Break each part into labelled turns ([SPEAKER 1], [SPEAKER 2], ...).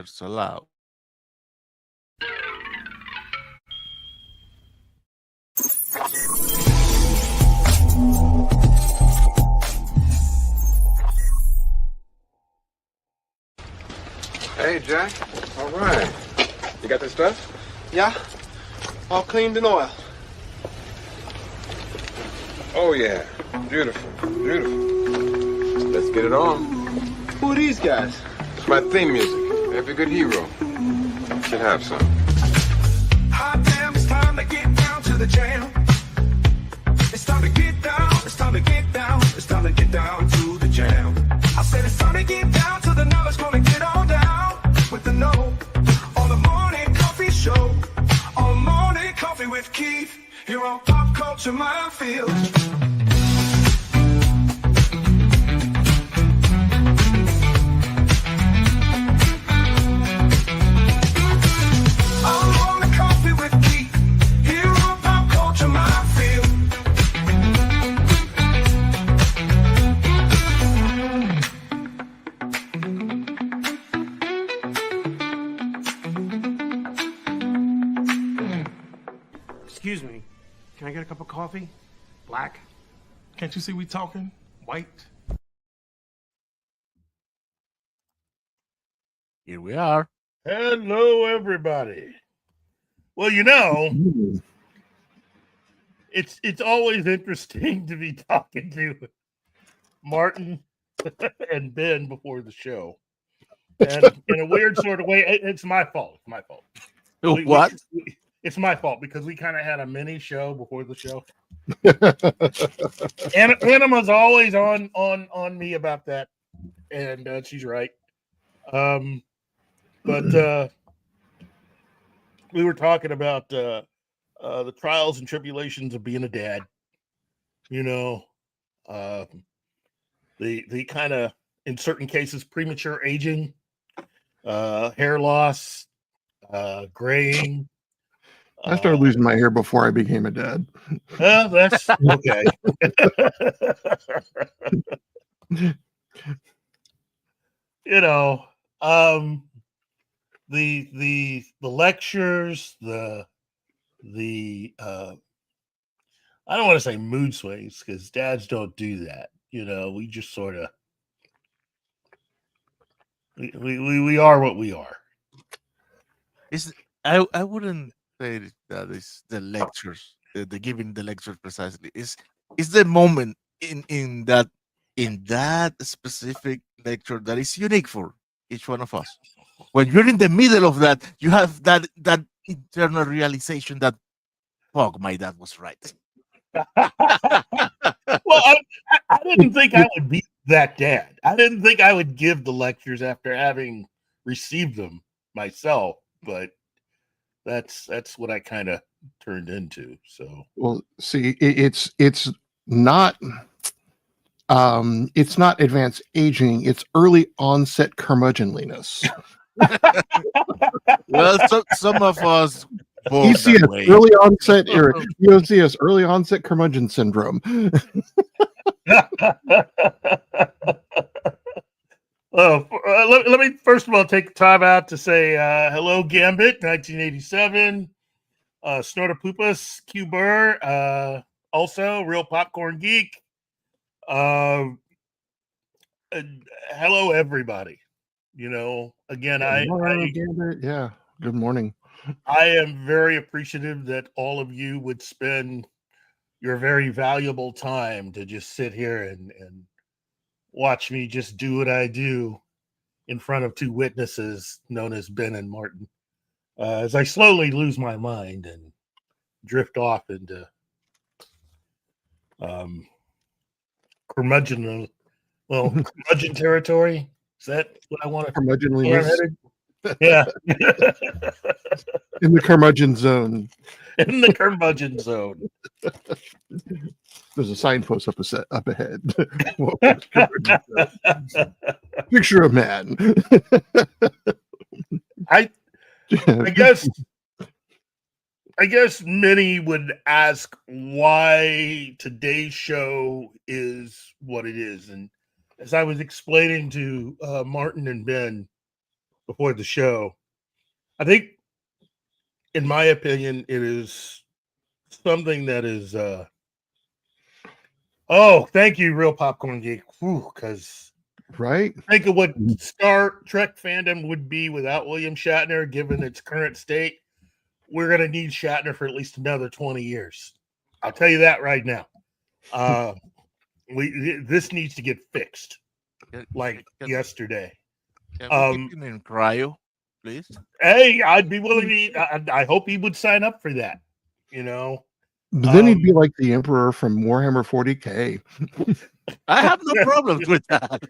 [SPEAKER 1] It's allowed.
[SPEAKER 2] Hey, Jack. All right. You got this stuff?
[SPEAKER 3] Yeah, all cleaned in oil.
[SPEAKER 2] Oh, yeah. Beautiful. Beautiful. Let's get it on.
[SPEAKER 3] Who are these guys?
[SPEAKER 2] It's my theme music. Every good hero should have some.
[SPEAKER 4] Hot damn, it's time to get down to the jam. It's time to get down, it's time to get down, it's time to get down to the jam. I said it's time to get down to the knowledge, gonna get on down with the know. On the morning coffee show, on morning coffee with Keith, here on Pop Culture Minefield.
[SPEAKER 5] Excuse me, can I get a cup of coffee? Black?
[SPEAKER 6] Can't you see we talking?
[SPEAKER 5] White?
[SPEAKER 1] Here we are.
[SPEAKER 6] Hello, everybody. Well, it's always interesting to be talking to Martin and Ben before the show. And in a weird sort of way, it's my fault. It's my fault.
[SPEAKER 1] What?
[SPEAKER 6] It's my fault because we kind of had a mini show before the show. Anima's always on me about that, and she's right. But we were talking about the trials and tribulations of being a dad. The kind of, in certain cases, premature aging, hair loss, graying.
[SPEAKER 7] I started losing my hair before I became a dad.
[SPEAKER 6] Well, that's okay. The lectures, the I don't want to say mood swings because dads don't do that. We just sort of we are what we are.
[SPEAKER 1] I wouldn't say that is the lectures, the giving the lectures precisely. Is the moment in that specific lecture that is unique for each one of us. When you're in the middle of that, you have that internal realization that, fuck, my dad was right.
[SPEAKER 6] Well, I didn't think I would be that dad. I didn't think I would give the lectures after having received them myself, but that's what I kind of turned into. So,
[SPEAKER 7] well, see, it's not advanced aging. It's early onset curmudgeonliness.
[SPEAKER 1] Well, some of us.
[SPEAKER 7] ECS, early onset, or EOCS, early onset curmudgeon syndrome.
[SPEAKER 6] Let me first of all take time out to say hello, Gambit, 1987, Snortopoopas, Q Burr, also Real Popcorn Geek. Hello, everybody. Again,
[SPEAKER 7] Gambit. Yeah, good morning.
[SPEAKER 6] I am very appreciative that all of you would spend your very valuable time to just sit here and watch me just do what I do in front of two witnesses known as Ben and Martin, as I slowly lose my mind and drift off into curmudgeon territory. Is that what I want to?
[SPEAKER 7] Curmudgeonliness.
[SPEAKER 6] Yeah.
[SPEAKER 7] In the curmudgeon zone.
[SPEAKER 6] In the curmudgeon zone.
[SPEAKER 7] There's a signpost up ahead. Picture of man.
[SPEAKER 6] I guess many would ask why today's show is what it is. And as I was explaining to Martin and Ben before the show. I think, in my opinion, it is something that is. Oh, thank you, Real Popcorn Geek. Because
[SPEAKER 7] Right?
[SPEAKER 6] think of what Star Trek fandom would be without William Shatner, given its current state. We're going to need Shatner for at least another 20 years. I'll tell you that right now. This needs to get fixed
[SPEAKER 1] Can,
[SPEAKER 6] like
[SPEAKER 1] can,
[SPEAKER 6] yesterday.
[SPEAKER 1] can we keep him in cryo, please?
[SPEAKER 6] Hey, I'd be willing to. I hope he would sign up for that.
[SPEAKER 7] But then he'd be like the Emperor from Warhammer 40K.
[SPEAKER 1] I have no problems with that.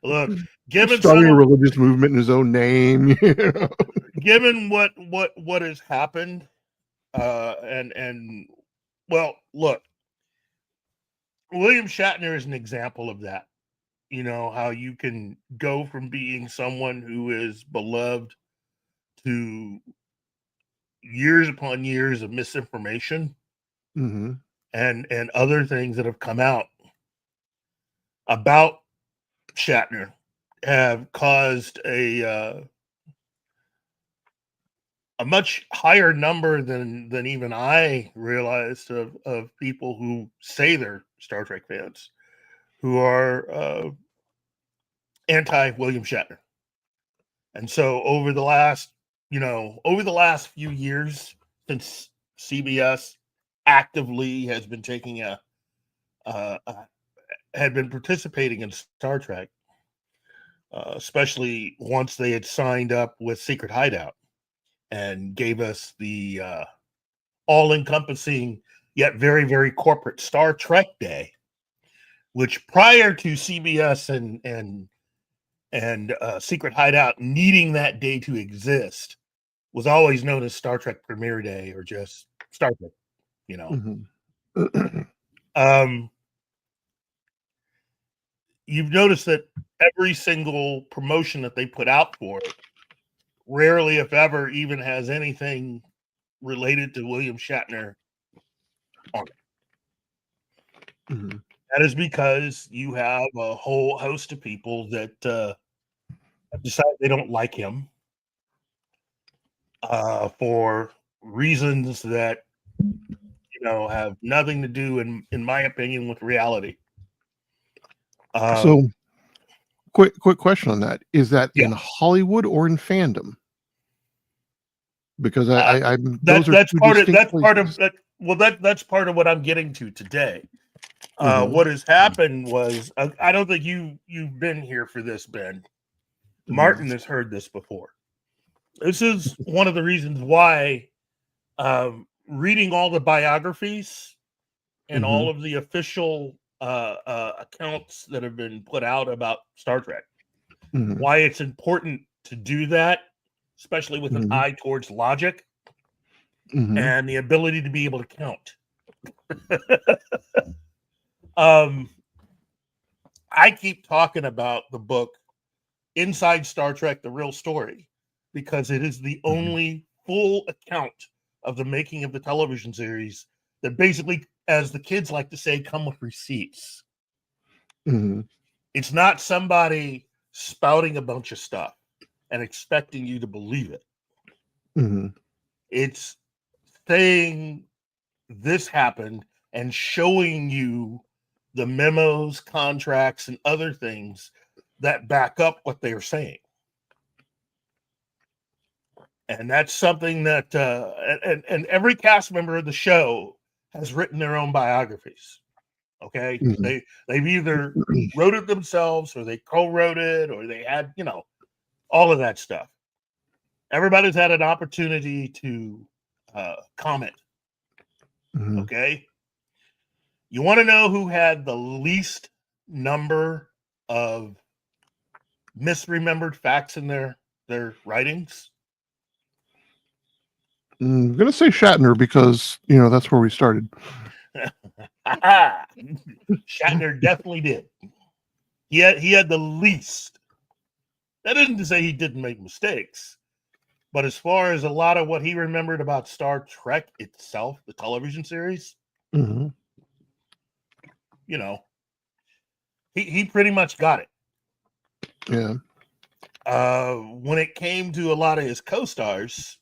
[SPEAKER 6] Look, given
[SPEAKER 7] Starting a religious movement in his own name.
[SPEAKER 6] Given what has happened, and well, look, William Shatner is an example of that. How you can go from being someone who is beloved to years upon years of misinformation and other things that have come out about Shatner have caused a much higher number than even I realized of people who say they're Star Trek fans who are anti William Shatner. And so over the last few years, since CBS actively has been taking had been participating in Star Trek, especially once they had signed up with Secret Hideout and gave us the all-encompassing yet very, very corporate Star Trek Day, which prior to CBS and Secret Hideout needing that day to exist was always known as Star Trek Premiere Day or just Star Trek, You've noticed that every single promotion that they put out for it rarely, if ever, even has anything related to William Shatner on it. That is because you have a whole host of people that decide they don't like him for reasons that have nothing to do, in my opinion, with reality.
[SPEAKER 7] So, quick question on that: is that in
[SPEAKER 6] Yeah.
[SPEAKER 7] Hollywood or in fandom? Because
[SPEAKER 6] that's part of what I'm getting to today. What has happened was I don't think you've been here for this, Ben. Martin has heard this before. This is one of the reasons why reading all the biographies and all of the official accounts that have been put out about Star Trek, why it's important to do that, especially with an eye towards logic and the ability to be able to count. I keep talking about the book Inside Star Trek, The Real Story, because it is the only full account of the making of the television series that basically, as the kids like to say, come with receipts. It's not somebody spouting a bunch of stuff and expecting you to believe it. It's saying this happened and showing you the memos, contracts, and other things that back up what they are saying. And that's something that and every cast member of the show has written their own biographies. Okay, they've either wrote it themselves or they co-wrote it or they had all of that stuff. Everybody's had an opportunity to comment. Okay, you want to know who had the least number of misremembered facts in their writings?
[SPEAKER 7] I'm gonna say Shatner because that's where we started.
[SPEAKER 6] Shatner definitely did. He had the least. That isn't to say he didn't make mistakes, but as far as a lot of what he remembered about Star Trek itself, the television series, he pretty much got it.
[SPEAKER 7] Yeah.
[SPEAKER 6] when it came to a lot of his co-stars,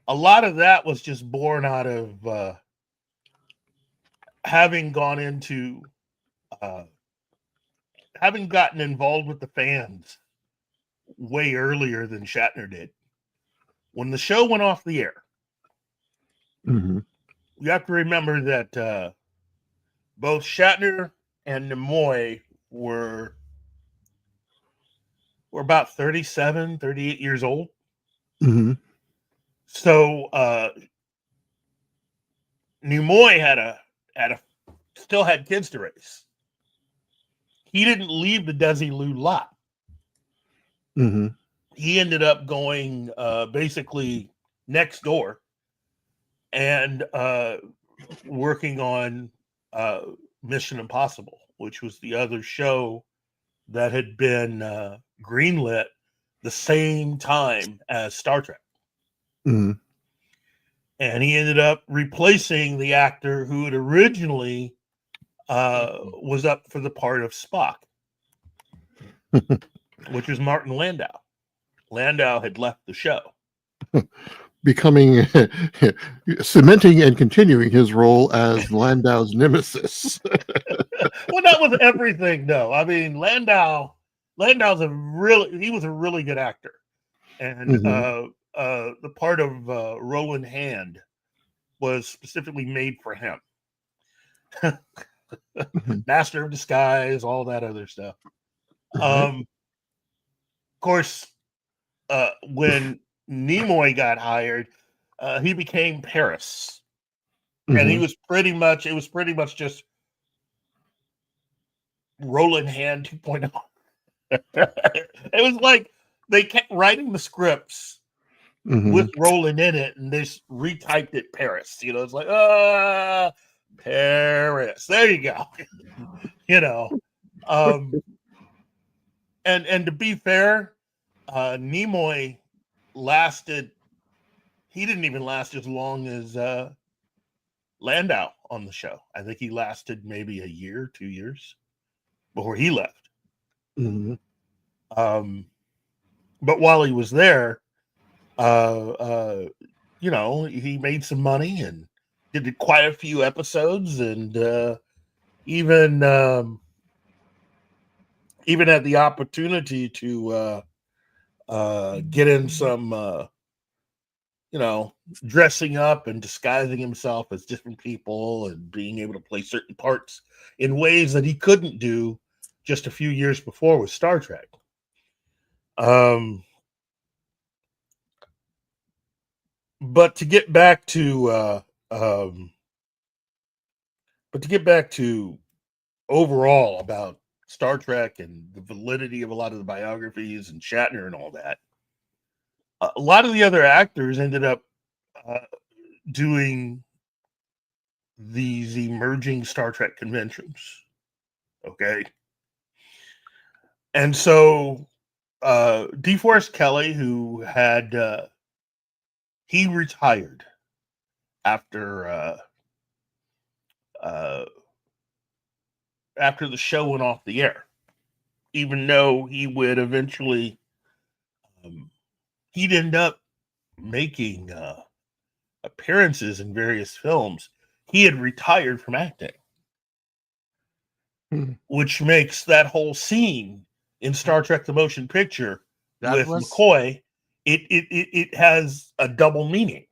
[SPEAKER 6] a lot of that was just born out of having gone into having gotten involved with the fans way earlier than Shatner did. When the show went off the air,
[SPEAKER 7] Mhm.
[SPEAKER 6] you have to remember that both Shatner and Nimoy were about 37, 38 years old.
[SPEAKER 7] Mhm.
[SPEAKER 6] So Nimoy still had kids to raise. He didn't leave the Desilu lot.
[SPEAKER 7] Mhm.
[SPEAKER 6] He ended up going basically next door and working on Mission Impossible, which was the other show that had been greenlit the same time as Star Trek.
[SPEAKER 7] Mhm.
[SPEAKER 6] And he ended up replacing the actor who had originally was up for the part of Spock, which was Martin Landau. Landau had left the show.
[SPEAKER 7] Becoming cementing and continuing his role as Landau's nemesis.
[SPEAKER 6] Well, that was everything, though. I mean, Landau's he was a really good actor, and
[SPEAKER 7] Mhm.
[SPEAKER 6] the part of Roland Hand was specifically made for him.
[SPEAKER 7] Mhm.
[SPEAKER 6] Master of Disguise, all that other stuff.
[SPEAKER 7] Right.
[SPEAKER 6] Of course, when Nimoy got hired, he became Paris, and
[SPEAKER 7] Mhm.
[SPEAKER 6] it was pretty much just Roland Hand 2.0. It was like they kept writing the scripts with
[SPEAKER 7] Mhm.
[SPEAKER 6] Roland in it, and they just retyped it Paris. It's like Paris. There you go. you know, um, and to be fair, Nimoy lasted. He didn't even last as long as Landau on the show. I think he lasted maybe a year, 2 years before he left.
[SPEAKER 7] Mhm.
[SPEAKER 6] But while he was there, he made some money and did quite a few episodes, and even had the opportunity to get in some, dressing up and disguising himself as different people and being able to play certain parts in ways that he couldn't do just a few years before with Star Trek. But to get back to overall about Star Trek and the validity of a lot of the biographies and Shatner and all that, a lot of the other actors ended up uh, doing these emerging Star Trek conventions. Okay. And so DeForest Kelley, who had he retired after uh, after the show went off the air, even though he would eventually he'd end up making appearances in various films. He had retired from acting,
[SPEAKER 7] Mhm.
[SPEAKER 6] which makes that whole scene in Star Trek: The Motion Picture
[SPEAKER 1] That
[SPEAKER 6] with
[SPEAKER 1] was
[SPEAKER 6] McCoy. It has a double meaning.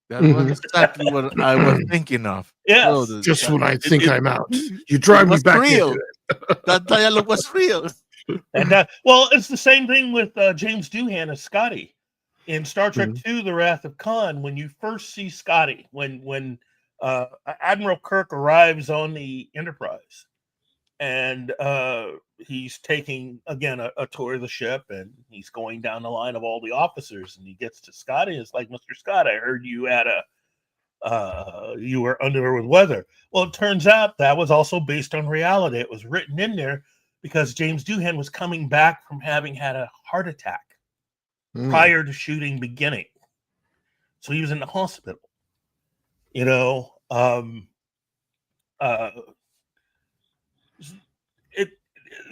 [SPEAKER 1] that was
[SPEAKER 7] Mhm.
[SPEAKER 1] exactly what I was thinking of. So
[SPEAKER 6] Yes,
[SPEAKER 7] Just when I think
[SPEAKER 1] it
[SPEAKER 7] I'm out, you
[SPEAKER 1] it
[SPEAKER 7] drive me
[SPEAKER 1] was
[SPEAKER 7] back into
[SPEAKER 1] real.
[SPEAKER 7] it.
[SPEAKER 1] That dialogue was real.
[SPEAKER 6] and it's the same thing with James Doohan as Scotty in Star Trek
[SPEAKER 7] Mhm.
[SPEAKER 6] II: The Wrath of Khan. When you first see Scotty, when Admiral Kirk arrives on the Enterprise, and he's taking again a tour of the ship, and he's going down the line of all the officers, and he gets to Scotty. It's like, Mr. Scott, I heard you had you were under with weather. Well, it turns out that was also based on reality. It was written in there because James Doohan was coming back from having had a heart attack
[SPEAKER 7] Mm.
[SPEAKER 6] prior to shooting beginning, so he was in the hospital. You know, uh, it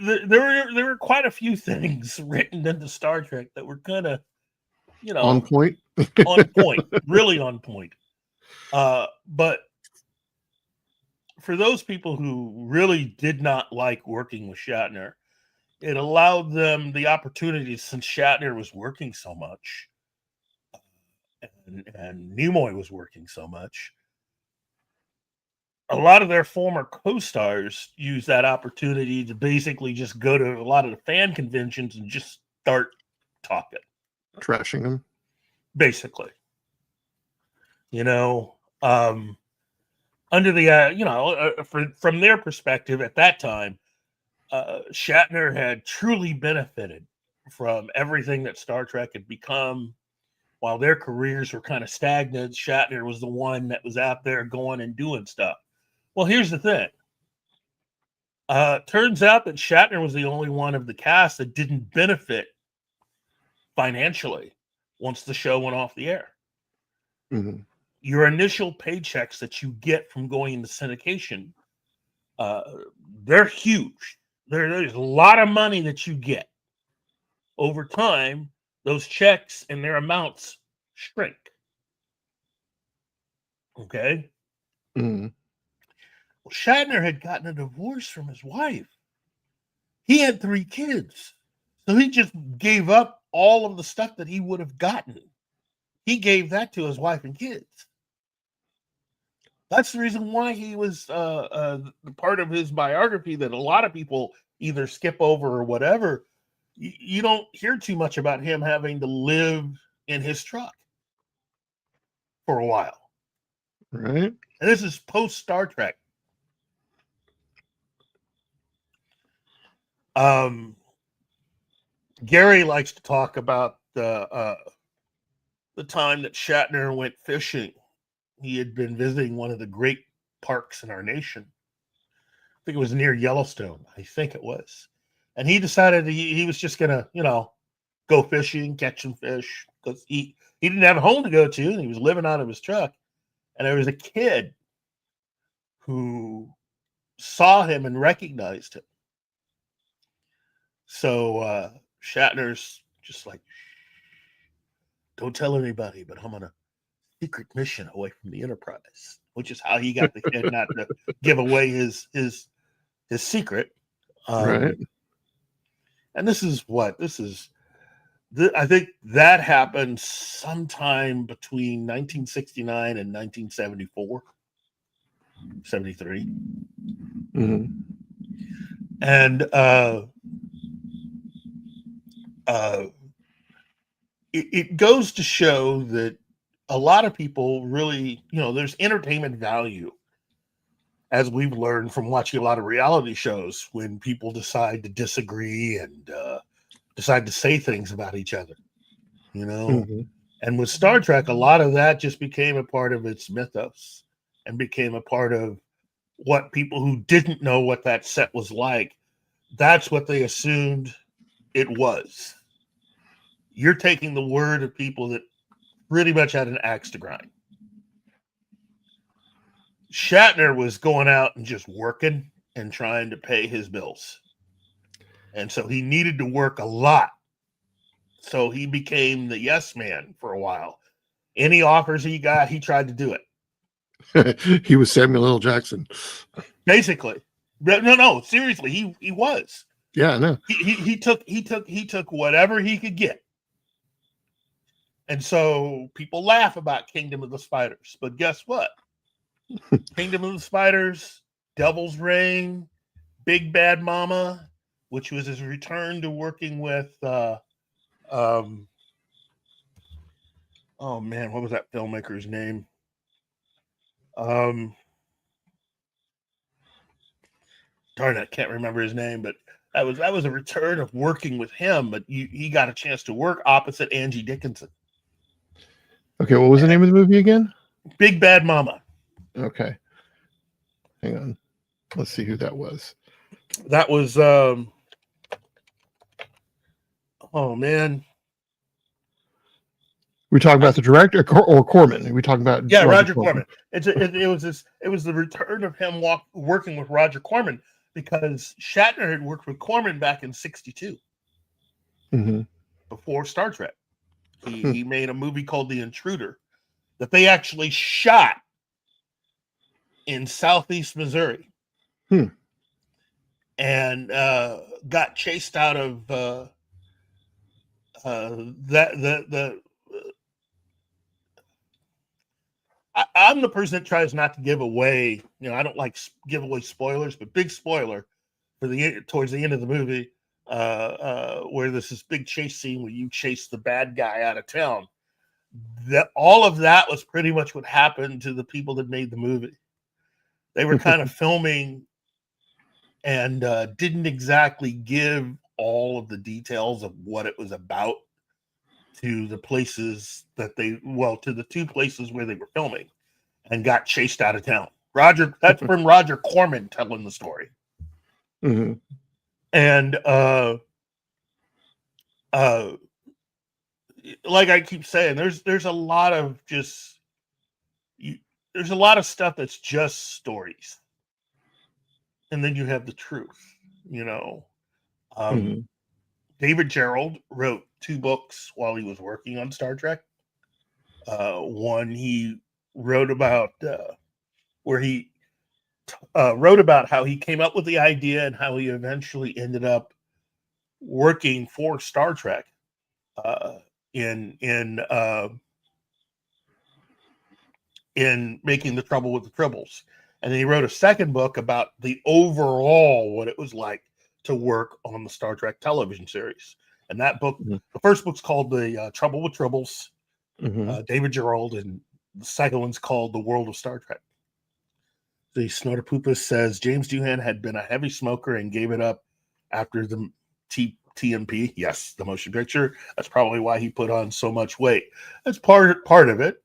[SPEAKER 6] there were quite a few things written into Star Trek that were kind of,
[SPEAKER 7] On point.
[SPEAKER 6] on point, really on point. But for those people who really did not like working with Shatner, it allowed them the opportunity, since Shatner was working so much and Nimoy was working so much. A lot of their former co-stars used that opportunity to basically just go to a lot of the fan conventions and just start talking.
[SPEAKER 7] Trashing him.
[SPEAKER 6] Basically. Under the, from their perspective at that time, Shatner had truly benefited from everything that Star Trek had become. While their careers were kind of stagnant, Shatner was the one that was out there going and doing stuff. Well, here's the thing. Turns out that Shatner was the only one of the cast that didn't benefit financially once the show went off the air.
[SPEAKER 7] Mm-hmm.
[SPEAKER 6] Your initial paychecks that you get from going into syndication, they're huge. There's a lot of money that you get. Over time, those checks and their amounts shrink. Okay?
[SPEAKER 7] Mm-hmm.
[SPEAKER 6] Well, Shatner had gotten a divorce from his wife. He had 3 kids. So he just gave up all of the stuff that he would have gotten. He gave that to his wife and kids. That's the reason why he was part of his biography that a lot of people either skip over or whatever. You don't hear too much about him having to live in his truck for a while.
[SPEAKER 7] Right.
[SPEAKER 6] And this is post Star Trek. Gary likes to talk about the time that Shatner went fishing. He had been visiting one of the great parks in our nation. I think it was near Yellowstone. I think it was. And he decided he was just going to, go fishing, catch some fish, because he didn't have a home to go to, and he was living out of his truck. And there was a kid who saw him and recognized him. So Shatner's just like, don't tell anybody, but I'm on a secret mission away from the Enterprise, which is how he got the kid not to give away his secret.
[SPEAKER 7] Right.
[SPEAKER 6] And I think that happened sometime between 1969 and 1974, 73.
[SPEAKER 7] Mm-hmm.
[SPEAKER 6] And it goes to show that a lot of people really, there's entertainment value, as we've learned from watching a lot of reality shows, when people decide to disagree and decide to say things about each other,
[SPEAKER 7] Mm-hmm.
[SPEAKER 6] And with Star Trek, a lot of that just became a part of its mythos and became a part of what people who didn't know what that set was like, that's what they assumed it was. You're taking the word of people that pretty much had an axe to grind. Shatner was going out and just working and trying to pay his bills. And so he needed to work a lot. So he became the yes man for a while. Any offers he got, he tried to do it.
[SPEAKER 7] He was Samuel L. Jackson.
[SPEAKER 6] Basically. No, seriously, he was.
[SPEAKER 7] Yeah, I know.
[SPEAKER 6] He took whatever he could get. And so people laugh about Kingdom of the Spiders, but guess what? Kingdom of the Spiders, Devil's Reign, Big Bad Mama, which was his return to working with oh man, what was that filmmaker's name? Darn it, I can't remember his name, but that was a return of working with him, but he got a chance to work opposite Angie Dickinson.
[SPEAKER 7] Okay, what was the name of the movie again? Big
[SPEAKER 6] Bad Mama.
[SPEAKER 7] Okay. Hang on. Let's see who that was.
[SPEAKER 6] That was oh man.
[SPEAKER 7] We talking about the director or Corman? We talking about
[SPEAKER 6] Roger Corman. It was the return of him working with Roger Corman, because Shatner had worked with Corman back in '62 before Star Trek. He made a movie called The Intruder that they actually shot in Southeast Missouri, and got chased out of I'm the person that tries not to give away. I don't like give away spoilers, but big spoiler for towards the end of the movie, where there's this big chase scene where you chase the bad guy out of town. That all of that was pretty much what happened to the people that made the movie. They were kind of filming and didn't exactly give all of the details of what it was about to the places that to the two places where they were filming, and got chased out of town. That's from Roger Corman telling the story. And like I keep saying, there's a lot of there's a lot of stuff that's just stories, and then you have the truth. David Gerald wrote 2 books while he was working on Star Trek. One he wrote about where he wrote about how he came up with the idea and how he eventually ended up working for Star Trek in making The Trouble with the Tribbles. And then he wrote a second book about the overall what it was like to work on the Star Trek television series. And that book, the first book's called The Trouble with Tribbles, David Gerald, and the second one's called The World of Star Trek. The Snorterpoopus says James Doohan had been a heavy smoker and gave it up after the TMP. Yes, the motion picture. That's probably why he put on so much weight. That's part of it.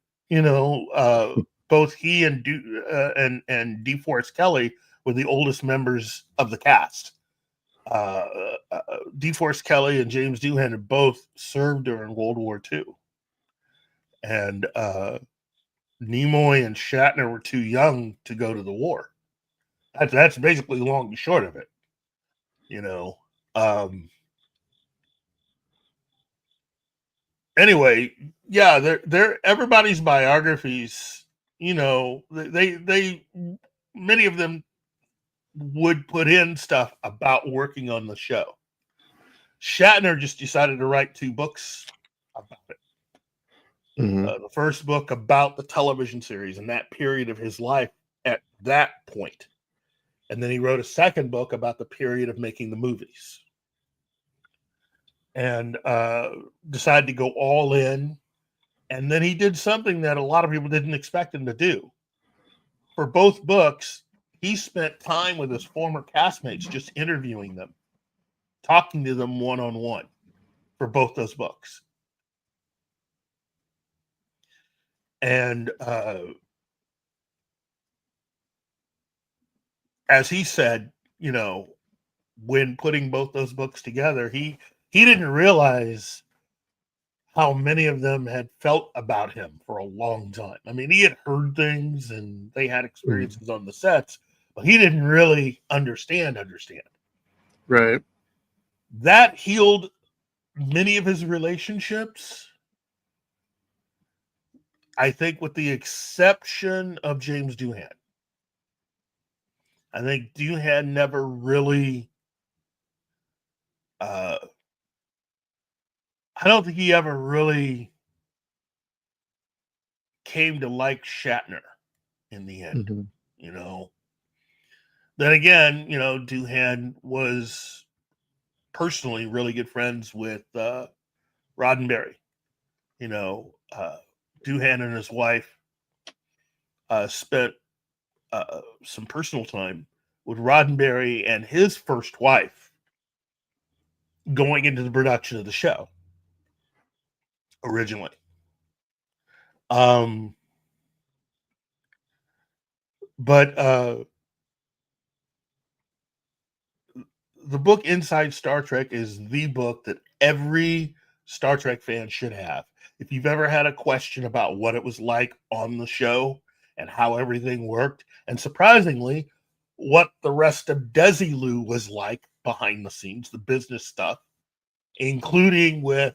[SPEAKER 6] Both he and DeForest Kelley were the oldest members of the cast. DeForest Kelley and James Doohan had both served during World War II. And Nimoy and Shatner were too young to go to the war. That's basically long and short of it. Anyway, yeah, they're everybody's biographies. They many of them would put in stuff about working on the show. Shatner just decided to write 2 books about it. The first book about the television series and that period of his life at that point. And then he wrote a second book about the period of making the movies. And decided to go all in. And then he did something that a lot of people didn't expect him to do. For both books, he spent time with his former castmates, just interviewing them, talking to them one-on-one for both those books. And as he said, when putting both those books together, he didn't realize how many of them had felt about him for a long time. I mean, he had heard things and they had experiences on the sets, but he didn't really understand.
[SPEAKER 7] Right.
[SPEAKER 6] That healed many of his relationships, I think, with the exception of James Doohan. I think Doohan never really I don't think he ever really came to like Shatner in the end. Then again, Doohan was personally really good friends with Roddenberry. Doohan and his wife spent some personal time with Roddenberry and his first wife going into the production of the show originally. But the book Inside Star Trek is the book that every Star Trek fan should have. If you've ever had a question about what it was like on the show and how everything worked, and surprisingly, what the rest of Desilu was like behind the scenes, the business stuff, including with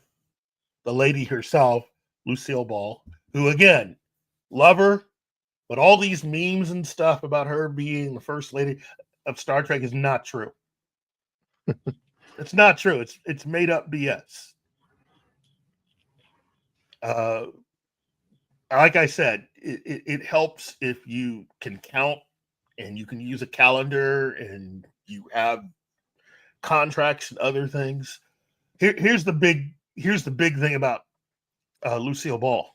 [SPEAKER 6] the lady herself, Lucille Ball, who, again, love her, but all these memes and stuff about her being the first lady of Star Trek is not true. It's not true. It's made up BS. Like I said, it helps if you can count and you can use a calendar and you have contracts and other things. Here's the big thing about Lucille Ball.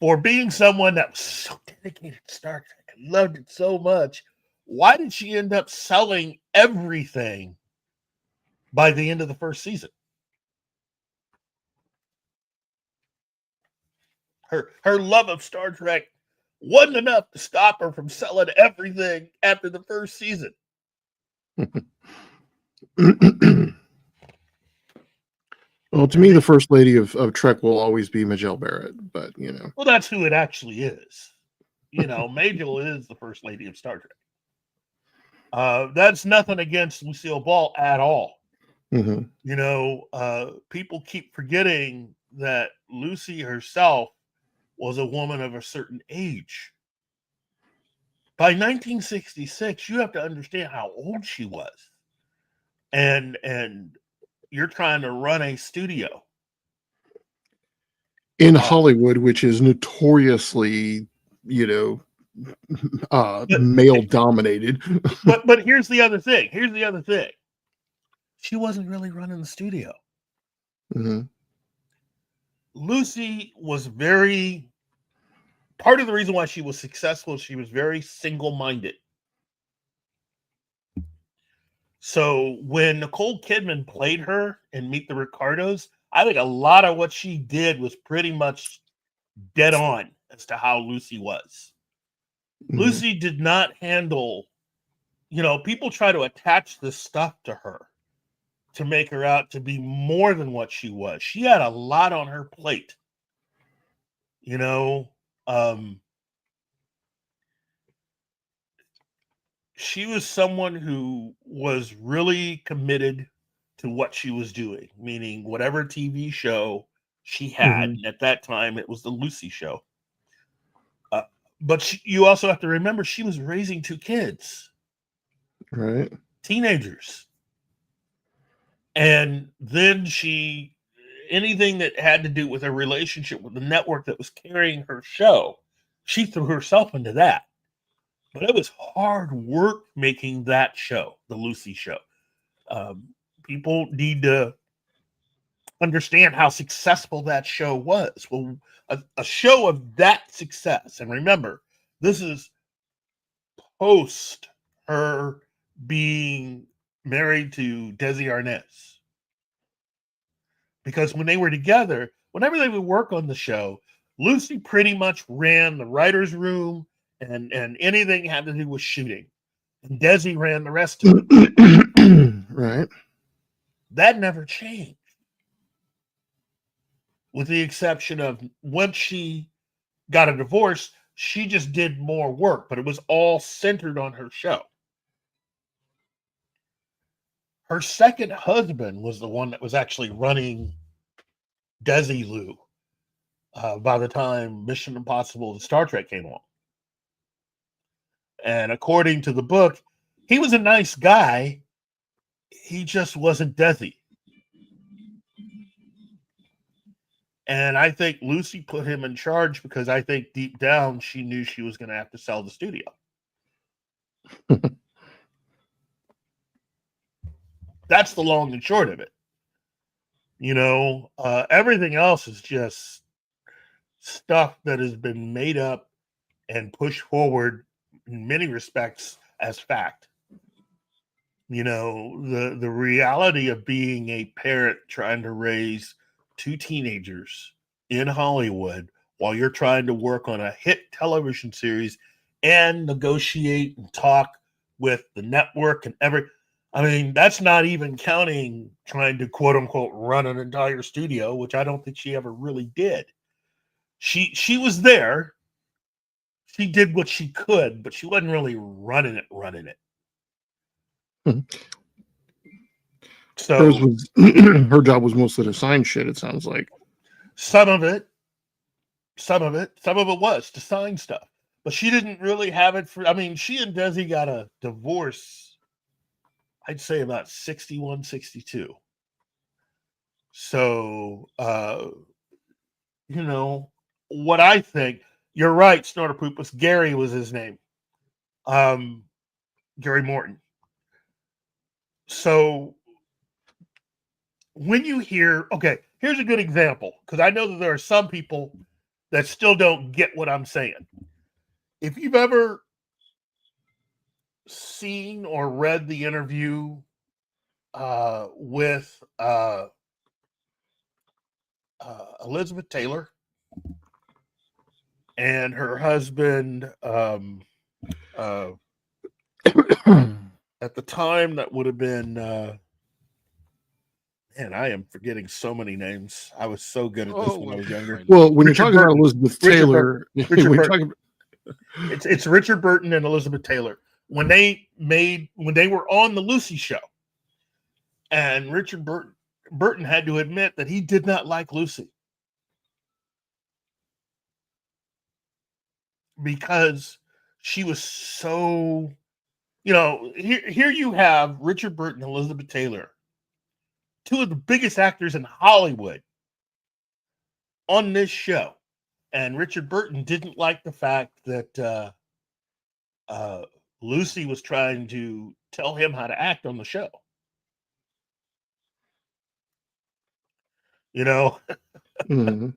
[SPEAKER 6] For being someone that was so dedicated to Star Trek and loved it so much, why did she end up selling everything by the end of the first season? Her love of Star Trek wasn't enough to stop her from selling everything after the first season.
[SPEAKER 7] Well, to me, the first lady of Trek will always be Majel Barrett, but you know.
[SPEAKER 6] Well, that's who it actually is. You know, Majel is the first lady of Star Trek. That's nothing against Lucille Ball at all.
[SPEAKER 7] Mm-hmm.
[SPEAKER 6] You know, people keep forgetting that Lucy herself was a woman of a certain age. By 1966, you have to understand how old she was. And you're trying to run a studio
[SPEAKER 7] In Hollywood, which is notoriously, you know, male dominated.
[SPEAKER 6] but here's the other thing. She wasn't really running the studio.
[SPEAKER 7] Mm-hmm.
[SPEAKER 6] Lucy was part of the reason why she was successful, she was very single-minded. So when Nicole Kidman played her in Meet the Ricardos, I think a lot of what she did was pretty much dead on as to how Lucy was. Mm-hmm. Lucy did not handle, you know, people try to attach this stuff to her to make her out to be more than what she was. She had a lot on her plate. You know, she was someone who was really committed to what she was doing, meaning whatever TV show she had. Mm-hmm. And at that time, it was the Lucy show. But you also have to remember she was raising 2 kids.
[SPEAKER 7] Right.
[SPEAKER 6] Teenagers. And then anything that had to do with a relationship with the network that was carrying her show, she threw herself into that. But it was hard work making that show, the Lucy show. People need to understand how successful that show was. Well, a show of that success, and remember, this is post her being married to Desi Arnaz. Because when they were together, whenever they would work on the show, Lucy pretty much ran the writer's room and anything had to do with shooting. And Desi ran the rest of it.
[SPEAKER 7] Right.
[SPEAKER 6] That never changed. With the exception of once she got a divorce, she just did more work, but it was all centered on her show. Her second husband was the one that was actually running Desilu by the time Mission Impossible and Star Trek came along. And according to the book, he was a nice guy. He just wasn't Desi. And I think Lucy put him in charge because I think deep down she knew she was going to have to sell the studio. That's the long and short of it. You know, everything else is just stuff that has been made up and pushed forward in many respects as fact. You know, the reality of being a parent trying to raise 2 teenagers in Hollywood while you're trying to work on a hit television series and negotiate and talk with the network and I mean, that's not even counting trying to quote unquote run an entire studio, which I don't think she ever really did. She was there. she did what she could, but she wasn't really running it.
[SPEAKER 7] Mhm.
[SPEAKER 6] So
[SPEAKER 7] Hers was her job was mostly to sign shit. It sounds like.
[SPEAKER 6] some of it was to sign stuff, but she didn't really have it for. I mean, she and Desi got a divorce. I'd say about 61, 62. So, what I think, you're right, Snorter Poopus. Gary was his name. Gary Morton. So when you hear, okay, here's a good example, because I know that there are some people that still don't get what I'm saying. If you've ever seen or read the interview with Elizabeth Taylor and her husband, at the time, that would have been, man, I am forgetting so many names. I was so good at this when I was younger.
[SPEAKER 7] Well, when you're
[SPEAKER 6] Richard
[SPEAKER 7] talking about
[SPEAKER 6] Burton.
[SPEAKER 7] Elizabeth
[SPEAKER 6] Richard
[SPEAKER 7] Taylor,
[SPEAKER 6] Burton. Richard
[SPEAKER 7] when you're
[SPEAKER 6] Burton.
[SPEAKER 7] talking,
[SPEAKER 6] It's Richard Burton and Elizabeth Taylor. When they were on the Lucy show, and Richard Burton had to admit that he did not like Lucy because she was so, here you have Richard Burton and Elizabeth Taylor, two of the biggest actors in Hollywood, on this show, and Richard Burton didn't like the fact that Lucy was trying to tell him how to act on the show.
[SPEAKER 7] Mhm.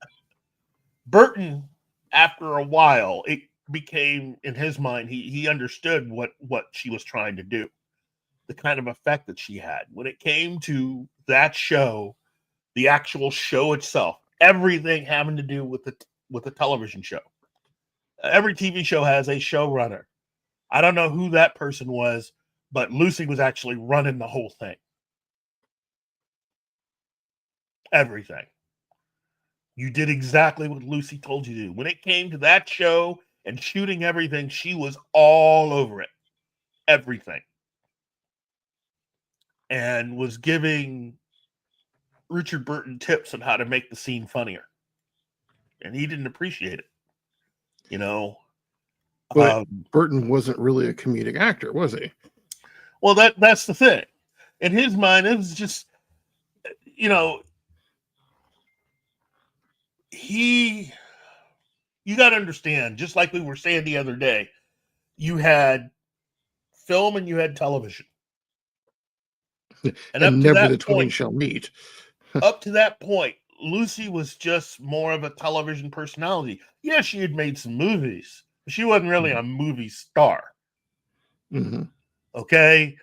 [SPEAKER 6] Burton, after a while, it became, in his mind, he understood what she was trying to do, the kind of effect that she had. When it came to that show, the actual show itself, everything having to do with the television show. Every TV show has a showrunner. I don't know who that person was, but Lucy was actually running the whole thing. Everything. You did exactly what Lucy told you to do. When it came to that show and shooting everything, she was all over it. Everything. And was giving Richard Burton tips on how to make the scene funnier. And he didn't appreciate it.
[SPEAKER 7] But Burton wasn't really a comedic actor, was he?
[SPEAKER 6] Well, that's the thing. In his mind, it was just, you got to understand, just like we were saying the other day, you had film and you had television. And
[SPEAKER 7] And never the twain shall meet.
[SPEAKER 6] up to that point, Lucy was just more of a television personality. Yeah, she had made some movies, but she wasn't really a movie star.
[SPEAKER 7] Mm-hmm.
[SPEAKER 6] Okay?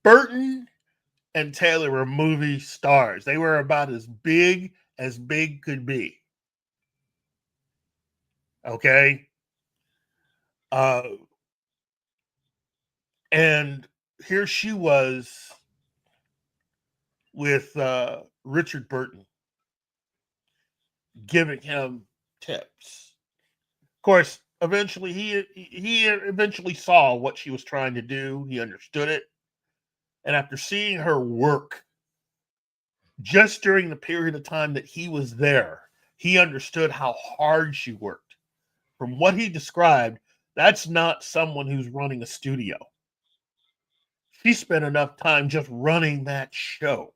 [SPEAKER 6] Burton and Taylor were movie stars. They were about as big could be. Okay? And here she was with Richard Burton, giving him tips. Of course, eventually he eventually saw what she was trying to do. He understood it. And after seeing her work just during the period of time that he was there, he understood how hard she worked. From what he described, that's not someone who's running a studio. She spent enough time just running that show.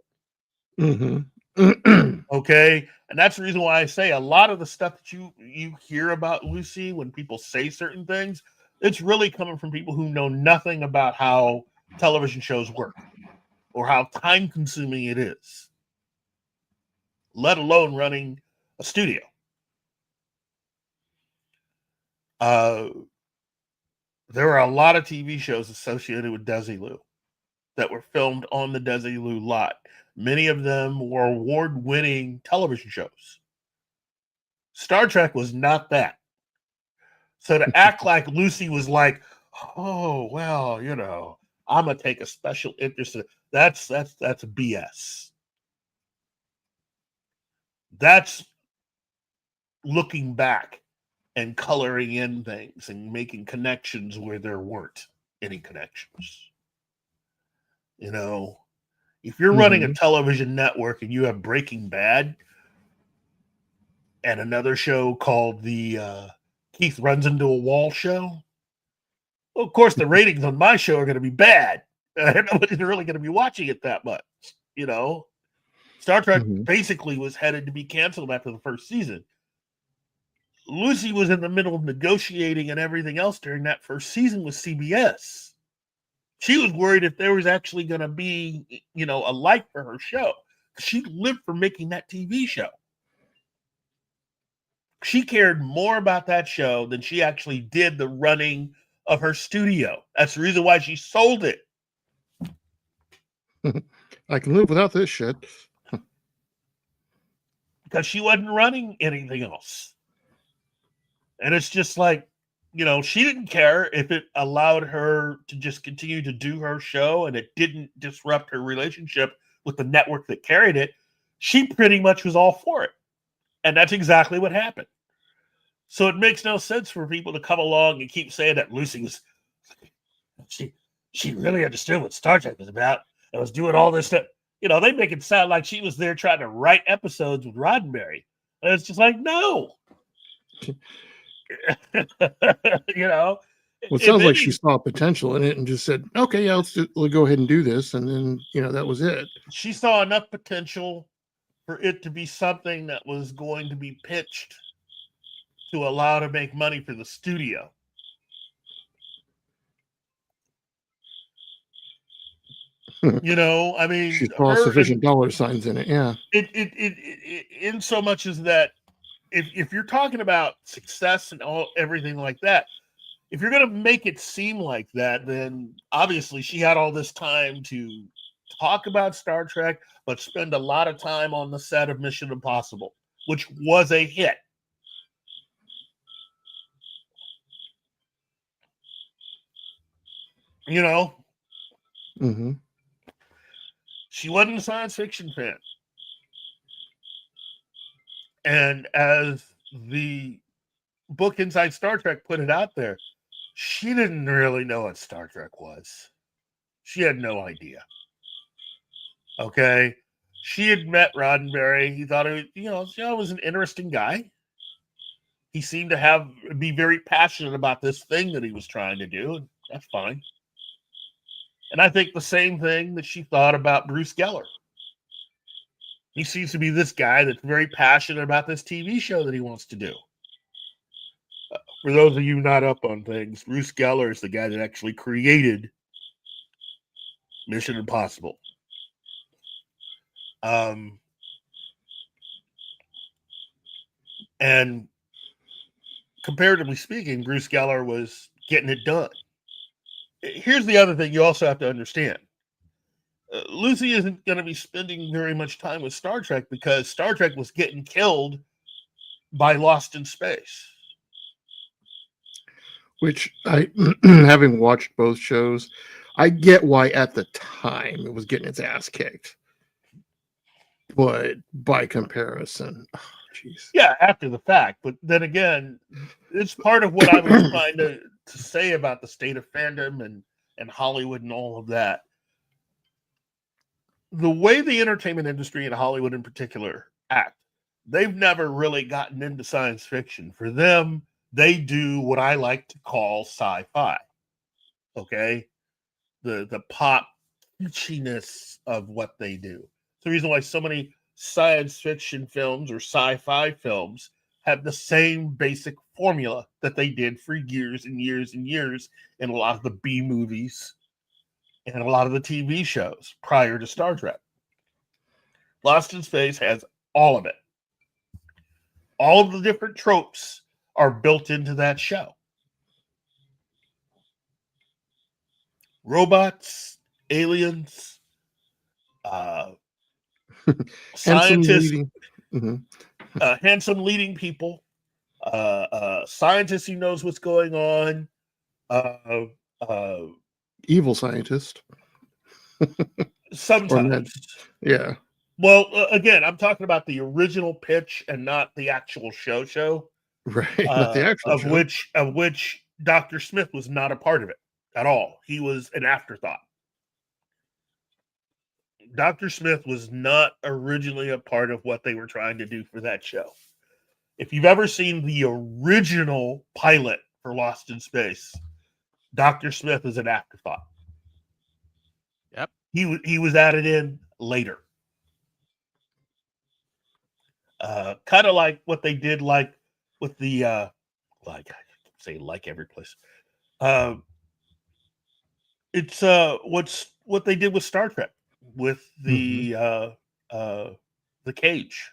[SPEAKER 7] Mm-hmm.
[SPEAKER 6] Okay? And that's the reason why I say a lot of the stuff that you hear about Lucy when people say certain things, it's really coming from people who know nothing about how television shows work or how time consuming it is, let alone running a studio. There are a lot of TV shows associated with Desilu that were filmed on the Desilu lot. Many of them were award-winning television shows. Star Trek was not that. So to act like Lucy was like, oh, well, I'm going to take a special interest in that's BS. That's looking back and coloring in things and making connections where there weren't any connections. You know, if you're running a television network and you have Breaking Bad and another show called the Keith Runs Into a Wall show, well, of course, the ratings on my show are going to be bad. Nobody's really going to be watching it that much. You know, Star Trek basically was headed to be canceled after the first season. Lucy was in the middle of negotiating and everything else during that first season with CBS. She was worried if there was actually going to be, you know, a life for her show. She lived for making that TV show. She cared more about that show than she actually did the running of her studio. That's the reason why she sold it.
[SPEAKER 7] I can live without this shit.
[SPEAKER 6] Because she wasn't running anything else. And it's just like, you know, she didn't care if it allowed her to just continue to do her show and it didn't disrupt her relationship with the network that carried it. She pretty much was all for it. And that's exactly what happened. So it makes no sense for people to come along and keep saying that Lucy was, she really understood what Star Trek was about and was doing all this stuff. You know, they make it sound like she was there trying to write episodes with Roddenberry. And it's just like, no. You know?
[SPEAKER 7] Well, it sounds like she saw potential in it and just said, okay, yeah, we'll go ahead and do this. And then, you know, that was it.
[SPEAKER 6] She saw enough potential for it to be something that was going to be pitched to allow to make money for the studio. You know, I mean,
[SPEAKER 7] she saw sufficient dollar signs in it. Yeah.
[SPEAKER 6] It in so much as that if you're talking about success and everything like that, if you're going to make it seem like that, then obviously she had all this time to talk about Star Trek, but spend a lot of time on the set of Mission Impossible, which was a hit. You know?
[SPEAKER 7] Mm-hmm.
[SPEAKER 6] She wasn't a science fiction fan. And as the book Inside Star Trek put it out there, she didn't really know what Star Trek was. She had no idea. Okay? She had met Roddenberry. He thought he was an interesting guy. He seemed to be very passionate about this thing that he was trying to do. And that's fine. And I think the same thing that she thought about Bruce Geller. He seems to be this guy that's very passionate about this TV show that he wants to do. For those of you not up on things, Bruce Geller is the guy that actually created Mission Impossible. And comparatively speaking, Bruce Geller was getting it done. Here's the other thing you also have to understand. Lucy isn't going to be spending very much time with Star Trek because Star Trek was getting killed by Lost in Space.
[SPEAKER 7] Which I, having watched both shows, I get why at the time it was getting its ass kicked. But by comparison, oh, geez.
[SPEAKER 6] Yeah, after the fact. But then again, it's part of what I was trying to say about the state of fandom and Hollywood and all of that. The way the entertainment industry and Hollywood in particular act, they've never really gotten into science fiction. For them, they do what I like to call sci-fi. Okay? The pop itchiness of what they do. It's the reason why so many science fiction films or sci-fi films have the same basic formula that they did for years and years and years in a lot of the B movies and a lot of the TV shows prior to Star Trek. Lost in Space has all of it. All of the different tropes are built into that show. Robots, aliens, scientists, handsome leading people, scientist who knows what's going on,
[SPEAKER 7] evil scientist.
[SPEAKER 6] Sometimes.
[SPEAKER 7] Yeah.
[SPEAKER 6] Well, again, I'm talking about the original pitch and not the actual show.
[SPEAKER 7] Right. Not the actual
[SPEAKER 6] of
[SPEAKER 7] show.
[SPEAKER 6] which Dr. Smith was not a part of it at all. He was an afterthought. Dr. Smith was not originally a part of what they were trying to do for that show. If you've ever seen the original pilot for Lost in Space, Dr. Smith is an afterthought.
[SPEAKER 8] Yep.
[SPEAKER 6] He was added in later. Kind of like what they did, like with the like I say, like every place. It's what they did with Star Trek with the cage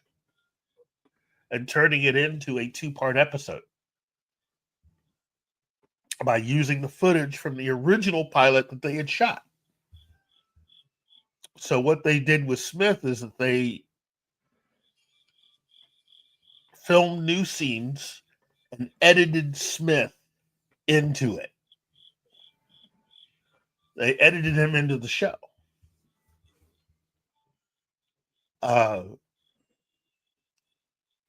[SPEAKER 6] and turning it into a 2-part episode by using the footage from the original pilot that they had shot. So what they did with Smith is that they filmed new scenes and edited Smith into it. They edited him into the show.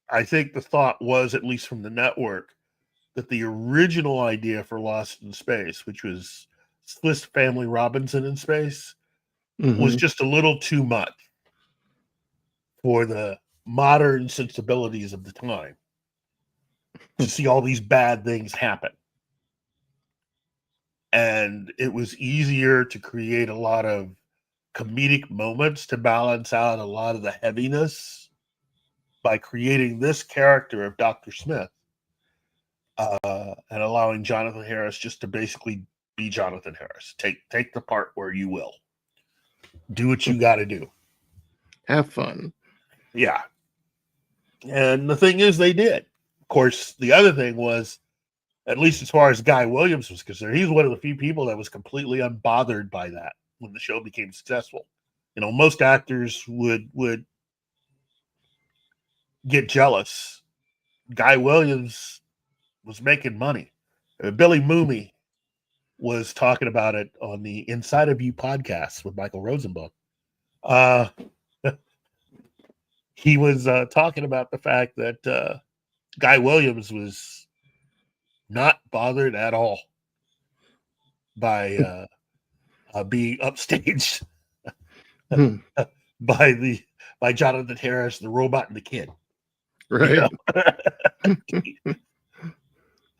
[SPEAKER 6] I think the thought was, at least from the network, that the original idea for Lost in Space, which was Swiss Family Robinson in space, was just a little too much for the modern sensibilities of the time to see all these bad things happen. And it was easier to create a lot of comedic moments to balance out a lot of the heaviness by creating this character of Dr. Smith and allowing Jonathan Harris just to basically be Jonathan Harris. Take the part where you will. Do what you got to do.
[SPEAKER 7] Have fun.
[SPEAKER 6] Yeah. And the thing is, they did. Of course, the other thing was, at least as far as Guy Williams was concerned, he was one of the few people that was completely unbothered by that when the show became successful. You know, most actors would get jealous. Guy Williams was making money. Billy Mooney was talking about it on the Inside of You podcast with Michael Rosenbaum. He was talking about the fact that Guy Williams was not bothered at all by being upstaged by Jonathan Harris, the robot, and the kid.
[SPEAKER 7] Right.
[SPEAKER 6] You know?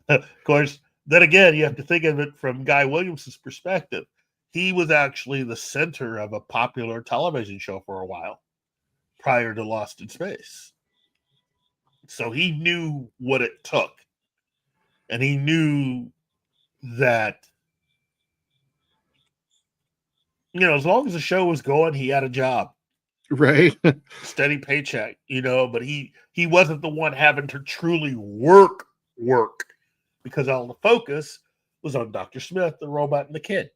[SPEAKER 6] Of course, then again, you have to think of it from Guy Williams' perspective. He was actually the center of a popular television show for a while prior to Lost in Space. So he knew what it took. And he knew that, you know, as long as the show was going, he had a job.
[SPEAKER 7] Right.
[SPEAKER 6] Steady paycheck, you know, but he wasn't the one having to truly work because all the focus was on Dr. Smith, the robot, and the kid.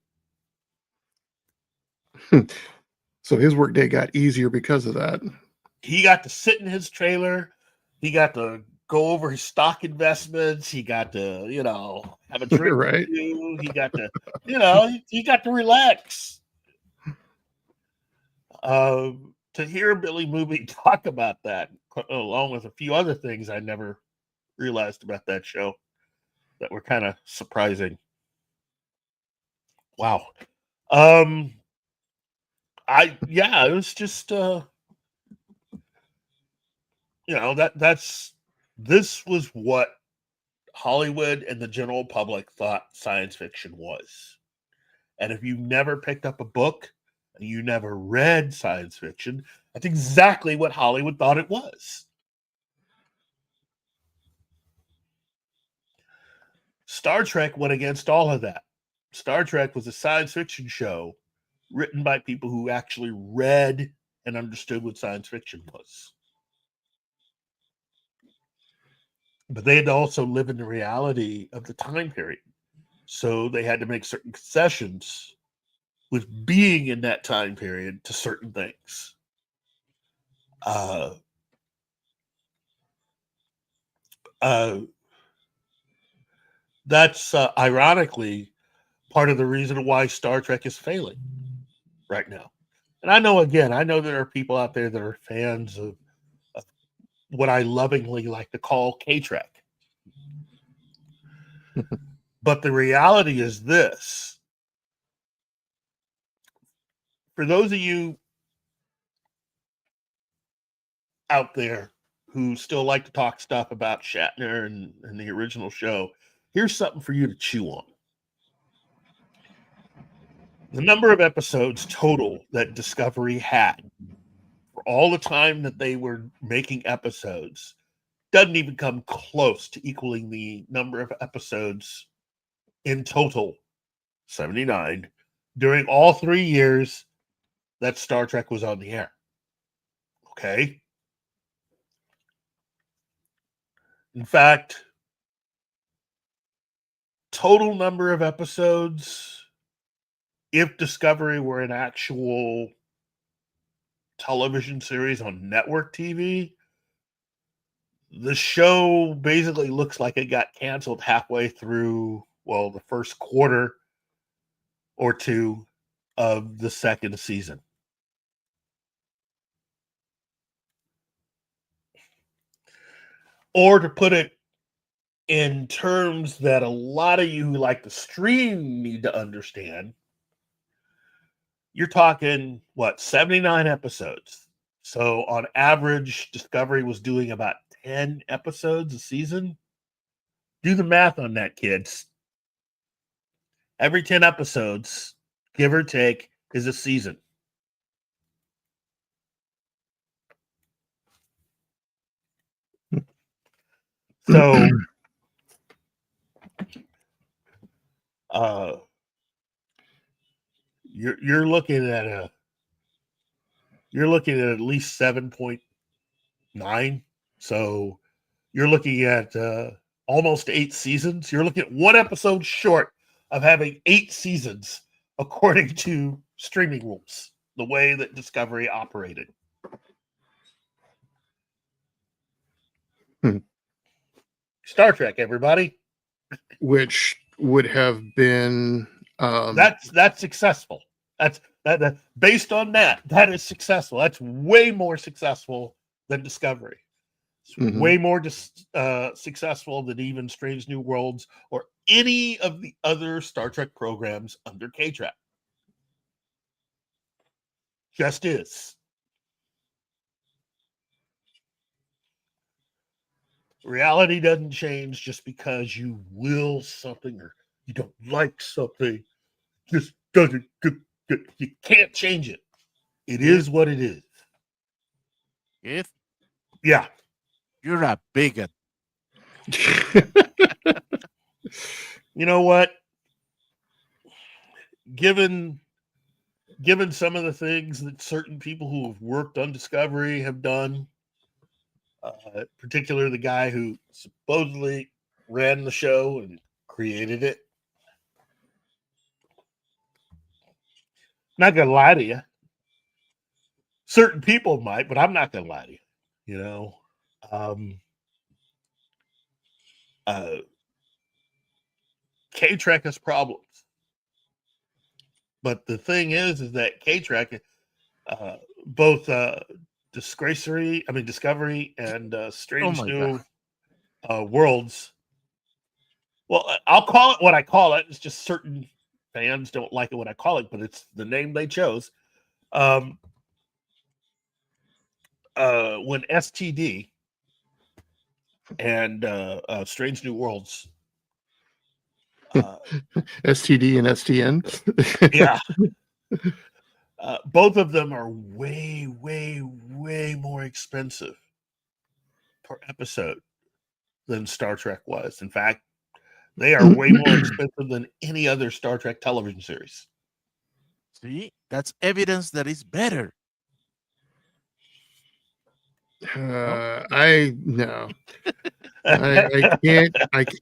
[SPEAKER 7] So his workday got easier because of that.
[SPEAKER 6] He got to sit in his trailer. He got to go over his stock investments. He got to, you know, have a drink.
[SPEAKER 7] Right.
[SPEAKER 6] He got to, you know, he got to relax. To hear Billy Mooney talk about that, along with a few other things I never realized about that show that were kind of surprising. Wow. It was just you know, this was what Hollywood and the general public thought science fiction was. And if you never picked up a book and you never read science fiction, that's exactly what Hollywood thought it was. Star Trek went against all of that. Star Trek was a science fiction show written by people who actually read and understood what science fiction was. But they had to also live in the reality of the time period. So they had to make certain concessions with being in that time period to certain things. That's ironically part of the reason why Star Trek is failing right now. And I know there are people out there that are fans of what I lovingly like to call K-Trek. But the reality is this. For those of you out there who still like to talk stuff about Shatner and the original show, here's something for you to chew on. The number of episodes total that Discovery had for all the time that they were making episodes doesn't even come close to equaling the number of episodes in total, 79, during all 3 years that Star Trek was on the air. Okay? In fact, total number of episodes, if Discovery were an actual television series on network TV, the show basically looks like it got canceled halfway through, well, the first quarter or two of the second season. Or to put it in terms that a lot of you who like to stream need to understand, you're talking, 79 episodes. So on average, Discovery was doing about 10 episodes a season. Do the math on that, kids. Every 10 episodes, give or take, is a season. So, you're looking at at least 7.9. So you're looking at almost 8 seasons. You're looking at one episode short of having 8 seasons, according to streaming rules, the way that Discovery operated. Star Trek, everybody.
[SPEAKER 7] Which would have been
[SPEAKER 6] That's successful. That based on that is successful. That's way more successful than Discovery. It's way more successful than even Strange New Worlds or any of the other Star Trek programs under K-Trek. Just is. Reality doesn't change just because you will something or you don't like something. Just doesn't. You can't change it. It is what it is.
[SPEAKER 1] If
[SPEAKER 6] Yeah.
[SPEAKER 1] you're a bigot.
[SPEAKER 6] You know what? Given some of the things that certain people who have worked on Discovery have done, particularly the guy who supposedly ran the show and created it. Not gonna lie to you. Certain people might, but I'm not gonna lie to you. You know, K-Trek has problems, but the thing is that K-Trek, both Discovery and Strange New Worlds. Well, I'll call it what I call it. It's just certain fans don't like it what I call it, but it's the name they chose. When STD and Strange New Worlds,
[SPEAKER 7] STD and STN.
[SPEAKER 6] yeah, both of them are way, way, way more expensive per episode than Star Trek was. In fact, they are way more expensive than any other Star Trek television series.
[SPEAKER 1] See, that's evidence that it's better.
[SPEAKER 7] I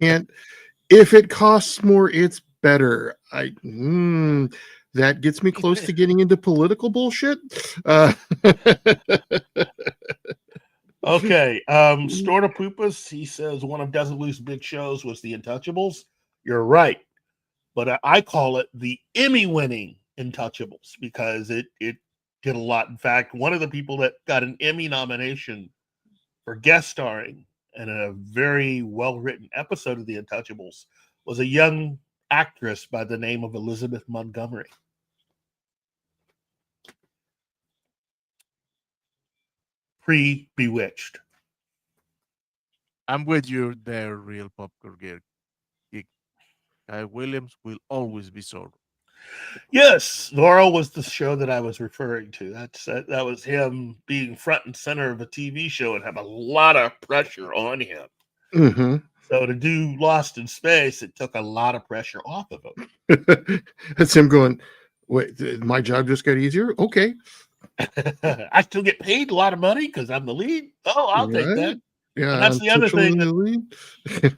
[SPEAKER 7] can't. If it costs more, it's better. That gets me close to getting into political bullshit.
[SPEAKER 6] Okay. Storta Poopas, he says one of Desilu's big shows was The Untouchables. You're right. But I call it the Emmy-winning Untouchables because it did a lot. In fact, one of the people that got an Emmy nomination for guest starring in a very well-written episode of The Untouchables was a young actress by the name of Elizabeth Montgomery. Pre-Bewitched.
[SPEAKER 1] I'm with you there, real popcorn geek. Guy Williams will always be Zorro.
[SPEAKER 6] Yes, Zorro was the show that I was referring to. That was him being front and center of a TV show and have a lot of pressure on him.
[SPEAKER 7] Mm-hmm.
[SPEAKER 6] So to do Lost in Space, it took a lot of pressure off of him.
[SPEAKER 7] That's him going, wait, did my job just got easier? Okay.
[SPEAKER 6] I still get paid a lot of money because I'm the lead. Oh, I'll take that.
[SPEAKER 7] Yeah,
[SPEAKER 6] And that's the other thing.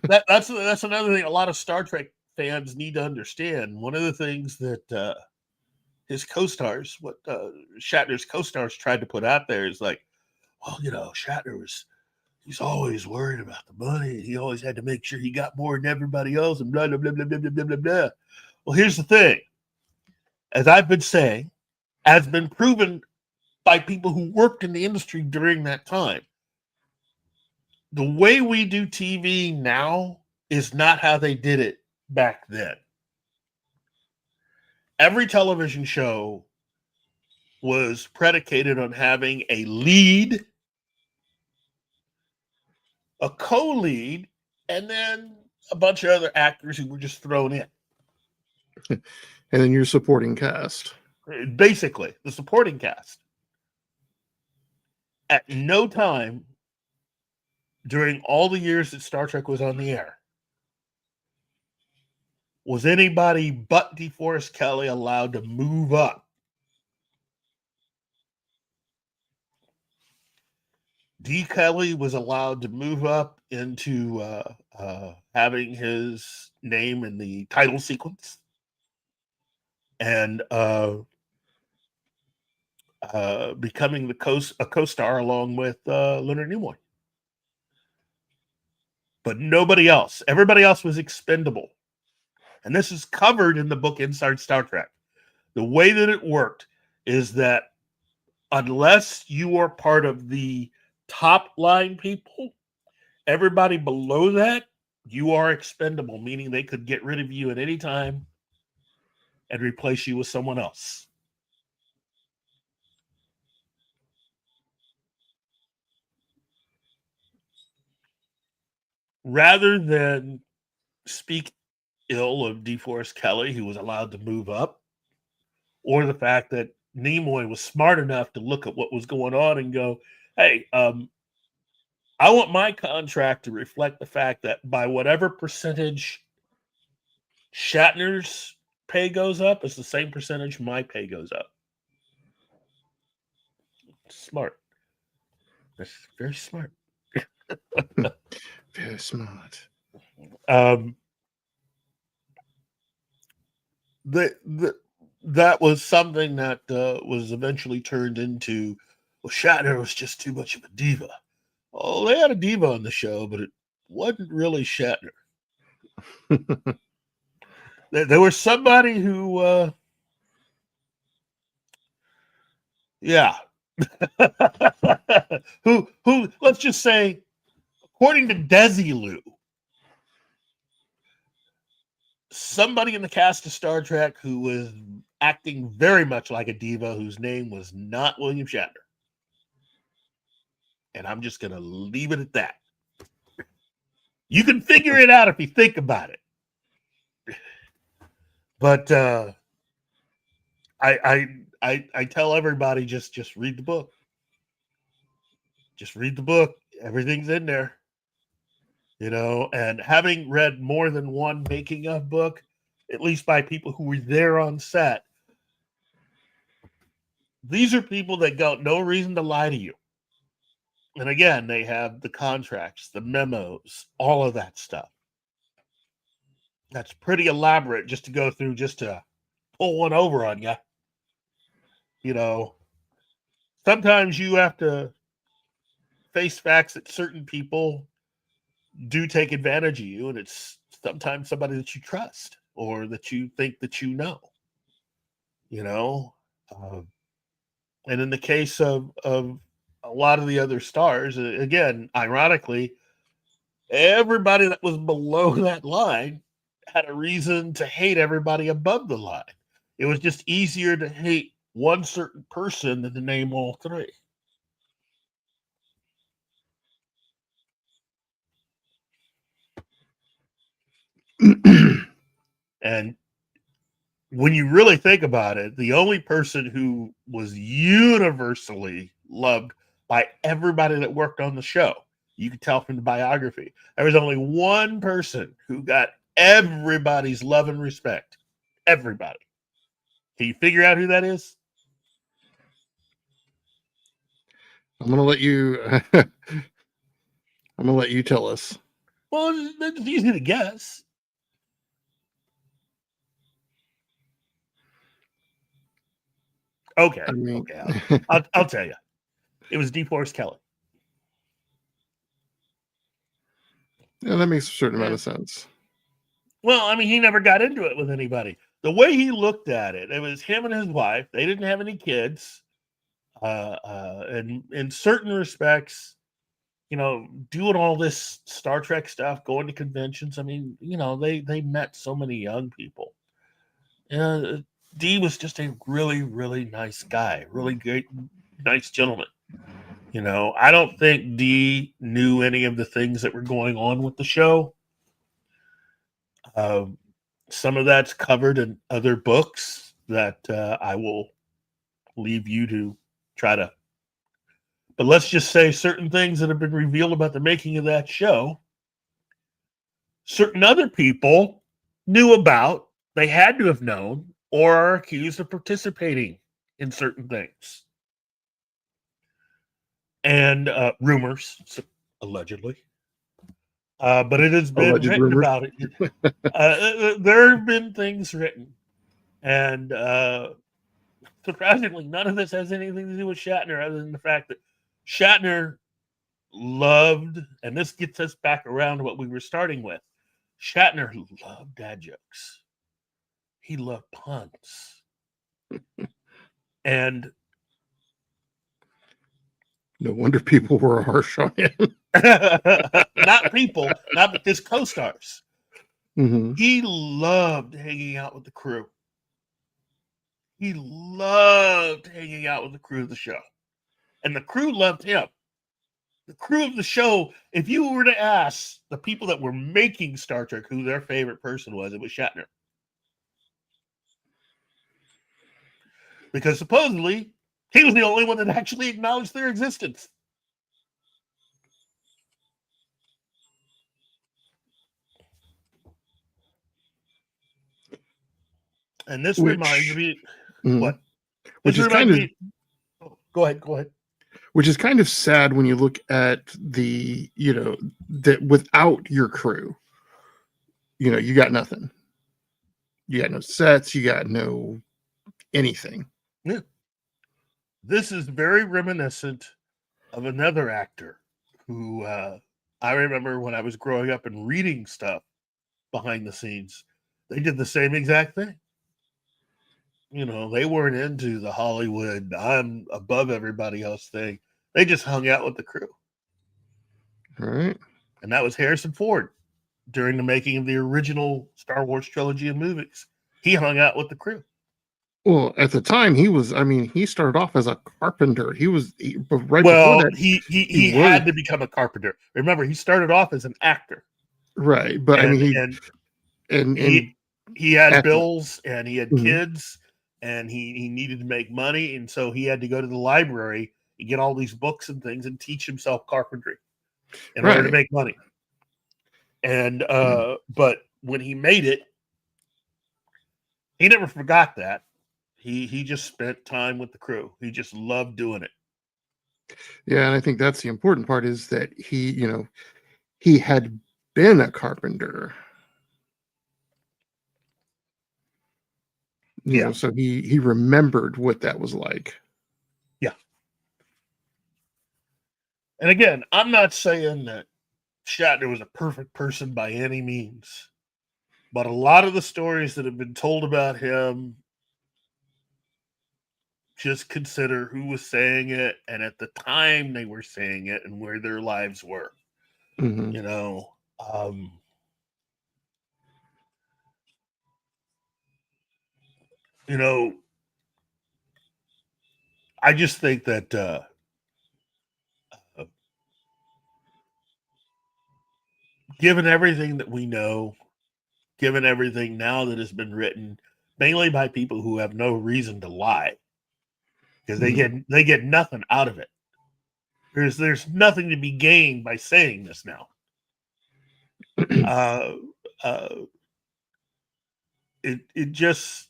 [SPEAKER 7] That's
[SPEAKER 6] another thing a lot of Star Trek fans need to understand. One of the things that his co-stars, Shatner's co-stars tried to put out there is like, well, Shatner he's always worried about the money. He always had to make sure he got more than everybody else and blah, blah, blah, blah, blah, blah, blah, blah. Well, here's the thing. As I've been saying, has been proven by people who worked in the industry during that time. The way we do TV now is not how they did it back then. Every television show was predicated on having a lead, a co-lead, and then a bunch of other actors who were just thrown in.
[SPEAKER 7] And then your supporting cast.
[SPEAKER 6] Basically, the supporting cast. At no time during all the years that Star Trek was on the air was anybody but DeForest Kelley allowed to move up. D. Kelly was allowed to move up into having his name in the title sequence and becoming a co-star along with Leonard Nimoy. But nobody else. Everybody else was expendable. And this is covered in the book Inside Star Trek. The way that it worked is that unless you are part of the top line people, everybody below that, you are expendable, meaning they could get rid of you at any time and replace you with someone else. Rather than speak ill of DeForest Kelley, who was allowed to move up, or the fact that Nimoy was smart enough to look at what was going on and go, hey, I want my contract to reflect the fact that by whatever percentage Shatner's pay goes up, it's the same percentage my pay goes up. Smart. That's very smart.
[SPEAKER 7] Very smart.
[SPEAKER 6] That was something that was eventually turned into, well, Shatner was just too much of a diva. Oh, they had a diva on the show, but it wasn't really Shatner. There was somebody who, who, let's just say, according to Desilu, somebody in the cast of Star Trek who was acting very much like a diva, whose name was not William Shatner. And I'm just going to leave it at that. You can figure it out if you think about it. But I tell everybody, just read the book. Just read the book. Everything's in there. And having read more than one making of book, at least by people who were there on set, these are people that got no reason to lie to you. And again, they have the contracts, the memos, all of that stuff. That's pretty elaborate just to go through, just to pull one over on you. Sometimes you have to face facts that certain people do take advantage of you, and it's sometimes somebody that you trust or that you think that you know. And in the case of a lot of the other stars, again, ironically, everybody that was below that line had a reason to hate everybody above the line. It was just easier to hate one certain person than to name all three. And when you really think about it, the only person who was universally loved by everybody that worked on the show, you could tell from the biography, there was only one person who got everybody's love and respect. Everybody. Can you figure out who that is?
[SPEAKER 7] I'm gonna let you. I'm gonna let you tell us.
[SPEAKER 6] Well, it's easy to guess. Okay.
[SPEAKER 7] I mean,
[SPEAKER 6] Okay. I'll tell you. It was DeForest Kelly.
[SPEAKER 7] yeah, that makes a certain amount of sense.
[SPEAKER 6] Well, I mean, he never got into it with anybody. The way he looked at it, it was him and his wife. They didn't have any kids. And in certain respects, doing all this Star Trek stuff, going to conventions. I mean, they met so many young people. D was just a really, really nice guy, really great, nice gentleman. I don't think D knew any of the things that were going on with the show. Some of that's covered in other books that I will leave you to try to. But let's just say certain things that have been revealed about the making of that show, certain other people knew about, they had to have known, or are accused of participating in certain things. And rumors, allegedly. But it has been
[SPEAKER 7] Alleged
[SPEAKER 6] written
[SPEAKER 7] rumors.
[SPEAKER 6] about it. There have been things written. And surprisingly, none of this has anything to do with Shatner other than the fact that Shatner loved, and this gets us back around to what we were starting with. Shatner loved dad jokes. He loved puns. And
[SPEAKER 7] no wonder people were harsh on him.
[SPEAKER 6] not people, not his co-stars.
[SPEAKER 7] Mm-hmm.
[SPEAKER 6] He loved hanging out with the crew. He loved hanging out with the crew of the show. And the crew loved him. The crew of the show, if you were to ask the people that were making Star Trek who their favorite person was, it was Shatner. Because supposedly, he was the only one that actually acknowledged their existence. And this reminds me, what?
[SPEAKER 7] Which is kind of,
[SPEAKER 6] go ahead.
[SPEAKER 7] Which is kind of sad when you look at the, that without your crew, you got nothing. You got no sets, you got no anything.
[SPEAKER 6] Yeah. This is very reminiscent of another actor who I remember when I was growing up and reading stuff behind the scenes. They did the same exact thing. They weren't into the Hollywood, I'm above everybody else thing. They just hung out with the crew.
[SPEAKER 7] All right.
[SPEAKER 6] And that was Harrison Ford during the making of the original Star Wars trilogy of movies. He hung out with the crew.
[SPEAKER 7] Well, at the time, he started off as a carpenter. Before that,
[SPEAKER 6] he had to become a carpenter. Remember, he started off as an actor.
[SPEAKER 7] Right. But
[SPEAKER 6] he had bills and he had kids and he needed to make money. And so he had to go to the library and get all these books and things and teach himself carpentry in order to make money. And, but when he made it, he never forgot that. He just spent time with the crew. He just loved doing it.
[SPEAKER 7] Yeah, and I think that's the important part is that he had been a carpenter. So he remembered what that was like.
[SPEAKER 6] Yeah. And again, I'm not saying that Shatner was a perfect person by any means, but a lot of the stories that have been told about him, just consider who was saying it and at the time they were saying it and where their lives were. you know, I just think that given everything that we know, given everything now that has been written, mainly by people who have no reason to lie, because they get nothing out of it. There's nothing to be gained by saying this now. Uh, uh, it just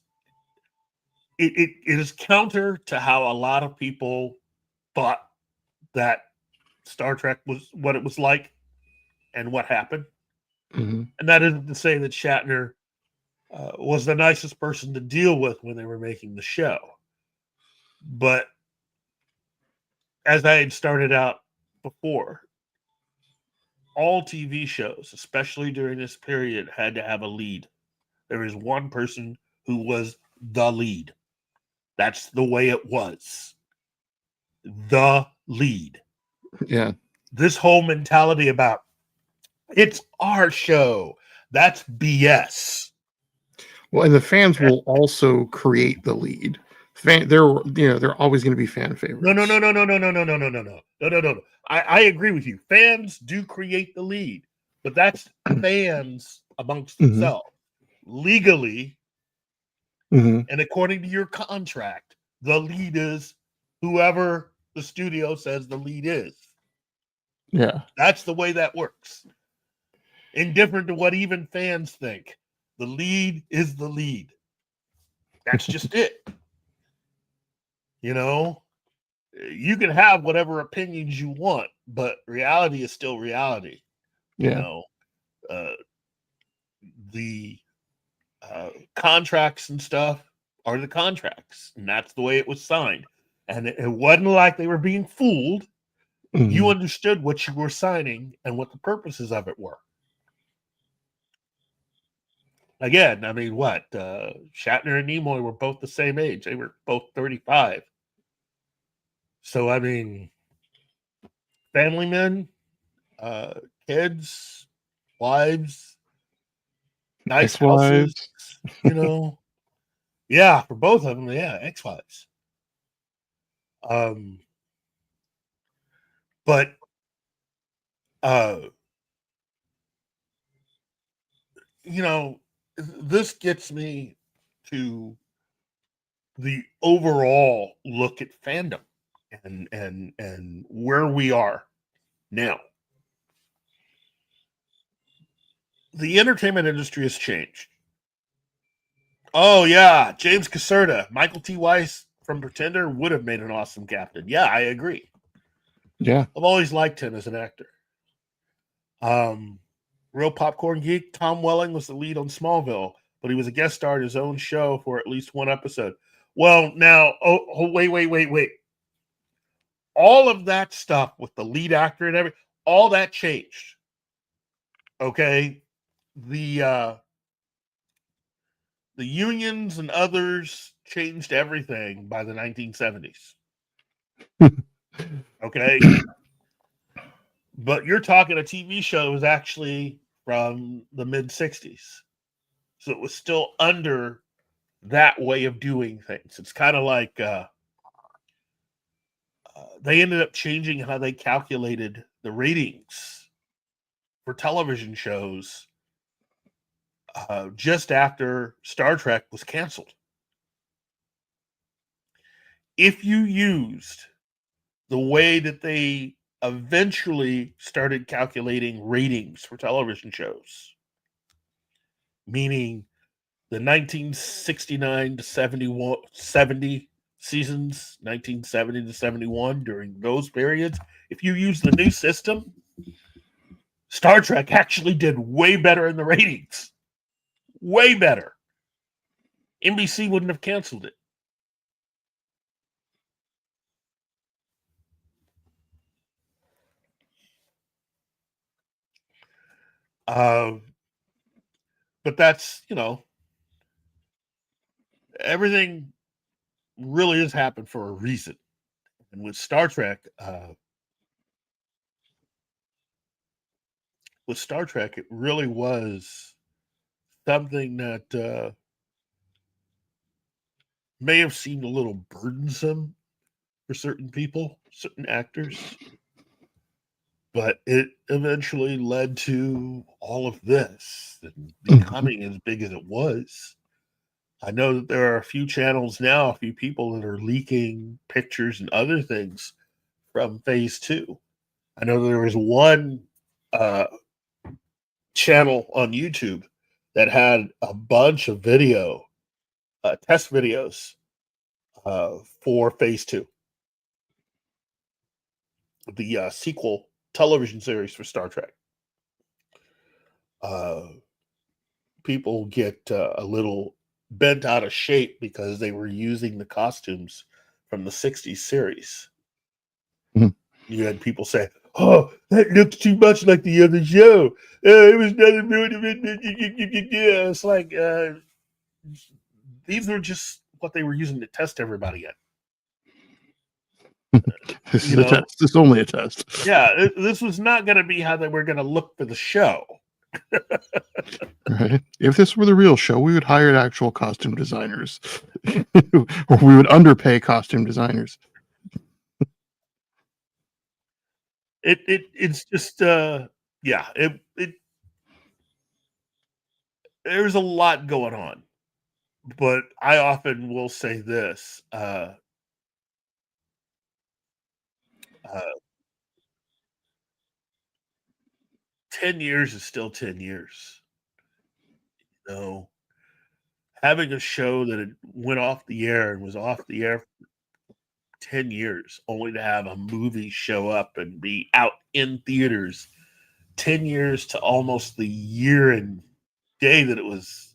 [SPEAKER 6] it is counter to how a lot of people thought that Star Trek was what it was like and what happened.
[SPEAKER 7] Mm-hmm.
[SPEAKER 6] And that isn't to say that Shatner was the nicest person to deal with when they were making the show. But as I had started out before, all TV shows, especially during this period, had to have a lead. There is one person who was the lead. That's the way it was. The lead.
[SPEAKER 7] Yeah.
[SPEAKER 6] This whole mentality about it's our show, that's BS.
[SPEAKER 7] Well, and the fans will also create the lead. They're always going to be fan favorites.
[SPEAKER 6] No. I agree with you. Fans do create the lead, but that's fans amongst themselves. Legally,
[SPEAKER 7] Mm-hmm.
[SPEAKER 6] and according to your contract, the lead is whoever the studio says the lead is.
[SPEAKER 7] Yeah.
[SPEAKER 6] That's the way that works. Indifferent to what even fans think, the lead is the lead. That's just it. You know, you can have whatever opinions you want, but reality is still reality.
[SPEAKER 7] Yeah.
[SPEAKER 6] You know, the contracts and stuff are the contracts, and that's the way it was signed. And it wasn't like they were being fooled.
[SPEAKER 7] Mm-hmm.
[SPEAKER 6] You understood what you were signing and what the purposes of it were. Again, I mean, what? Shatner and Nimoy were both the same age. They were both 35. So, I mean, family men, kids, wives, nice houses,
[SPEAKER 7] Ex-wives.
[SPEAKER 6] you know. Yeah, for both of them, yeah, ex-wives. But you know, this gets me to the overall look at fandom and where we are now. The entertainment industry has changed. Oh yeah, James Caserta, Michael T. Weiss from Pretender would have made an awesome captain. Yeah, I agree.
[SPEAKER 7] Yeah.
[SPEAKER 6] I've always liked him as an actor. Real popcorn geek, Tom Welling was the lead on Smallville, but he was a guest star in his own show for at least one episode. Well, now, wait. All of that stuff with the lead actor and everything, all that changed. Okay, the unions and others changed everything by the 1970s. Okay, but you're talking a TV show that was actually from the mid 60s, so it was still under that way of doing things. It's kind of like they ended up changing how they calculated the ratings for television shows just after Star Trek was canceled. If you used the way that they eventually started calculating ratings for television shows, meaning the 1969 to 70 seasons, 1970 to 71, during those periods, if you use the new system, Star Trek actually did way better in the ratings. Way better. NBC wouldn't have canceled it. But that's, everything really has happened for a reason. And with Star Trek, it really was something that may have seemed a little burdensome for certain people, certain actors, but it eventually led to all of this and becoming as big as it was. I know that there are a few channels now, a few people that are leaking pictures and other things from Phase 2. I know there was one channel on YouTube that had a bunch of test videos for Phase 2, the sequel television series for Star Trek. People get a little bent out of shape because they were using the costumes from the 60s series.
[SPEAKER 7] Mhm.
[SPEAKER 6] You had people say, "Oh, that looks too much like the other show. It was nothing more than it." It's like these were just what they were using to test everybody in.
[SPEAKER 7] This
[SPEAKER 6] You
[SPEAKER 7] is a
[SPEAKER 6] know,
[SPEAKER 7] test. This is only a test.
[SPEAKER 6] yeah, this was not going to be how they were going to look for the show.
[SPEAKER 7] Right? If this were the real show, we would hire actual costume designers, or we would underpay costume designers.
[SPEAKER 6] It's just yeah, it there's a lot going on, but I often will say this: uh, 10 years is still 10 years. You know, having a show that had went off the air and was off the air for 10 years, only to have a movie show up and be out in theaters 10 years to almost the year and day that it was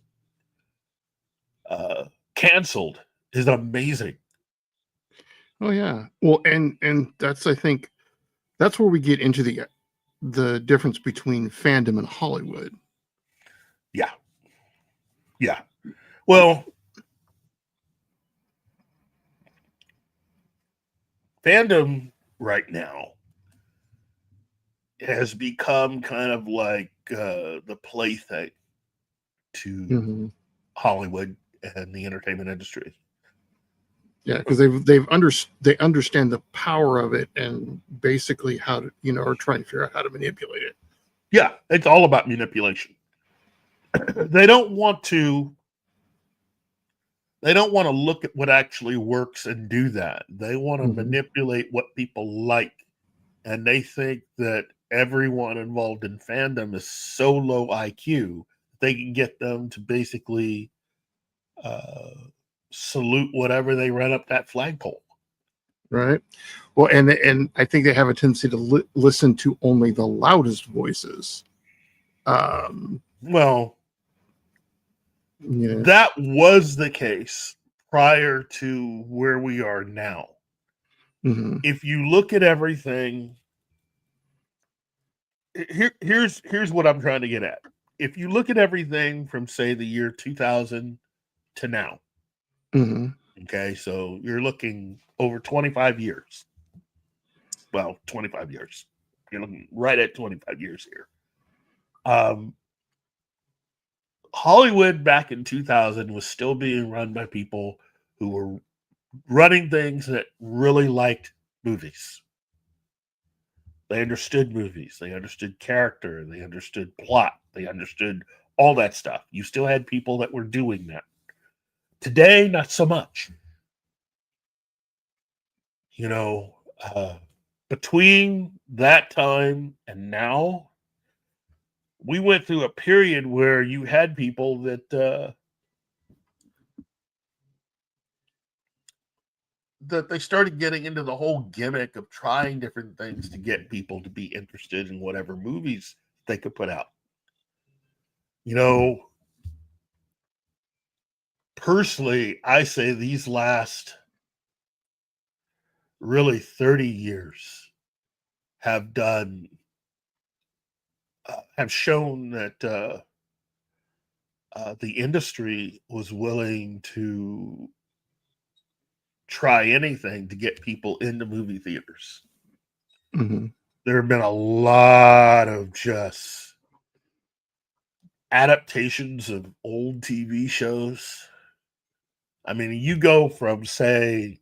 [SPEAKER 6] canceled is amazing.
[SPEAKER 7] Oh yeah. Well, and that's, I think that's where we get into the difference between fandom and Hollywood.
[SPEAKER 6] Yeah. Yeah. Well, fandom right now has become kind of like the plaything to
[SPEAKER 7] Mhm.
[SPEAKER 6] Hollywood and the entertainment industry.
[SPEAKER 7] Yeah, because they understand the power of it and basically how to, are trying to figure out how to manipulate it.
[SPEAKER 6] Yeah, it's all about manipulation. They don't want to look at what actually works and do that. They want to
[SPEAKER 7] Mhm.
[SPEAKER 6] manipulate what people like. And they think that everyone involved in fandom is so low IQ, they can get them to basically uh, salute whatever they run up that flagpole.
[SPEAKER 7] Right. Well, and I think they have a tendency to listen to only the loudest voices.
[SPEAKER 6] Well,
[SPEAKER 7] Yeah.
[SPEAKER 6] that was the case prior to where we are now.
[SPEAKER 7] Mhm.
[SPEAKER 6] If you look at everything, here's what I'm trying to get at. If you look at everything from say the year 2000 to now,
[SPEAKER 7] Mhm.
[SPEAKER 6] okay, so you're looking over 25 years. Well, 25 years. You're looking right at 25 years here. Hollywood back in 2000 was still being run by people who were running things that really liked movies. They understood movies. They understood character. They understood plot. They understood all that stuff. You still had people that were doing that. Today, not so much. You know, between that time and now, we went through a period where you had people that they started getting into the whole gimmick of trying different things to get people to be interested in whatever movies they could put out. You know, personally, I say these last really 30 years have done have shown that the industry was willing to try anything to get people into movie theaters.
[SPEAKER 7] Mhm.
[SPEAKER 6] There have been a lot of just adaptations of old TV shows I mean, you go from say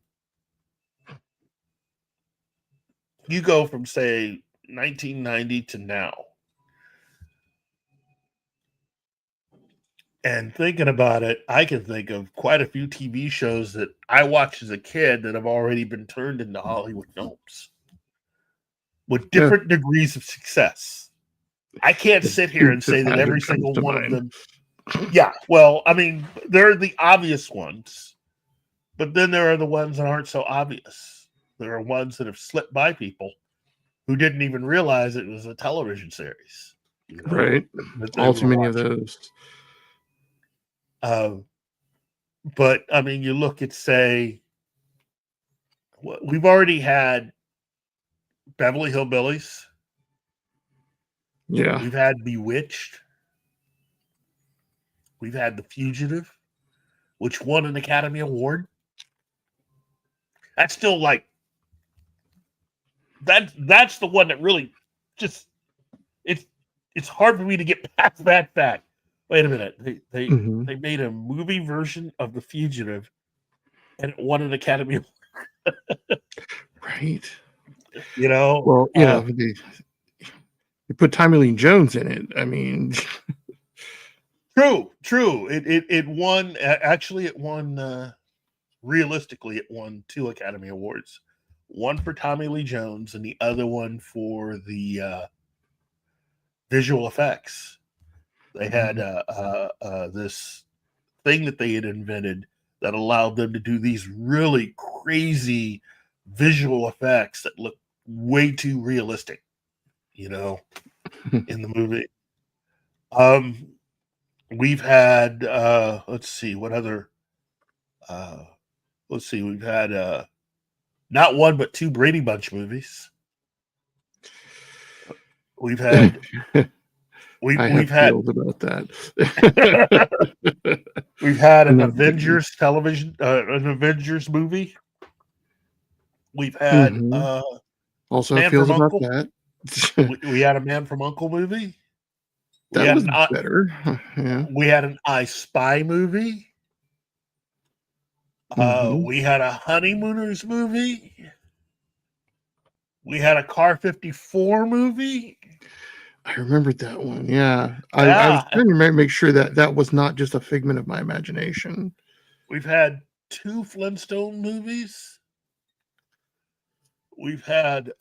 [SPEAKER 6] 1990 to now. And thinking about it, I can think of quite a few TV shows that I watched as a kid that have already been turned into Hollywood films with
[SPEAKER 7] Yeah.
[SPEAKER 6] different degrees of success. I can't sit here and
[SPEAKER 7] Dukes of
[SPEAKER 6] say that every
[SPEAKER 7] Hazzard comes
[SPEAKER 6] single
[SPEAKER 7] to
[SPEAKER 6] one of
[SPEAKER 7] mind.
[SPEAKER 6] them. Yeah, well, I mean, they're the obvious ones, but then there are the ones that aren't so obvious. There are ones that have slipped by people who didn't even realize it was a television series. You know,
[SPEAKER 7] Right.
[SPEAKER 6] that they
[SPEAKER 7] All too
[SPEAKER 6] were
[SPEAKER 7] many of
[SPEAKER 6] watching.
[SPEAKER 7] those.
[SPEAKER 6] But I mean, you look at say we've already had Beverly Hillbillies.
[SPEAKER 7] Yeah.
[SPEAKER 6] We've had Bewitched. We've had The Fugitive, which won an Academy Award. That's still like that's the one that really just it's hard for me to get past that fact. Wait a minute.
[SPEAKER 7] Mhm.
[SPEAKER 6] They made a movie version of The Fugitive and it won an Academy Award.
[SPEAKER 7] Right.
[SPEAKER 6] You know?
[SPEAKER 7] Well, they put Tommy Lee Jones in it. I mean,
[SPEAKER 6] True. It won. Actually, it won. Realistically, it won 2 Academy Awards. One for Tommy Lee Jones, and the other one for the visual effects. They had this thing that they had invented that allowed them to do these really crazy visual effects that look way too realistic. In the movie. We've had let's see what other we've had not one but 2 Brady Bunch movies. We've had
[SPEAKER 7] I
[SPEAKER 6] we've
[SPEAKER 7] have
[SPEAKER 6] had
[SPEAKER 7] feels about that.
[SPEAKER 6] we've had
[SPEAKER 7] I'm
[SPEAKER 6] an
[SPEAKER 7] not a big-
[SPEAKER 6] Avengers an Avengers movie. We've had
[SPEAKER 7] Mhm. Also have
[SPEAKER 6] Man
[SPEAKER 7] feels
[SPEAKER 6] from
[SPEAKER 7] about
[SPEAKER 6] Uncle.
[SPEAKER 7] that.
[SPEAKER 6] We had a Man from Uncle movie. We
[SPEAKER 7] That
[SPEAKER 6] had
[SPEAKER 7] was
[SPEAKER 6] an
[SPEAKER 7] better. Yeah.
[SPEAKER 6] I Spy movie.
[SPEAKER 7] Mhm.
[SPEAKER 6] We had a Honeymooners movie. We had a Car 54 movie.
[SPEAKER 7] I remembered that one. Yeah. I was
[SPEAKER 6] Yeah.
[SPEAKER 7] trying to make sure that that was not just a figment of my imagination.
[SPEAKER 6] We've had 2 Flintstone movies. We've had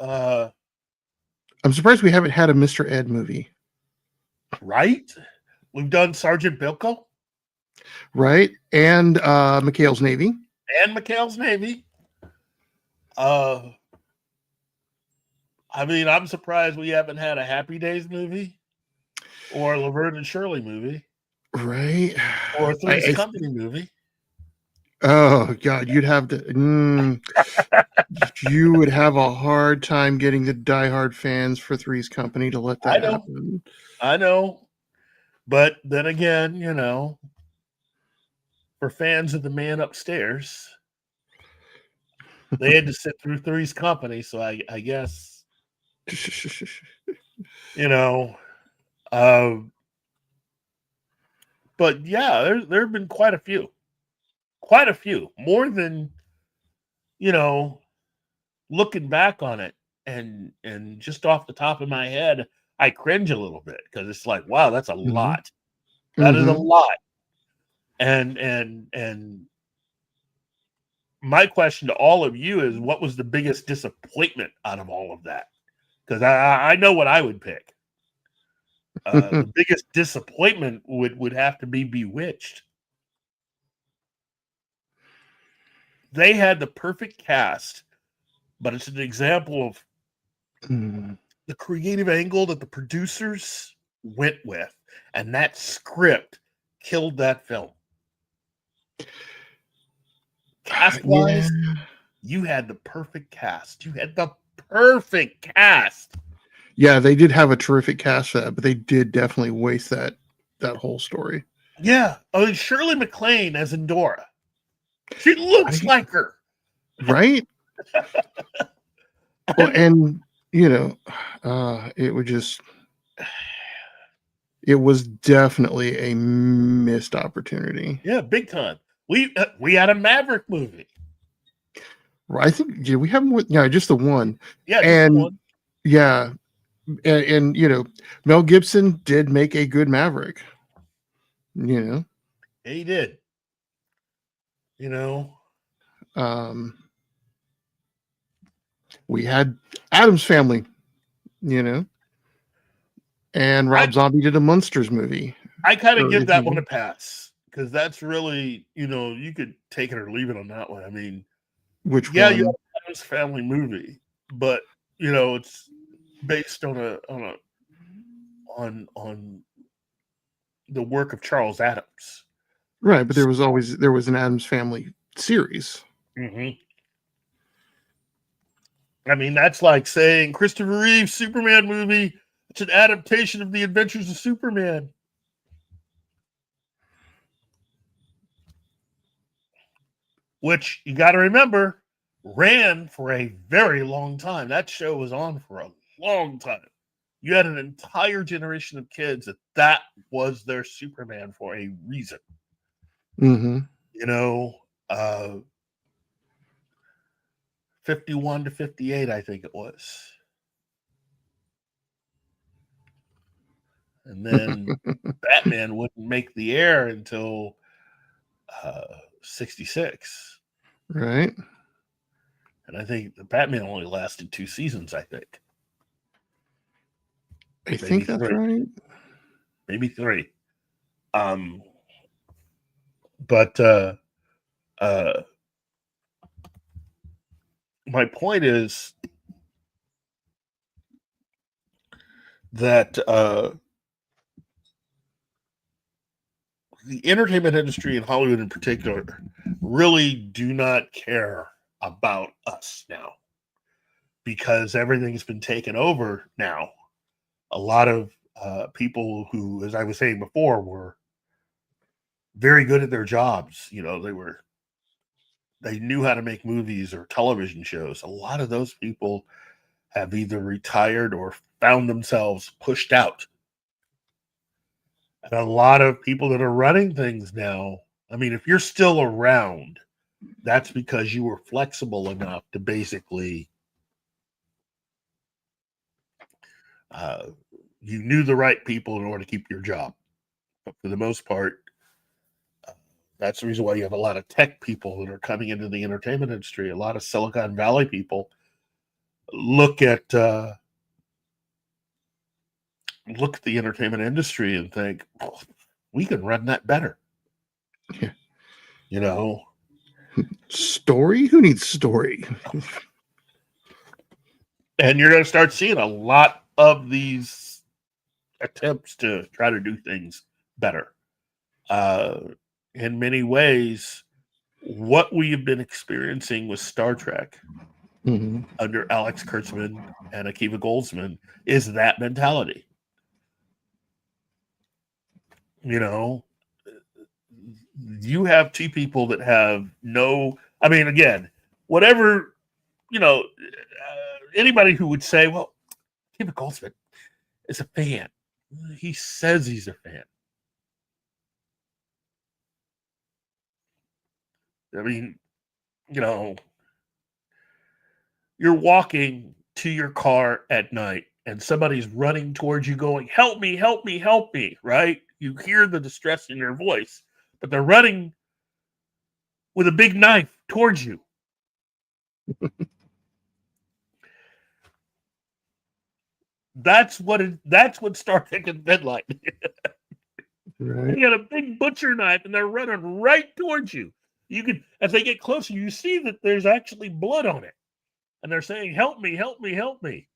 [SPEAKER 7] I'm surprised we haven't had a Mr. Ed movie.
[SPEAKER 6] right. We've done Sergeant Bilko
[SPEAKER 7] Right? And McHale's Navy.
[SPEAKER 6] and McHale's Navy. I mean, I'm surprised we haven't had a Happy Days movie or a Laverne and Shirley movie
[SPEAKER 7] Right?
[SPEAKER 6] or a Three's Company movie.
[SPEAKER 7] Oh God, you'd have to. You would have a hard time getting the diehard fans for Three's Company to let that happen.
[SPEAKER 6] I know, but then again, for fans of the man upstairs, they had to sit through Three's Company. So I guess but yeah, there have been quite a few more than looking back on it and just off the top of my head, I cringe a little bit because it's like, wow, that's a lot. That is a lot. And my question to all of you is, what was the biggest disappointment out of all of that? Because I know what I would pick. The biggest disappointment would have to be Bewitched. They had the perfect cast, but it's an example of the creative angle that the producers went with, and that script killed that film. Cast-wise, you had the perfect cast. You had the perfect cast.
[SPEAKER 7] Yeah, they did have a terrific cast for that, but they did definitely waste that whole story.
[SPEAKER 6] Yeah. I mean, Shirley MacLaine as Endora. She looks like her.
[SPEAKER 7] Right? Well, and it was definitely a missed opportunity.
[SPEAKER 6] Yeah, big time. We had a Maverick movie.
[SPEAKER 7] I think we have more. Yeah, just the one.
[SPEAKER 6] Yeah, just
[SPEAKER 7] and
[SPEAKER 6] the one.
[SPEAKER 7] yeah, and Mel Gibson did make a good Maverick.
[SPEAKER 6] Yeah, he did.
[SPEAKER 7] We had Addams Family, and Rob Zombie did a Monsters movie.
[SPEAKER 6] I kind of give that one a pass because that's really, you could take it or leave it on that one. I mean,
[SPEAKER 7] which
[SPEAKER 6] you
[SPEAKER 7] one?
[SPEAKER 6] have Addams Family movie, but it's based on the work of Charles Addams.
[SPEAKER 7] Right, but there was an Addams Family series.
[SPEAKER 6] Mm-hmm. I mean, that's like saying Christopher Reeve's Superman movie. It's an adaptation of The Adventures of Superman. Which you got to remember ran for a very long time. That show was on for a long time. You had an entire generation of kids that was their Superman for a reason.
[SPEAKER 7] Mm-hmm.
[SPEAKER 6] 51 to 58, I think it was. And then Batman wouldn't make the air until 66.
[SPEAKER 7] Right.
[SPEAKER 6] And I think the Batman only lasted 2 seasons, I think.
[SPEAKER 7] I think that's right.
[SPEAKER 6] Maybe 3. But my point is that the entertainment industry in Hollywood in particular really do not care about us now because everything's been taken over now. A lot of people who, as I was saying before, were very good at their jobs. They knew how to make movies or television shows. A lot of those people have either retired or found themselves pushed out. And a lot of people that are running things now, I mean, if you're still around, that's because you were flexible enough to basically, you knew the right people in order to keep your job. But for the most part, that's the reason why you have a lot of tech people that are coming into the entertainment industry. A lot of Silicon Valley people look at the entertainment industry and think, oh, we can run that better.
[SPEAKER 7] Yeah. Story? Who needs story?
[SPEAKER 6] And you're going to start seeing a lot of these attempts to try to do things better. In many ways, what we have been experiencing with Star Trek under Alex Kurtzman and Akiva Goldsman is that mentality. You have 2 people that have again, whatever, anybody who would say, well, Akiva Goldsman is a fan. He says he's a fan. I mean, you're walking to your car at night and somebody's running towards you going, help me, help me, help me, right? You hear the distress in their voice, but they're running with a big knife towards you. That's what Star Trek has been like.
[SPEAKER 7] Right.
[SPEAKER 6] You got a big butcher knife and they're running right towards you. You can, as they get closer, you see that there's actually blood on it. And they're saying, help me, help me, help me.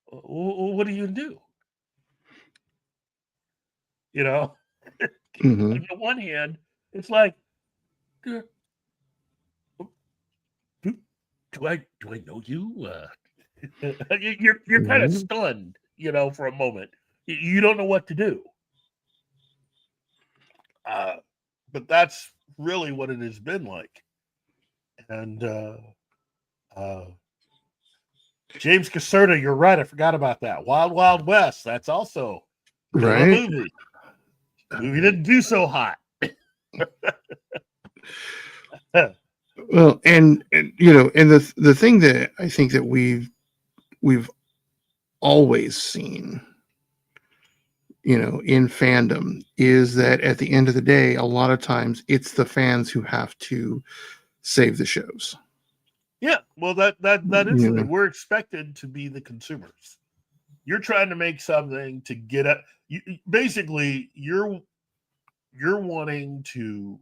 [SPEAKER 6] What do you do? On the one hand, it's like, do I know you? You're kind of stunned, for a moment. You don't know what to do. But that's really what it has been like. And James Caserta, you're right. I forgot about that. Wild Wild West. That's also a movie. The movie didn't do so hot.
[SPEAKER 7] Well, and and the thing that I think that we've always seen, in fandom is that at the end of the day, a lot of times it's the fans who have to save the shows.
[SPEAKER 6] Yeah, well, that is the
[SPEAKER 7] You know,
[SPEAKER 6] thing. We're expected to be the consumers. You're trying to make something to get up. Basically, you're wanting to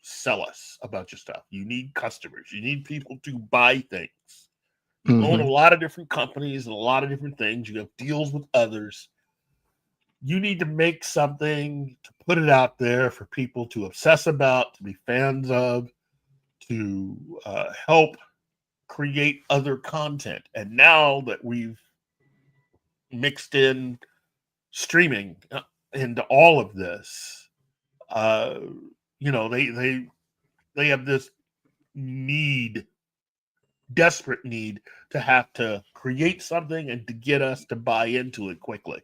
[SPEAKER 6] sell us about your stuff. You need customers. You need people to buy things. You own a
[SPEAKER 7] mhm,
[SPEAKER 6] lot of different companies and a lot of different things. You have deals with others. You need to make something to put it out there for people to obsess about, to be fans of, to help create other content. And now that we've mixed in streaming into all of this, uh, they have this need, desperate need to have to create something and to get us to buy into it quickly.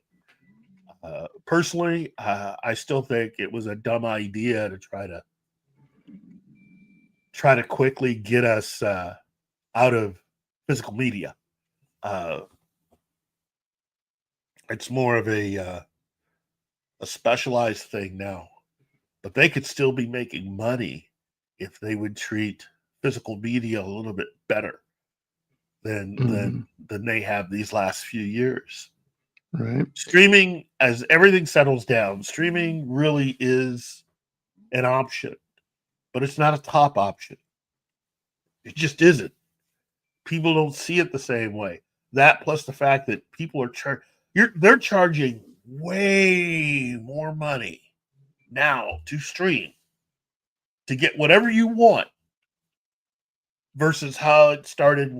[SPEAKER 6] Personally, I still think it was a dumb idea to try to quickly get us out of physical media. Uh, it's more of a specialized thing now, but they could still be making money if they would treat physical media a little bit better than
[SPEAKER 7] mhm,
[SPEAKER 6] they have these last few years.
[SPEAKER 7] right,
[SPEAKER 6] Streaming, as everything settles down, streaming really is an option, but it's not a top option. It just isn't. People don't see it the same way. That plus the fact that people are they're charging way more money now to stream to get whatever you want versus how it started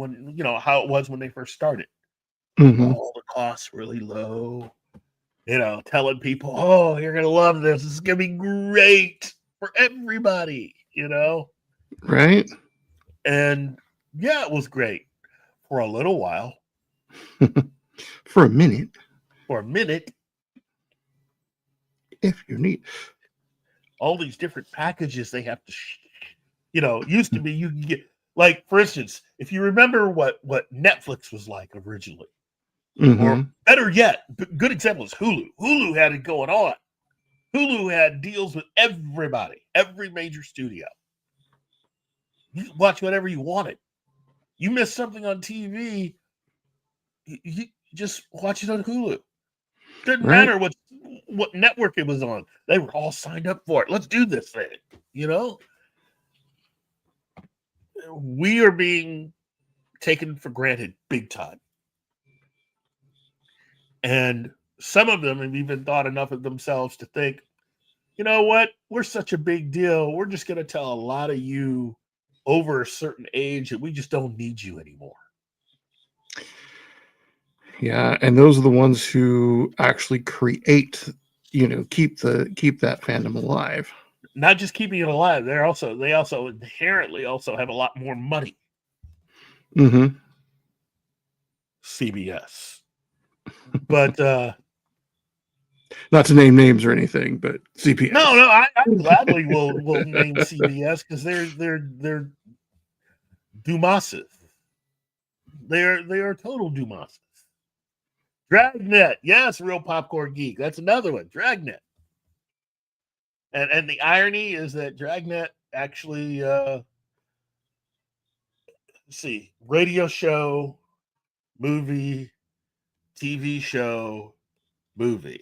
[SPEAKER 6] how it was when they first started.
[SPEAKER 7] mhm,
[SPEAKER 6] All the costs really low. Telling people, "Oh, you're gonna love this. This is gonna be great for everybody."
[SPEAKER 7] right.
[SPEAKER 6] And yeah, it was great for a little while,
[SPEAKER 7] For a minute,
[SPEAKER 6] for a minute.
[SPEAKER 7] if you need.
[SPEAKER 6] All these different packages they have to, used to be you can get, like, for instance, if you remember what Netflix was like originally, or
[SPEAKER 7] Mhm,
[SPEAKER 6] better yet, good example is Hulu. Hulu had it going on. Hulu had deals with everybody, every major studio. You could watch whatever you wanted. You missed something on TV, you just watch it on Hulu. Didn't
[SPEAKER 7] right.
[SPEAKER 6] matter what network it was on. They were all signed up for it. Let's do this thing. You know, we are being taken for granted big time. And some of them have even thought enough of themselves to think, you know what? We're such a big deal. We're just going to tell a lot of you over a certain age that we just don't need you anymore.
[SPEAKER 7] Yeah, and those are the ones who actually create, keep that fandom alive.
[SPEAKER 6] Not just keeping it alive, they also inherently also have a lot more money.
[SPEAKER 7] Mhm.
[SPEAKER 6] CBS. But
[SPEAKER 7] Not to name names or anything, but CPS.
[SPEAKER 6] no, I gladly will name CBS because they're Dumases. They are total Dumases. Dragnet, yes, Real Popcorn Geek. That's another one. Dragnet. And the irony is that Dragnet actually let's see, radio show, movie, TV show, movie.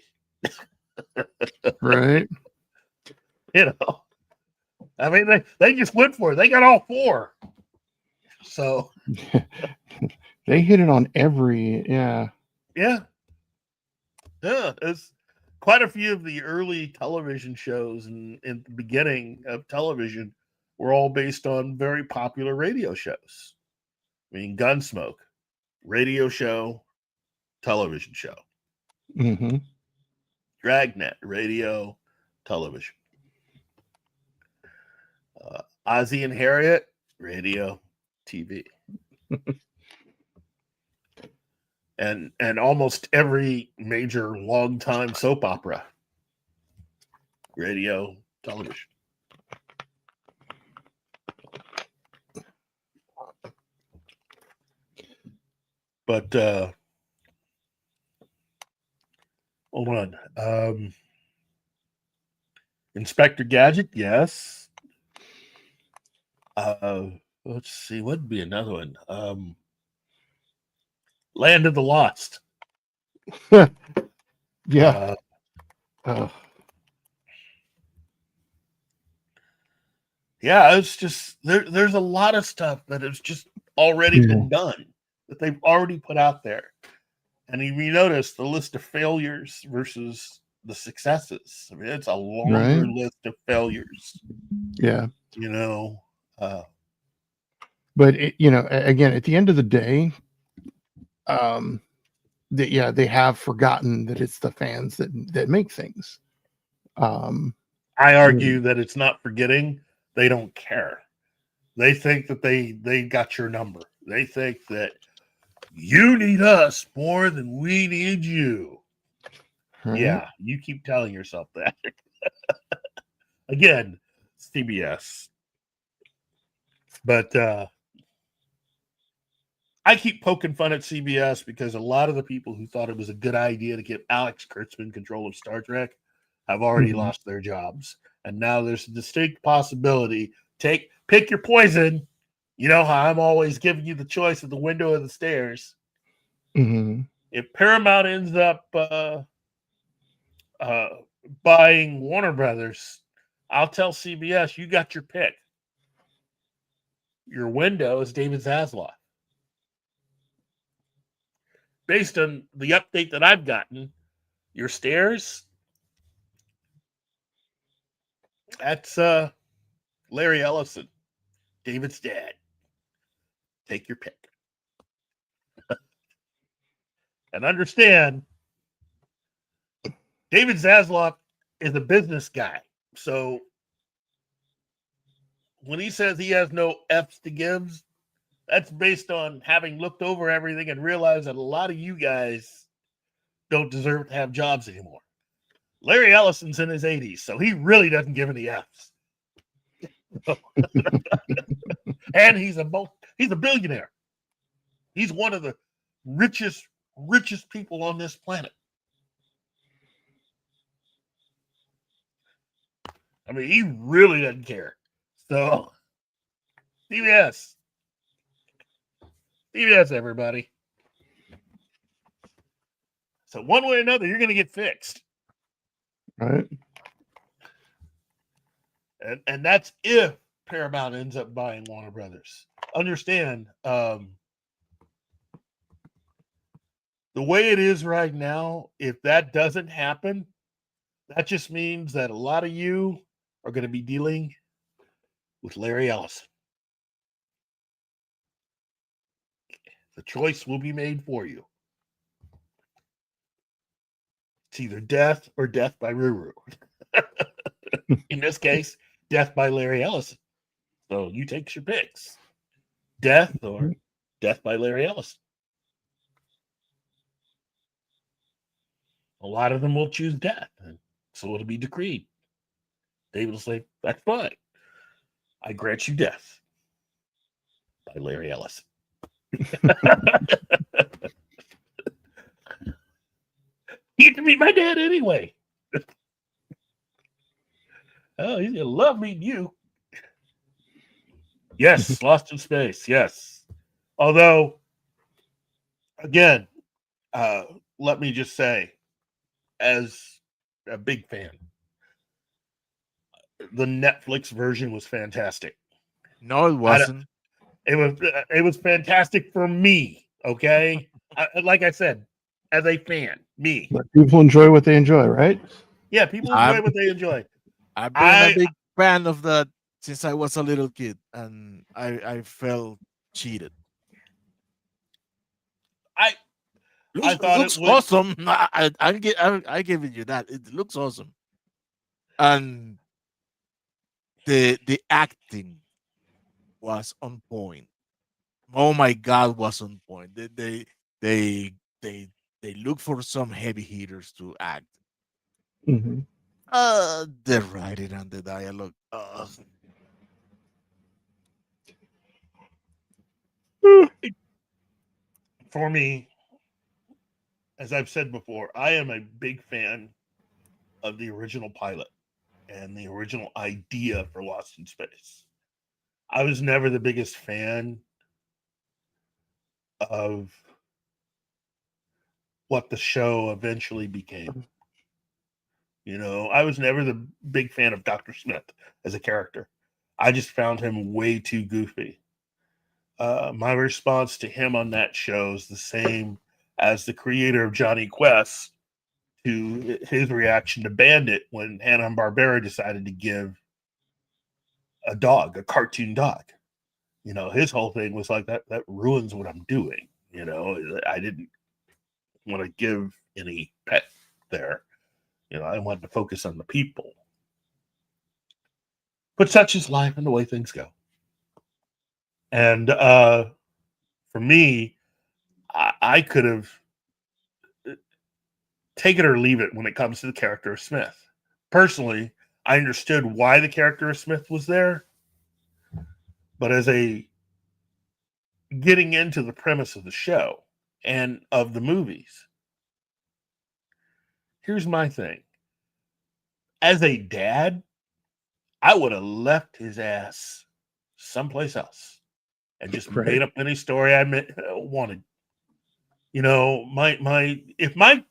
[SPEAKER 7] Right.
[SPEAKER 6] I mean, they just went for it. They got all four. So
[SPEAKER 7] They hit it on every, yeah.
[SPEAKER 6] yeah, it's quite a few of the early television shows and in the beginning of television were all based on very popular radio shows. I mean, Gunsmoke, radio show, television show.
[SPEAKER 7] Mhm.
[SPEAKER 6] Dragnet, radio, television. Ozzy and Harriet, radio, TV. and almost every major long-time soap opera, radio, television. But hold on. Inspector Gadget, yes. Let's see, what'd be another one? Land of the Lost.
[SPEAKER 7] Yeah.
[SPEAKER 6] Yeah, it's just there's a lot of stuff that has just already been done, that they've already put out there. And if you notice the list of failures versus the successes, I mean, it's a longer list of failures.
[SPEAKER 7] Yeah.
[SPEAKER 6] You know,
[SPEAKER 7] But again, at the end of the day, they have forgotten that it's the fans that make things.
[SPEAKER 6] I argue that it's not forgetting; they don't care. They think that they got your number. They think that you need us more than we need you.
[SPEAKER 7] Right?
[SPEAKER 6] Yeah, you keep telling yourself that. Again, CBS. But I keep poking fun at CBS because a lot of the people who thought it was a good idea to give Alex Kurtzman control of Star Trek have already lost their jobs. And now there's a distinct possibility. Pick your poison. You know how I'm always giving you the choice of the window or the stairs. If Paramount ends up buying Warner Brothers, I'll tell CBS, you got your pick. Your window is David Zaslav. Based on the update that I've gotten, your stairs, that's Larry Ellison, David's dad. Take your pick. And understand, David Zaslav is a business guy. So when he says he has no F's to give, that's based on having looked over everything and realized that a lot of you guys don't deserve to have jobs anymore. Larry Ellison's in his 80s, so he really doesn't give any F's. And he's a billionaire. He's one of the richest people on this planet. I mean, he really doesn't care. So, CBS, everybody. So one way or another, you're going to get fixed.
[SPEAKER 7] Right.
[SPEAKER 6] And that's if Paramount ends up buying Warner Brothers. Understand, the way it is right now, if that doesn't happen, that just means that a lot of you are going to be dealing with Larry Ellison. The choice will be made for you. It's either death or death by Ruru. In this case, death by Larry Ellison. So you take your picks. Death or death by Larry Ellison. A lot of them will choose death. And so it'll be decreed. David will say, that's fine. I grant you death by Larry Ellison. He get to meet my dad anyway. Oh, he's gonna love meeting you. Yes, Lost in Space. Yes. Although, again, let me just say, as a big fan, the Netflix version was fantastic.
[SPEAKER 1] No, it wasn't.
[SPEAKER 6] It was fantastic for me. Okay, like I said, as a fan, me.
[SPEAKER 7] But people enjoy what they enjoy, right?
[SPEAKER 6] Yeah, people enjoy what they enjoy.
[SPEAKER 1] I've been a big fan of that since I was a little kid, and I felt cheated.
[SPEAKER 6] I thought
[SPEAKER 1] it looks awesome. I give you that. It looks awesome, and the acting was on point. Oh my God, was on point. They look for some heavy hitters to act. The writing and the dialogue.
[SPEAKER 6] for me, as I've said before, I am a big fan of the original pilot and the original idea for Lost in Space. I was never the biggest fan of what the show eventually became. You know, I was never the big fan of Dr. Smith as a character. I just found him way too goofy. My response to him on that show is the same as the creator of Johnny Quest to his reaction to Bandit when Hanna-Barbera decided to give a dog, a cartoon dog. You know, his whole thing was like, that ruins what I'm doing. You know, I didn't want to give any pet there. You know, I wanted to focus on the people. But such is life and the way things go. And for me, I could have take it or leave it when it comes to the character of Smith. Personally, I understood why the character of Smith was there, but as a getting into the premise of the show and of the movies, here's my thing. As a dad, I would have left his ass someplace else and just made up any story I wanted. You know, if my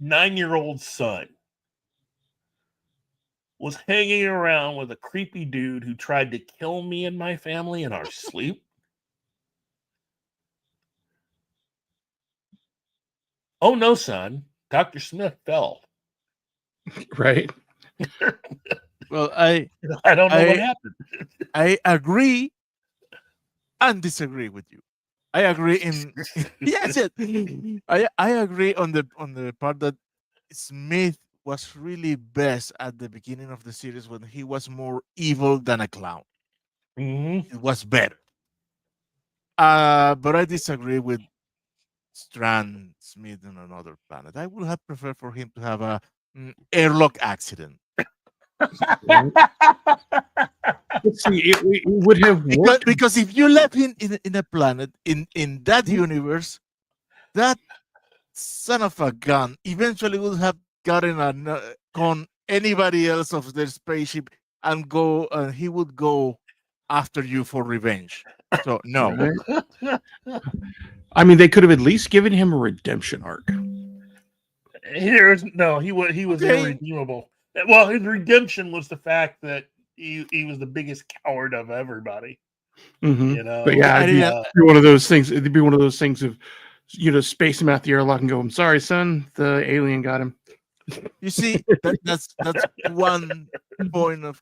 [SPEAKER 6] 9-year-old son was hanging around with a creepy dude who tried to kill me and my family in our sleep, oh no, son, Dr. Smith fell.
[SPEAKER 7] Right.
[SPEAKER 1] Well,
[SPEAKER 6] I don't know what happened.
[SPEAKER 1] I agree and disagree with you. I agree in yes, I agree on the part that Smith was really best at the beginning of the series when he was more evil than a clown.
[SPEAKER 6] Mm-hmm.
[SPEAKER 1] It was better. But I disagree with Strand Smith on another planet. I would have preferred for him to have a airlock accident.
[SPEAKER 7] Let's see, it would have worked.
[SPEAKER 1] Because if you left him in a planet in that universe, that son of a gun eventually would have gotten on anybody else of their spaceship and go. He would go after you for revenge. So no.
[SPEAKER 7] Right? I mean, they could have at least given him a redemption arc.
[SPEAKER 6] He was irredeemable. Well, his redemption was the fact that he was the biggest coward of everybody.
[SPEAKER 7] Mm-hmm.
[SPEAKER 6] You know,
[SPEAKER 7] but yeah, it'd be one of those things. It'd be one of those things of, you know, space him out the airlock and go, "I'm sorry, son, the alien got him."
[SPEAKER 1] You see, that's one point of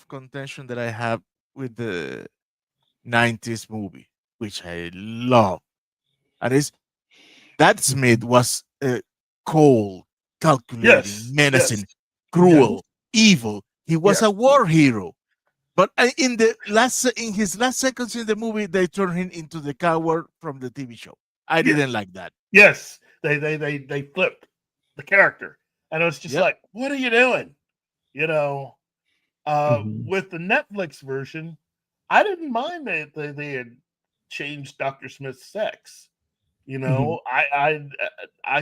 [SPEAKER 1] contention that I have with the 90s movie, which I love, and is that Smith was cold, calculating, menacing, cruel, evil. He was a war hero. But in his last seconds in the movie, they turned him into the coward from the TV show. I didn't like that.
[SPEAKER 6] Yes, they flipped the character, and it was just like, what are you doing? You know, with the Netflix version, I didn't mind that they had changed Dr. Smith's sex. You know, I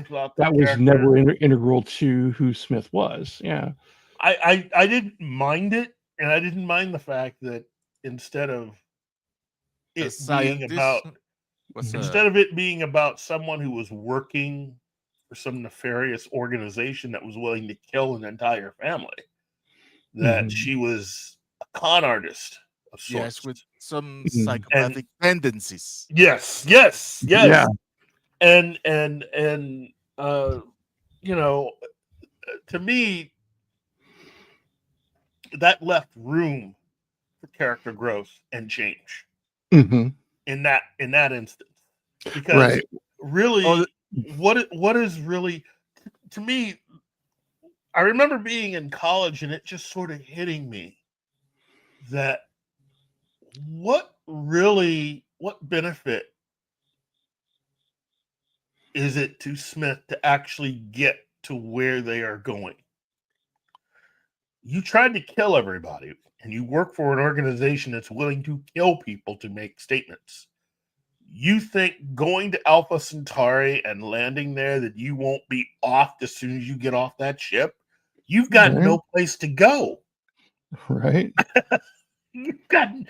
[SPEAKER 6] thought
[SPEAKER 7] that was never integral to who Smith was. Yeah,
[SPEAKER 6] I didn't mind it, and I didn't mind the fact that instead of it being about someone who was working for some nefarious organization that was willing to kill an entire family, that she was a con artist of sorts.
[SPEAKER 1] Yes, with some psychopathic tendencies.
[SPEAKER 6] Yes.
[SPEAKER 7] Yeah.
[SPEAKER 6] And you know, to me, that left room for character growth and change in that instance, because really, what is really, to me, I remember being in college and it just sort of hitting me that what benefit is it to Smith to actually get to where they are going? You tried to kill everybody, and you work for an organization that's willing to kill people to make statements. You think going to Alpha Centauri and landing there that you won't be off as soon as you get off that ship? You've got
[SPEAKER 7] Right.
[SPEAKER 6] no place to go.
[SPEAKER 7] Right.
[SPEAKER 6] You can't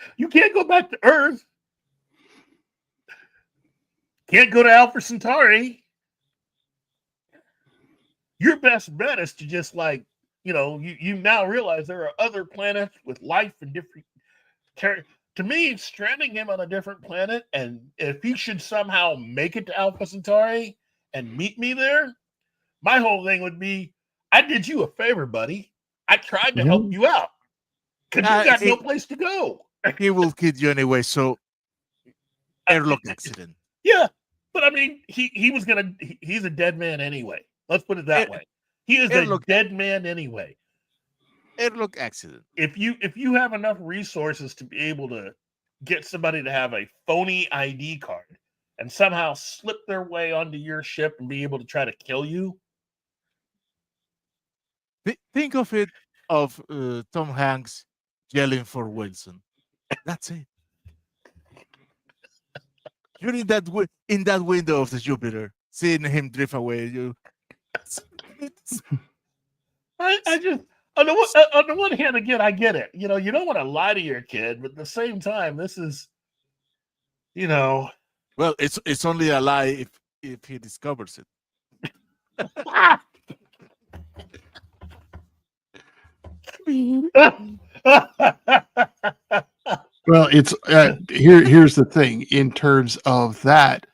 [SPEAKER 6] go back to Earth. Can't go to Alpha Centauri. Your best bet is to just you now realize there are other planets with life and different. To me, stranding him on a different planet, and if he should somehow make it to Alpha Centauri and meet me there, my whole thing would be, I did you a favor, buddy. I tried to help you out because you got no place to go.
[SPEAKER 1] He will kill you anyway. So airlock accident.
[SPEAKER 6] Yeah, but I mean, he's a dead man anyway. Let's put it that way. He is a dead man anyway.
[SPEAKER 1] Airlock accident.
[SPEAKER 6] If you have enough resources to be able to get somebody to have a phony ID card and somehow slip their way onto your ship and be able to try to kill you.
[SPEAKER 1] Think of it of Tom Hanks yelling for Wilson. That's it. You're in that window of the Jupiter, seeing him drift away.
[SPEAKER 6] I just on the one hand, again, I get it. You don't want to lie to your kid, but at the same time, this is,
[SPEAKER 1] Well, it's only a lie if he discovers it.
[SPEAKER 7] Well, it's here's the thing. In terms of that,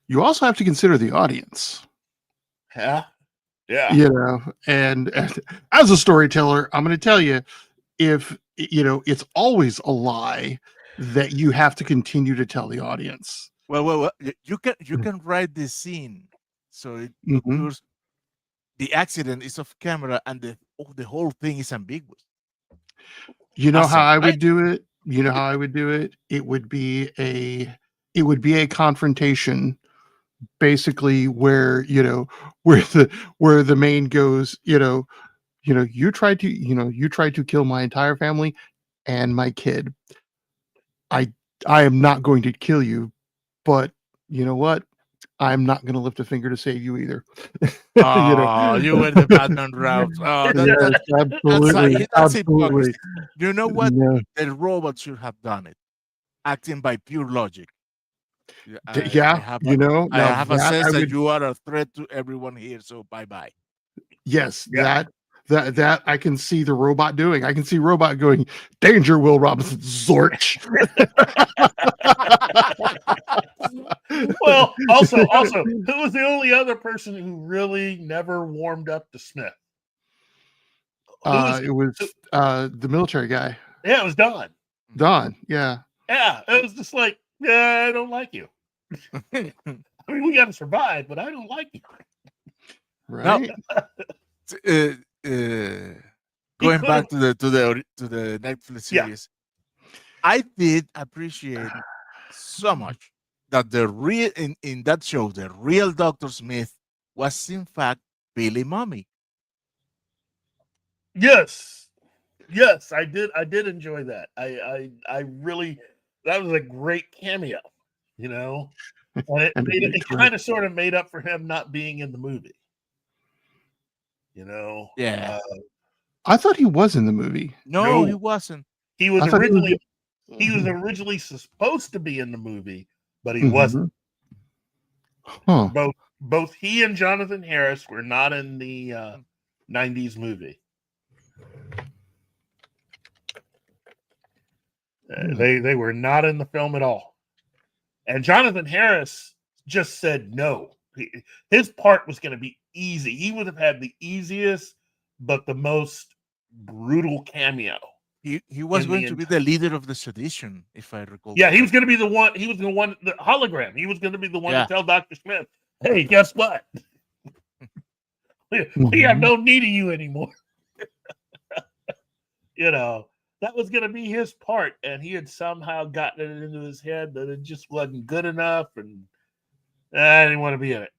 [SPEAKER 7] you also have to consider the audience.
[SPEAKER 6] Yeah.
[SPEAKER 7] And as a storyteller, I'm going to tell you, if it's always a lie that you have to continue to tell the audience.
[SPEAKER 1] Well, you can write the scene so it occurs. The accident is off camera, and the whole thing is ambiguous.
[SPEAKER 7] You know how I would do it? It would be a confrontation, basically, where the main goes, you tried to kill my entire family and my kid. I am not going to kill you, but you know what? I'm not going to lift a finger to save you either.
[SPEAKER 1] Oh, you went the Batman route. Oh,
[SPEAKER 7] absolutely.
[SPEAKER 1] That's hypocrisy. You know what? No. The robot should have done it, acting by pure logic. I have a sense that you are a threat to everyone here. So bye.
[SPEAKER 7] Yes, that I can see the robot doing. I can see robot going, danger, Will Robinson, Zorch.
[SPEAKER 6] Well, also, who was the only other person who really never warmed up to Smith?
[SPEAKER 7] It was the military guy.
[SPEAKER 6] Yeah, it was Don.
[SPEAKER 7] Don, yeah.
[SPEAKER 6] Yeah, it was just like, I don't like you. I mean, we got to survive, but I don't like you.
[SPEAKER 7] Right.
[SPEAKER 1] Going back to the Netflix series, I did appreciate so much that the real in that show, the real Dr. Smith was in fact Billy Mummy.
[SPEAKER 6] Yes, I did enjoy that. I really, that was a great cameo, and it kind of sort of made up for him not being in the movie.
[SPEAKER 1] Yeah.
[SPEAKER 7] I thought he was in the movie.
[SPEAKER 1] No, he wasn't.
[SPEAKER 6] He was originally supposed to be in the movie, but he wasn't.
[SPEAKER 7] Huh.
[SPEAKER 6] Both he and Jonathan Harris were not in the 90s movie. They were not in the film at all. And Jonathan Harris just said no. His part was going to be easy. He would have had the easiest, but the most brutal cameo.
[SPEAKER 1] He was going to be the leader of the sedition, if I recall.
[SPEAKER 6] Yeah, he was going to be the one. He was the one, the hologram. He was going to be the one to tell Dr. Smith, "Hey, guess what? we have no need of you anymore." That was going to be his part, and he had somehow gotten it into his head that it just wasn't good enough, and I didn't want to be in it,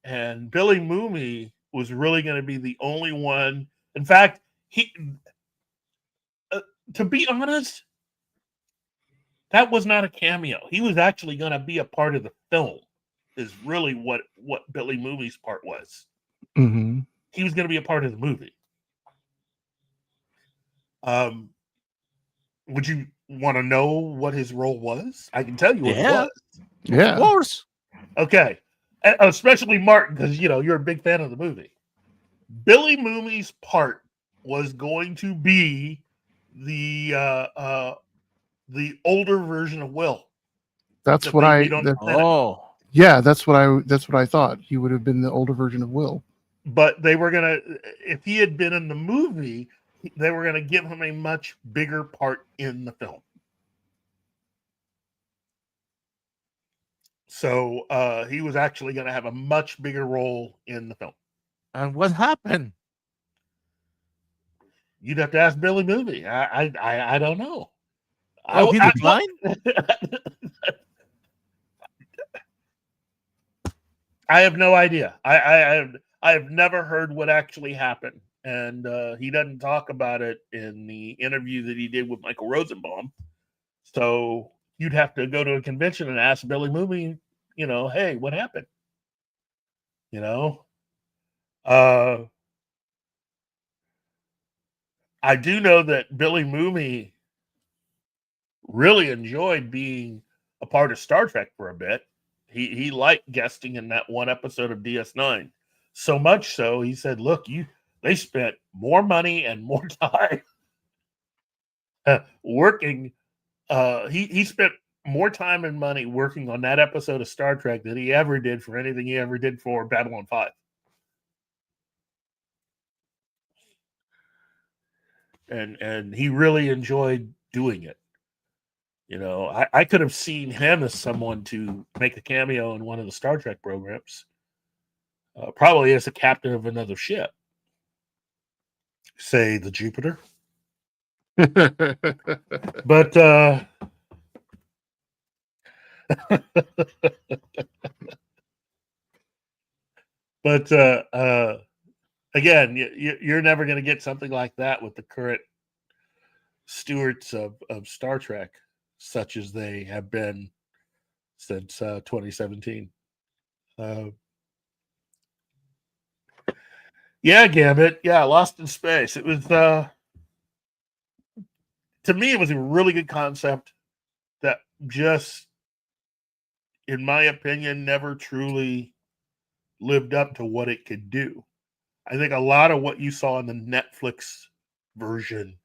[SPEAKER 6] And Billy Mooney was really going to be the only one. In fact, he, to be honest, That was not a cameo. He was actually going to be a part of the film. Is really what Billy Mooney's part was.
[SPEAKER 7] Mm-hmm.
[SPEAKER 6] He was going to be a part of the movie. Would you want to know what his role was? I can tell you what it was.
[SPEAKER 7] Yeah.
[SPEAKER 1] Of course.
[SPEAKER 6] Okay. Especially Martin, because you're a big fan of the movie. Billy Mooney's part was going to be the older version of Will.
[SPEAKER 7] That's what that's what I thought. He would have been the older version of Will.
[SPEAKER 6] But they were gonna, if he had been in the movie, they were gonna give him a much bigger part in the film. So he was actually gonna have a much bigger role in the film.
[SPEAKER 1] And what happened?
[SPEAKER 6] You'd have to ask Billy Mooney. I don't know.
[SPEAKER 1] Oh, he declined?
[SPEAKER 6] I have no idea. I have never heard what actually happened, and he doesn't talk about it in the interview that he did with Michael Rosenbaum. So you'd have to go to a convention and ask Billy Mooney, hey, what happened? I do know that Billy Mooney really enjoyed being a part of Star Trek for a bit. He liked guesting in that one episode of DS9. So much so, he said, look, they spent more money and more time working. He spent more time and money working on that episode of Star Trek than he ever did for anything he ever did for Babylon 5. And he really enjoyed doing it. I could have seen him as someone to make a cameo in one of the Star Trek programs, probably as a captain of another ship, say the Jupiter. But again, you're never going to get something like that with the current stewards of Star Trek, such as they have been since 2017. Yeah, Gambit. Yeah, Lost in Space. It was, to me, it was a really good concept that just, in my opinion, never truly lived up to what it could do. I think a lot of what you saw in the Netflix version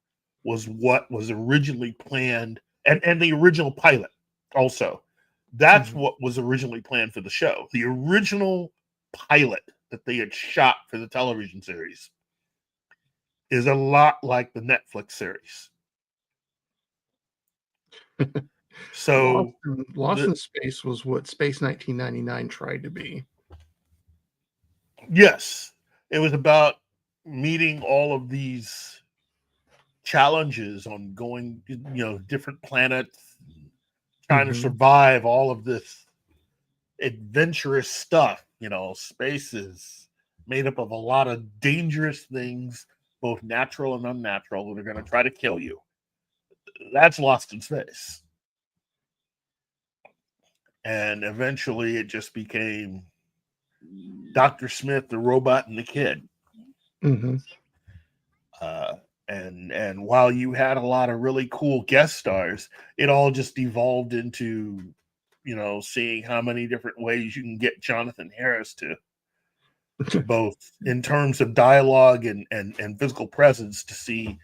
[SPEAKER 6] was what was originally planned, and the original pilot also. That's what was originally planned for the show. The original pilot that they had shot for the television series is a lot like the Netflix series. So
[SPEAKER 7] Lost in Space was what Space 1999 tried to be.
[SPEAKER 6] Yes, it was about meeting all of these challenges on going, different planets, trying to survive all of this adventurous stuff. Space is made up of a lot of dangerous things, both natural and unnatural, that are going to try to kill you. That's Lost in Space. And eventually it just became Dr. Smith, the robot, and the kid. And while you had a lot of really cool guest stars, it all just evolved into, seeing how many different ways you can get Jonathan Harris to both in terms of dialogue and physical presence, to see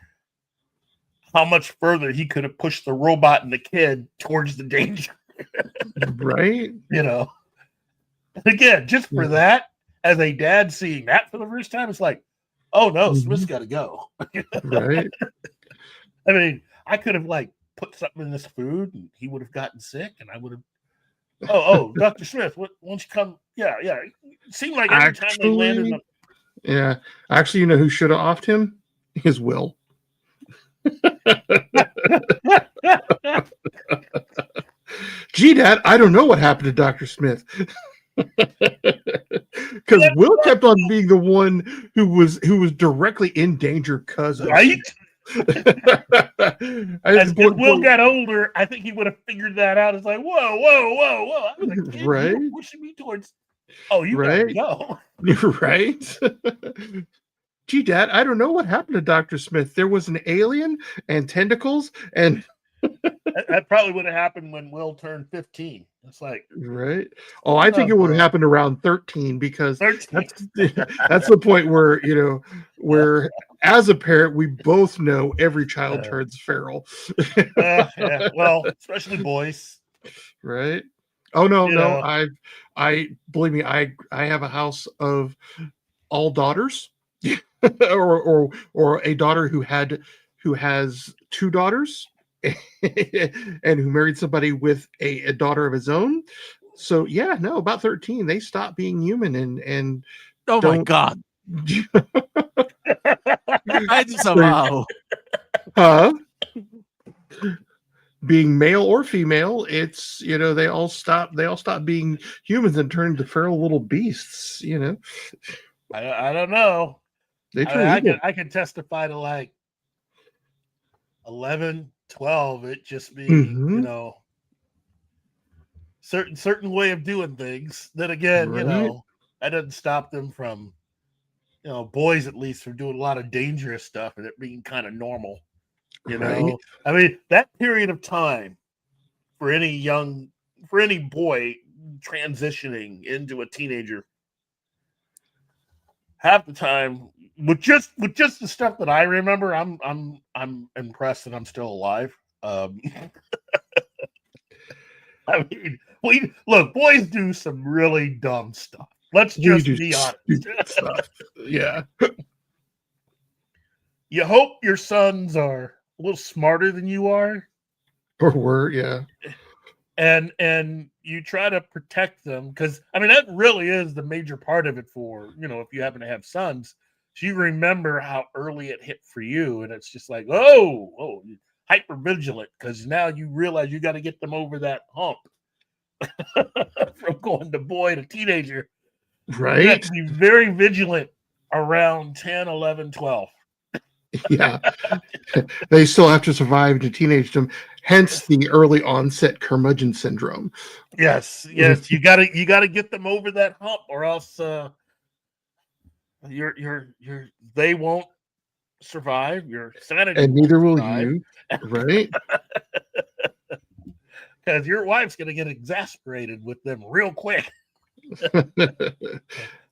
[SPEAKER 6] how much further he could have pushed the robot and the kid towards the danger.
[SPEAKER 7] Right?
[SPEAKER 6] Again, just for that, as a dad seeing that for the first time, it's like, oh no, Smith's got to go.
[SPEAKER 7] Right.
[SPEAKER 6] I mean, I could have put something in this food and he would have gotten sick, and I would have. Oh, Dr. Smith, why don't you come? Yeah. It seemed like every time they landed.
[SPEAKER 7] Yeah, actually, you know who should have offed him? His Will. Gee, Dad, I don't know what happened to Dr. Smith. Because Will kept on being the one who was directly in danger because of
[SPEAKER 6] right. As Will got older, I think he would have figured that out. It's like, whoa. I was a kid.
[SPEAKER 7] Right?
[SPEAKER 6] You were pushing me towards. Oh, you
[SPEAKER 7] Right?
[SPEAKER 6] gotta
[SPEAKER 7] You're right. Gee, Dad, I don't know what happened to Dr. Smith. There was an alien and tentacles and
[SPEAKER 6] go. That probably would have happened when Will turned 15. It's like,
[SPEAKER 7] right. Oh, I think it would have happened around 13 because
[SPEAKER 6] 13.
[SPEAKER 7] that's the point where, where as a parent, we both know every child turns feral.
[SPEAKER 6] Yeah. Well, especially boys.
[SPEAKER 7] Right. Oh no,
[SPEAKER 6] You
[SPEAKER 7] no.
[SPEAKER 6] know.
[SPEAKER 7] I believe me, I have a house of all daughters. or a daughter who has two daughters and who married somebody with a daughter of his own. So yeah, no, about 13 they stop being human and
[SPEAKER 1] Oh my God. I disavow.
[SPEAKER 7] Being male or female, it's they all stop being humans and turn to feral little beasts.
[SPEAKER 6] I don't know.
[SPEAKER 7] They turn evil.
[SPEAKER 6] I can testify to like 11, 12. It just being, certain way of doing things. Then again,
[SPEAKER 7] Right.
[SPEAKER 6] that doesn't stop them from, boys at least from doing a lot of dangerous stuff and it being kind of normal.
[SPEAKER 7] Right.
[SPEAKER 6] I mean, that period of time for any boy transitioning into a teenager, half the time with just the stuff that I remember, I'm impressed that I'm still alive. I mean, boys do some really dumb stuff. Let's just be honest.
[SPEAKER 7] Yeah.
[SPEAKER 6] You hope your sons are a little smarter than you are.
[SPEAKER 7] Or were, yeah.
[SPEAKER 6] And you try to protect them because I mean that really is the major part of it for if you happen to have sons. So you remember how early it hit for you, and it's just like oh hyper vigilant because now you realize you got to get them over that hump from going to boy to teenager.
[SPEAKER 7] Right.
[SPEAKER 6] You have to be very vigilant around 10, 11, 12.
[SPEAKER 7] Yeah. They still have to survive to teenagedom, hence the early onset curmudgeon syndrome.
[SPEAKER 6] Yes, you gotta get them over that hump, or else they won't survive. Your sanity,
[SPEAKER 7] and neither will
[SPEAKER 6] survive.
[SPEAKER 7] you, right?
[SPEAKER 6] Because your wife's gonna get exasperated with them real quick.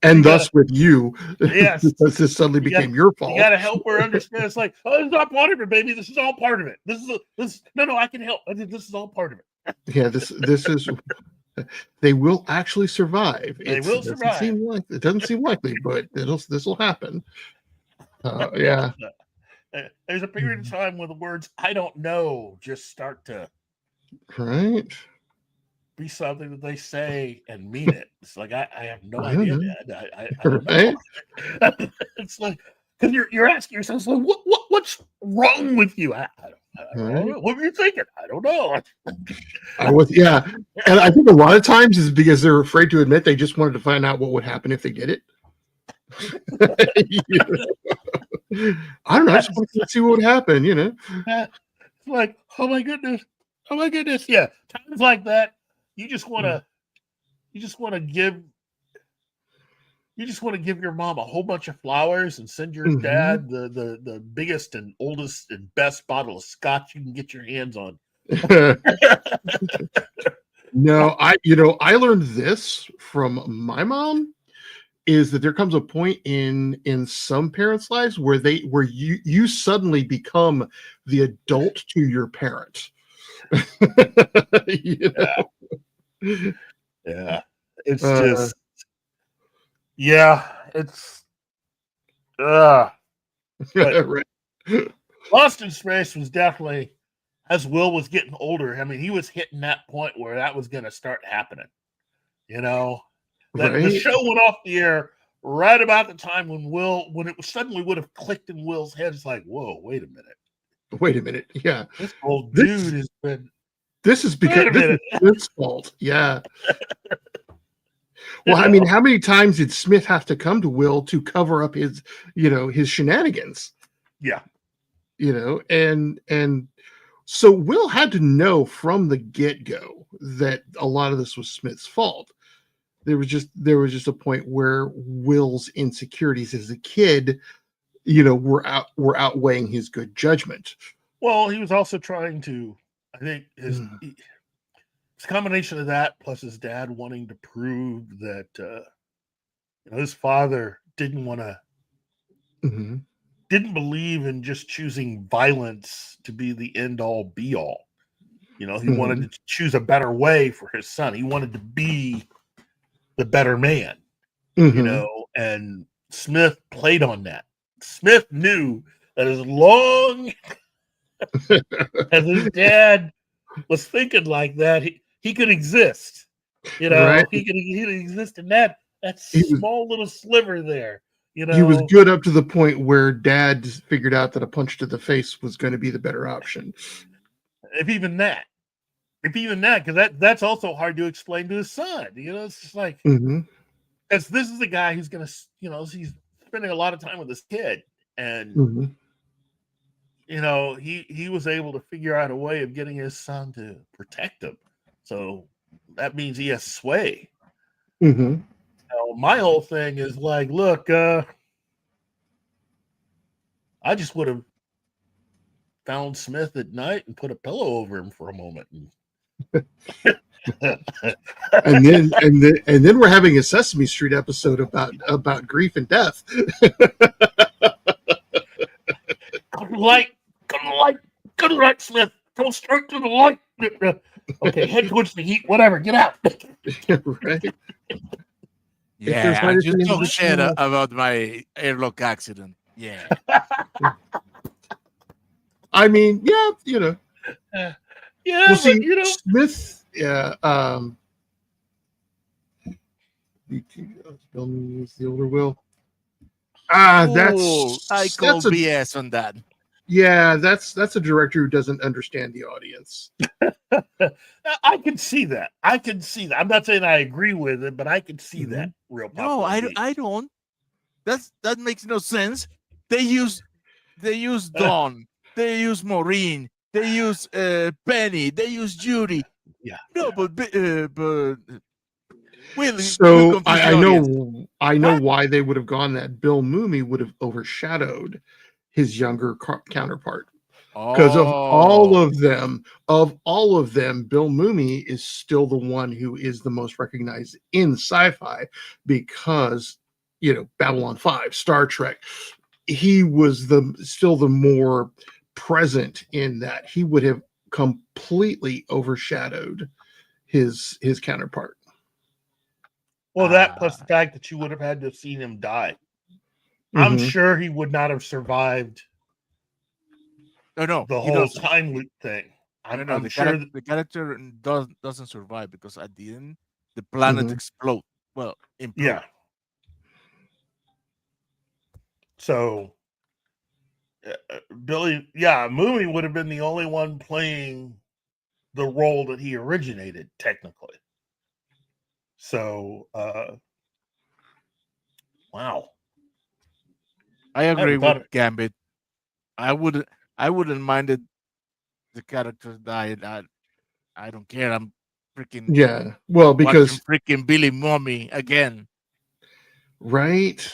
[SPEAKER 7] And thus with you,
[SPEAKER 6] yes,
[SPEAKER 7] because this suddenly became your fault.
[SPEAKER 6] You gotta help her understand. It's like, oh, this is all part of it, baby. This is all part of it. No, I can help. This is all part of it.
[SPEAKER 7] Yeah, this is. They will actually survive.
[SPEAKER 6] They will survive.
[SPEAKER 7] It doesn't seem likely, but this will happen. Yeah.
[SPEAKER 6] There's a period of time where the words "I don't know" just start to be something that they say and mean it. It's like I have no idea, Dad. I don't know. It's like because you're asking yourself, like, what's wrong with you? I don't know. What were you thinking? I don't know.
[SPEAKER 7] And I think a lot of times is because they're afraid to admit they just wanted to find out what would happen if they did it. I don't know. I just want to see what would happen.
[SPEAKER 6] It's like, oh my goodness. Yeah, times like that. You just want to give your mom a whole bunch of flowers and send your dad the biggest and oldest and best bottle of scotch you can get your hands on.
[SPEAKER 7] No, I learned this from my mom is that there comes a point in some parents' lives where you suddenly become the adult to your parent.
[SPEAKER 6] Yeah, it's just it's
[SPEAKER 7] right.
[SPEAKER 6] Lost in Space was definitely, as Will was getting older, I mean, he was hitting that point where that was going to start happening. The show went off the air right about the time when it suddenly would have clicked in Will's head. It's like, whoa, wait a minute.
[SPEAKER 7] Yeah,
[SPEAKER 6] this old dude has been.
[SPEAKER 7] This is because this is Smith's fault. Yeah. Well, I mean, how many times did Smith have to come to Will to cover up his shenanigans?
[SPEAKER 6] Yeah.
[SPEAKER 7] and so Will had to know from the get-go that a lot of this was Smith's fault. There was just a point where Will's insecurities as a kid, were outweighing his good judgment.
[SPEAKER 6] Well, he was also trying to, I think, his combination of that plus his dad wanting to prove that his father didn't want to, didn't believe in just choosing violence to be the end all be all. He wanted to choose a better way for his son. He wanted to be the better man, and Smith played on that. Smith knew that as long as his dad was thinking like that, he could exist.
[SPEAKER 7] Right.
[SPEAKER 6] He could exist in that small little sliver there.
[SPEAKER 7] He was good up to the point where Dad figured out that a punch to the face was going to be the better option.
[SPEAKER 6] If even that, because that's also hard to explain to his son. It's just like, because this is the guy who's going to, he's spending a lot of time with his kid, and he was able to figure out a way of getting his son to protect him. So that means he has sway. My whole thing is like, look, I just would have found Smith at night and put a pillow over him for a moment.
[SPEAKER 7] and then we're having a Sesame Street episode about grief and death.
[SPEAKER 6] Good light, Smith. Go straight to the light. Okay, head towards the heat. Whatever, get out.
[SPEAKER 7] Right.
[SPEAKER 1] Yeah, I just talk shit about my airlock accident. Yeah.
[SPEAKER 7] I mean, yeah,
[SPEAKER 6] yeah,
[SPEAKER 7] well, see,
[SPEAKER 6] but
[SPEAKER 7] Smith, Bill Mooney is the older Will.
[SPEAKER 1] I call BS on that.
[SPEAKER 7] Yeah, that's a director who doesn't understand the audience.
[SPEAKER 6] I can see that. I'm not saying I agree with it, but I can see that real.
[SPEAKER 1] No, I don't. That makes no sense. They use Dawn. They use Maureen. They use Penny. They use Judy.
[SPEAKER 6] Yeah.
[SPEAKER 1] No, but Will.
[SPEAKER 7] So I know why they would have gone that. Bill Mooney would have overshadowed his younger counterpart, because of all of them, Bill Mooney is still the one who is the most recognized in sci-fi, because Babylon 5, Star Trek, he was still the more present in that. He would have completely overshadowed his counterpart.
[SPEAKER 6] Well, that plus the fact that you would have had to have seen him die. I'm sure he would not have survived.
[SPEAKER 1] No,
[SPEAKER 6] the whole time loop thing. I'm sure
[SPEAKER 1] the character doesn't survive, because at the end the planet explodes. Well,
[SPEAKER 6] yeah. So Mooney would have been the only one playing the role that he originated, technically. So, wow.
[SPEAKER 1] I agree with Gambit. I wouldn't mind it. The character died. I don't care. I'm freaking
[SPEAKER 7] Well, because
[SPEAKER 1] freaking Billy Mommy again.
[SPEAKER 7] Right.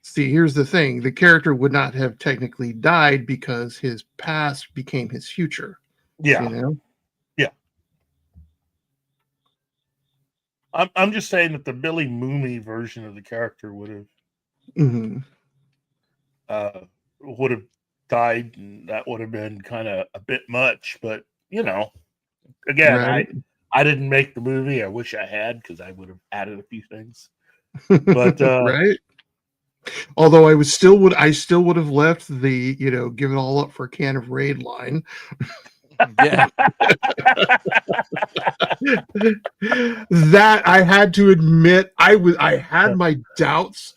[SPEAKER 7] See, here's the thing: the character would not have technically died because his past became his future.
[SPEAKER 6] Yeah. Yeah. I'm just saying that the Billy Mooney version of the character would have died, and that would have been kind of a bit much. But again, right. I didn't make the movie. I wish I had, because I would have added a few things. But
[SPEAKER 7] right. Although I still would have left the give it all up for a can of Raid line.
[SPEAKER 1] Yeah.
[SPEAKER 7] That I had to admit, I had my doubts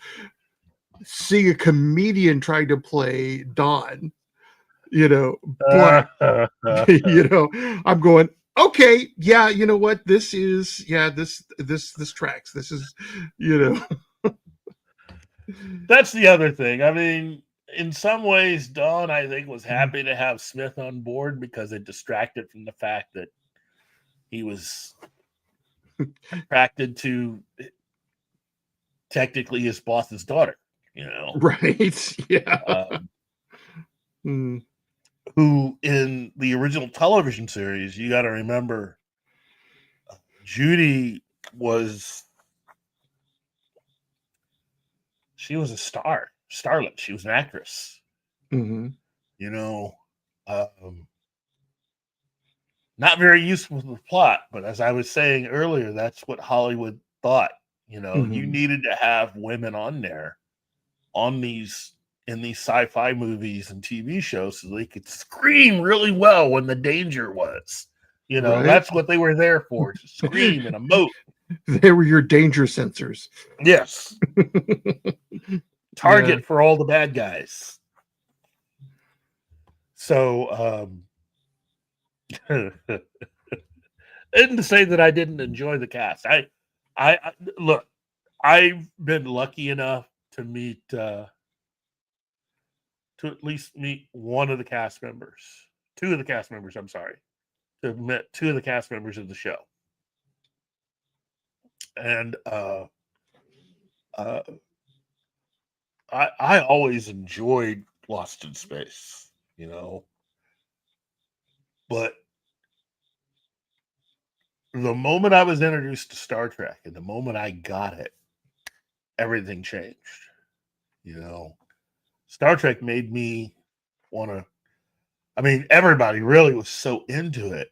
[SPEAKER 7] seeing a comedian trying to play Don, but I'm going, okay, yeah, you know what, this tracks. This is,
[SPEAKER 6] That's the other thing. I mean, in some ways, Dawn, I think, was happy to have Smith on board because it distracted from the fact that he was attracted to technically his boss's daughter,
[SPEAKER 7] Right. Yeah.
[SPEAKER 6] Who in the original television series, you got to remember, Judy she was a starlet. She was an actress.
[SPEAKER 7] Mm-hmm.
[SPEAKER 6] Not very useful to the plot, but as I was saying earlier, that's what Hollywood thought. You needed to have women on there in these sci-fi movies and TV shows so they could scream really well when the danger was.
[SPEAKER 7] Right.
[SPEAKER 6] That's what they were there for, to scream and emote.
[SPEAKER 7] They were your danger sensors.
[SPEAKER 6] Yes. Target for all the bad guys. So, and to say that I didn't enjoy the cast, I look, I've been lucky enough to at least meet one of the cast members, two of the cast members. I'm sorry, to have met two of the cast members of the show, and I always enjoyed Lost in Space, but the moment I was introduced to Star Trek and the moment I got it, everything changed. Star Trek made me want to. I mean, everybody really was so into it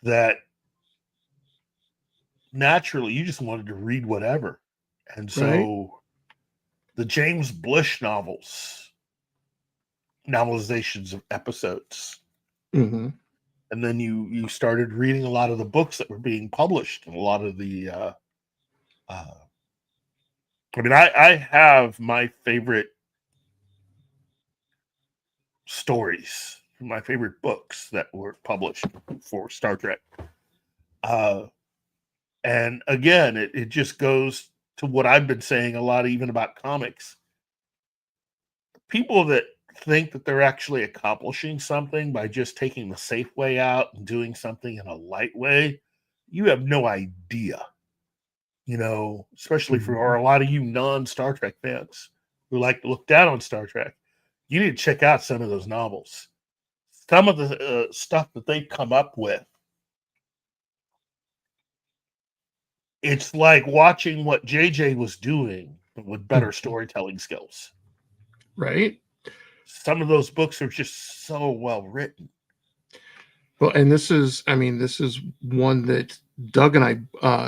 [SPEAKER 6] that naturally you just wanted to read whatever. And so the James Blish novelizations of episodes.
[SPEAKER 7] Mm-hmm.
[SPEAKER 6] And then you started reading a lot of the books that were being published and a lot of the I have my favorite stories, my favorite books that were published for Star Trek. And again, it just goes to what I've been saying a lot, even about comics. People that think that they're actually accomplishing something by just taking the safe way out and doing something in a light way, you have no idea. Especially for a lot of you non-Star Trek fans who like to look down on Star Trek, you need to check out some of those novels. Some of the stuff that they come up with, it's like watching what JJ was doing, but with better storytelling skills.
[SPEAKER 7] Right.
[SPEAKER 6] Some of those books are just so well written.
[SPEAKER 7] Well, and this is one that Doug and I,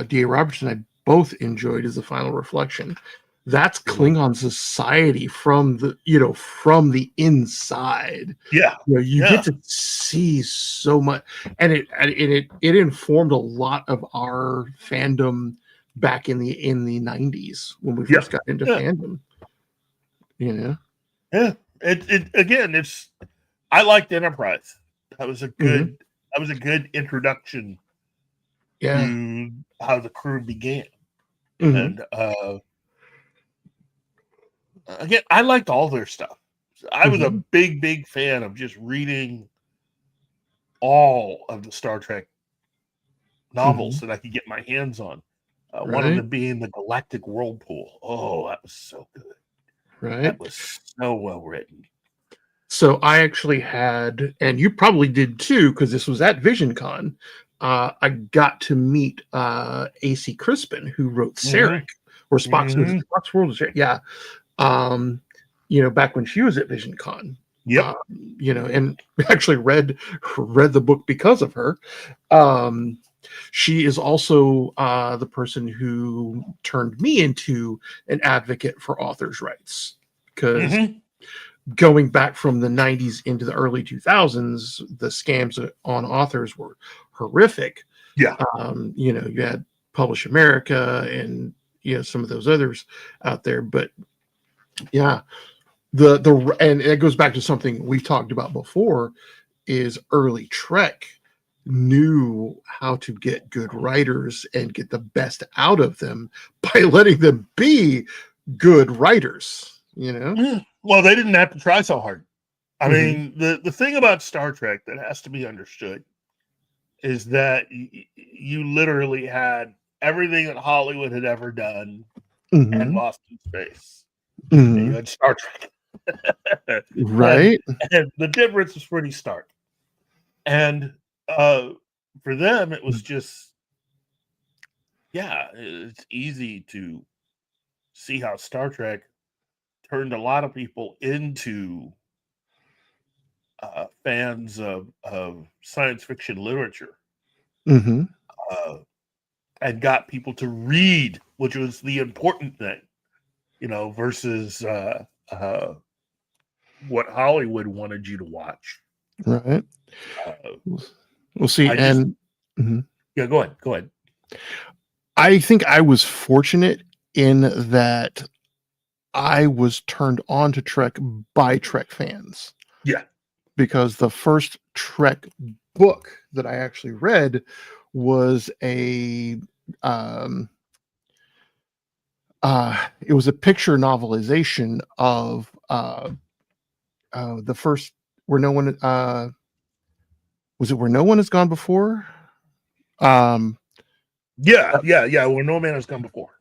[SPEAKER 7] D.A. Robertson and I both enjoyed as a final reflection. That's Klingon society from the inside.
[SPEAKER 6] Yeah.
[SPEAKER 7] You get to see so much, and it informed a lot of our fandom back in the 90s when we first got into fandom.
[SPEAKER 6] Yeah. I liked Enterprise. That was a good introduction to how the crew began. And again, I liked all their stuff. I was a big fan of just reading all of the Star Trek novels that I could get my hands on. One of them being the Galactic Whirlpool. Oh, that was so good.
[SPEAKER 7] Right.
[SPEAKER 6] That was so well written.
[SPEAKER 7] So I actually had, and you probably did too, because this was at VisionCon. I got to meet A.C. Crispin, who wrote Sarek, or Spock's World. Yeah. Back when she was at VisionCon.
[SPEAKER 6] Yep.
[SPEAKER 7] And actually read the book because of her. She is also the person who turned me into an advocate for authors' rights, because going back from the 90s into the early 2000s, the scams on authors were horrific.
[SPEAKER 6] Yeah.
[SPEAKER 7] You had Publish America and some of those others out there, but yeah, and it goes back to something we've talked about before, is early Trek knew how to get good writers and get the best out of them by letting them be good writers. you know?
[SPEAKER 6] Well, they didn't have to try so hard. I
[SPEAKER 7] Mhm.
[SPEAKER 6] mean, the thing about Star Trek that has to be understood is that you literally had everything that Hollywood had ever done and
[SPEAKER 7] Mhm.
[SPEAKER 6] Lost in Space. And you
[SPEAKER 7] Mhm.
[SPEAKER 6] had Star Trek.
[SPEAKER 7] Right?
[SPEAKER 6] And the difference was pretty stark. And for them, it was just, yeah, it's easy to see how Star Trek turned a lot of people into fans of science fiction literature,
[SPEAKER 7] Mhm.
[SPEAKER 6] uh, and got people to read, which was the important thing, versus what Hollywood wanted you to watch.
[SPEAKER 7] Right.
[SPEAKER 6] Uh,
[SPEAKER 7] We'll see.
[SPEAKER 6] I just,
[SPEAKER 7] And mhm.
[SPEAKER 6] yeah, go ahead, go ahead.
[SPEAKER 7] I think I was fortunate in that I was turned on to Trek by Trek fans,
[SPEAKER 6] Yeah,
[SPEAKER 7] because the first Trek book that I actually read was um it was a picture novelization of the first where no one was it where no one has gone before? Um
[SPEAKER 6] yeah. Where no man has come before.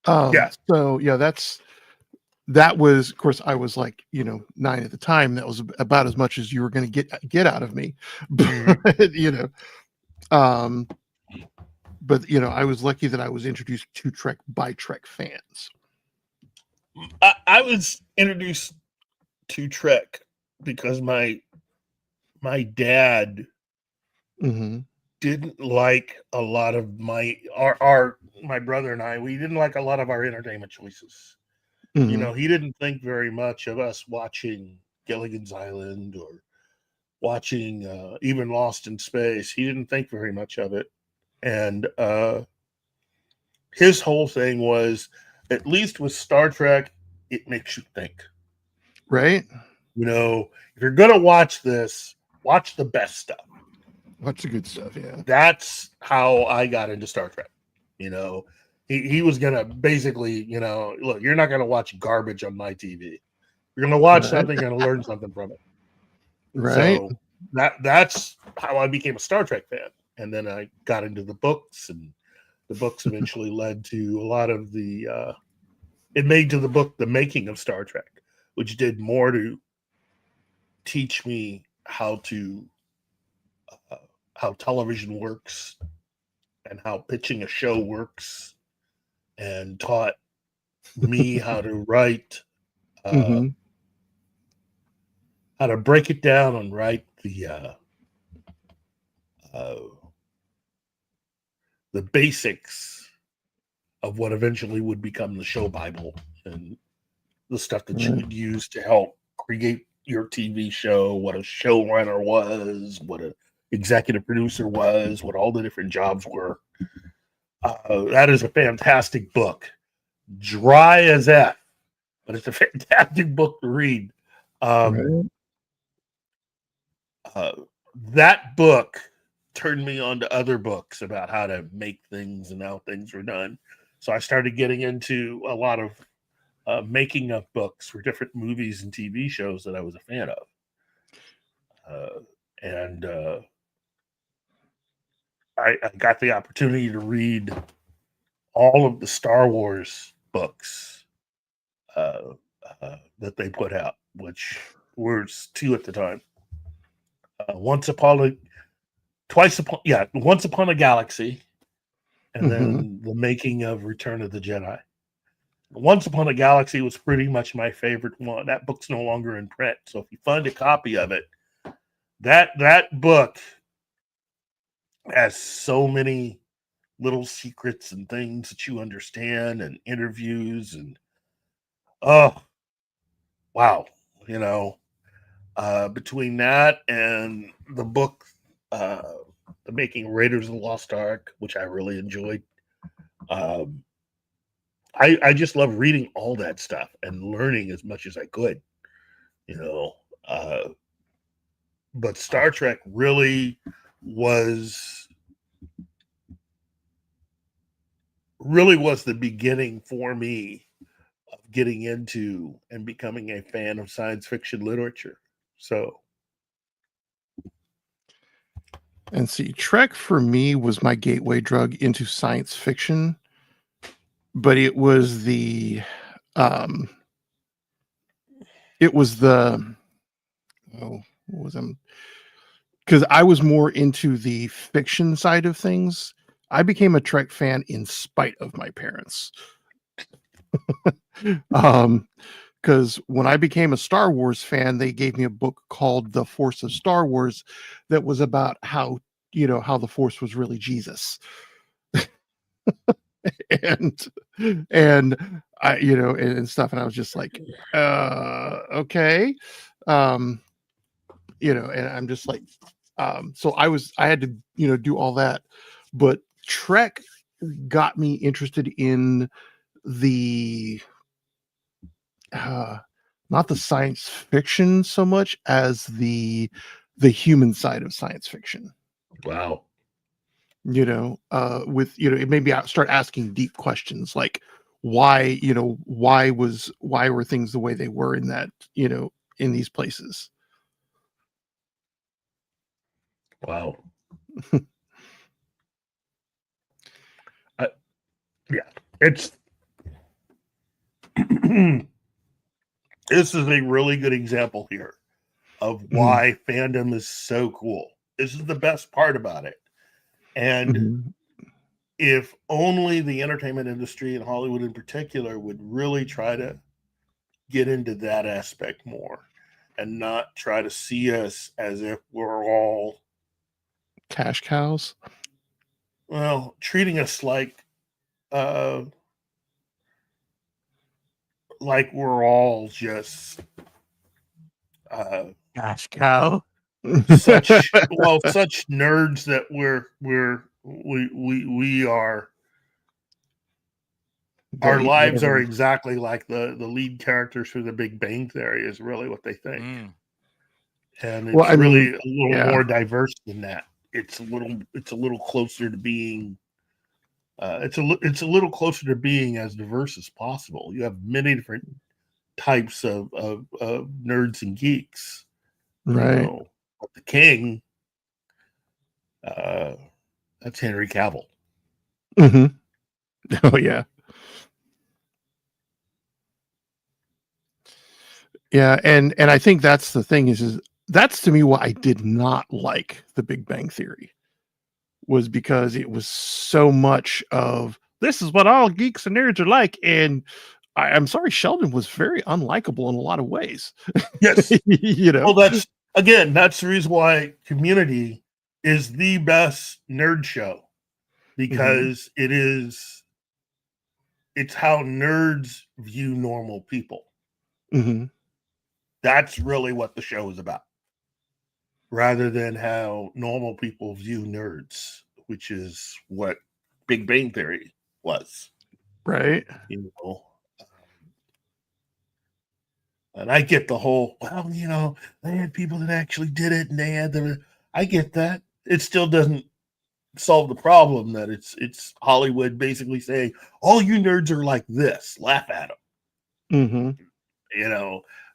[SPEAKER 6] Yeah,
[SPEAKER 7] so yeah, that was, of course, I was like, 9 at the time. That was about as much as you were going to get out of me.
[SPEAKER 6] Mhm.
[SPEAKER 7] But, um, I was lucky that I was introduced to Trek by Trek fans.
[SPEAKER 6] I was introduced to Trek because my dad
[SPEAKER 7] Mm-hmm.
[SPEAKER 6] didn't like a lot of my brother and I. We didn't like a lot of our entertainment choices.
[SPEAKER 7] Mm-hmm.
[SPEAKER 6] He didn't think very much of us watching Gilligan's Island or watching even Lost in Space. He didn't think very much of it, and his whole thing was, at least with Star Trek, it makes you think.
[SPEAKER 7] Right.
[SPEAKER 6] If you're gonna watch this, watch the best stuff.
[SPEAKER 7] What's the good stuff? Yeah.
[SPEAKER 6] That's how I got into Star Trek. You know, he was gonna basically, look, you're not gonna watch garbage on my TV. You're gonna watch
[SPEAKER 7] Right.
[SPEAKER 6] something, you're gonna learn something from it.
[SPEAKER 7] Right.
[SPEAKER 6] So that's how I became a Star Trek fan. And then I got into the books, and the books eventually led to a lot of it made to the book The Making of Star Trek, which did more to teach me uh, how television works and how pitching a show works, and taught me how to write, uh,
[SPEAKER 7] Mm-hmm.
[SPEAKER 6] how to break it down and write uh, the basics of what eventually would become the show Bible, and the stuff that you
[SPEAKER 7] Right.
[SPEAKER 6] would use to help create your TV show, what a showrunner was, what a executive producer was, what all the different jobs were. That is a fantastic book. Dry as F, but it's a fantastic book to read. Um,
[SPEAKER 7] Right.
[SPEAKER 6] uh, that book turned me on to other books about how to make things and how things were done. So I started getting into a lot of making of books for different movies and TV shows that I was a fan of. And I got the opportunity to read all of the Star Wars books uh, that they put out, which were 2 at the time. Once Upon a Galaxy, and
[SPEAKER 7] Mm-hmm.
[SPEAKER 6] then The Making of Return of the Jedi. Once Upon a Galaxy was pretty much my favorite one. That book's no longer in print, so if you find a copy of it, that book has so many little secrets and things that you understand, and interviews, and oh wow, you know, between that and the book, uh, The Making of Raiders of the Lost Ark, which I really enjoyed. Um, I just love reading all that stuff and learning as much as I could, you know. But Star Trek was really was the beginning for me of getting into and becoming a fan of science fiction literature. So,
[SPEAKER 7] And see, Trek for me was my gateway drug into science fiction, but it was um the oh, what was I'm because I was more into the fiction side of things. I became a Trek fan in spite of my parents. Because when I became a Star Wars fan, they gave me a book called The Force of Star Wars that was about how the Force was really Jesus. and I and stuff, and I was just like, okay. And I'm just like, so I had to do all that, but Trek got me interested in the not the science fiction so much as the human side of science fiction.
[SPEAKER 6] wow.
[SPEAKER 7] With it made me start asking deep questions like why were things the way they were in that in these places.
[SPEAKER 6] Wow. Yeah, it's this is a really good example here of why fandom is so cool. This is the best part about it. And if only the entertainment industry and Hollywood in particular would really try to get into that aspect more and not try to see us as if we're all
[SPEAKER 7] Cash cows.
[SPEAKER 6] Well, treating us like we're all just
[SPEAKER 8] Gosh, cow.
[SPEAKER 6] such such nerds that we are. Our lives are exactly like the lead characters for The Big Bang Theory is really what they think, and it's really a little more diverse than that. It's a little closer to being. It's a little closer to being as diverse as possible. You have many different types of nerds and geeks,
[SPEAKER 7] right?
[SPEAKER 6] But the king, that's Henry Cavill.
[SPEAKER 7] Oh yeah, yeah, and I think that's the thing is that's to me what I did not like The Big Bang Theory was because it was so much of this is what all geeks and nerds are like, and I'm sorry, Sheldon was very unlikable in a lot of ways.
[SPEAKER 6] Yes, Well, that's the reason why Community is the best nerd show because it's how nerds view normal people. That's really what the show is about, rather than how normal people view nerds, which is what Big Bang Theory was,
[SPEAKER 7] right?
[SPEAKER 6] And I get the whole, they had people that actually did it, and they had I get that. It still doesn't solve the problem that it's Hollywood basically saying all you nerds are like this, laugh at them.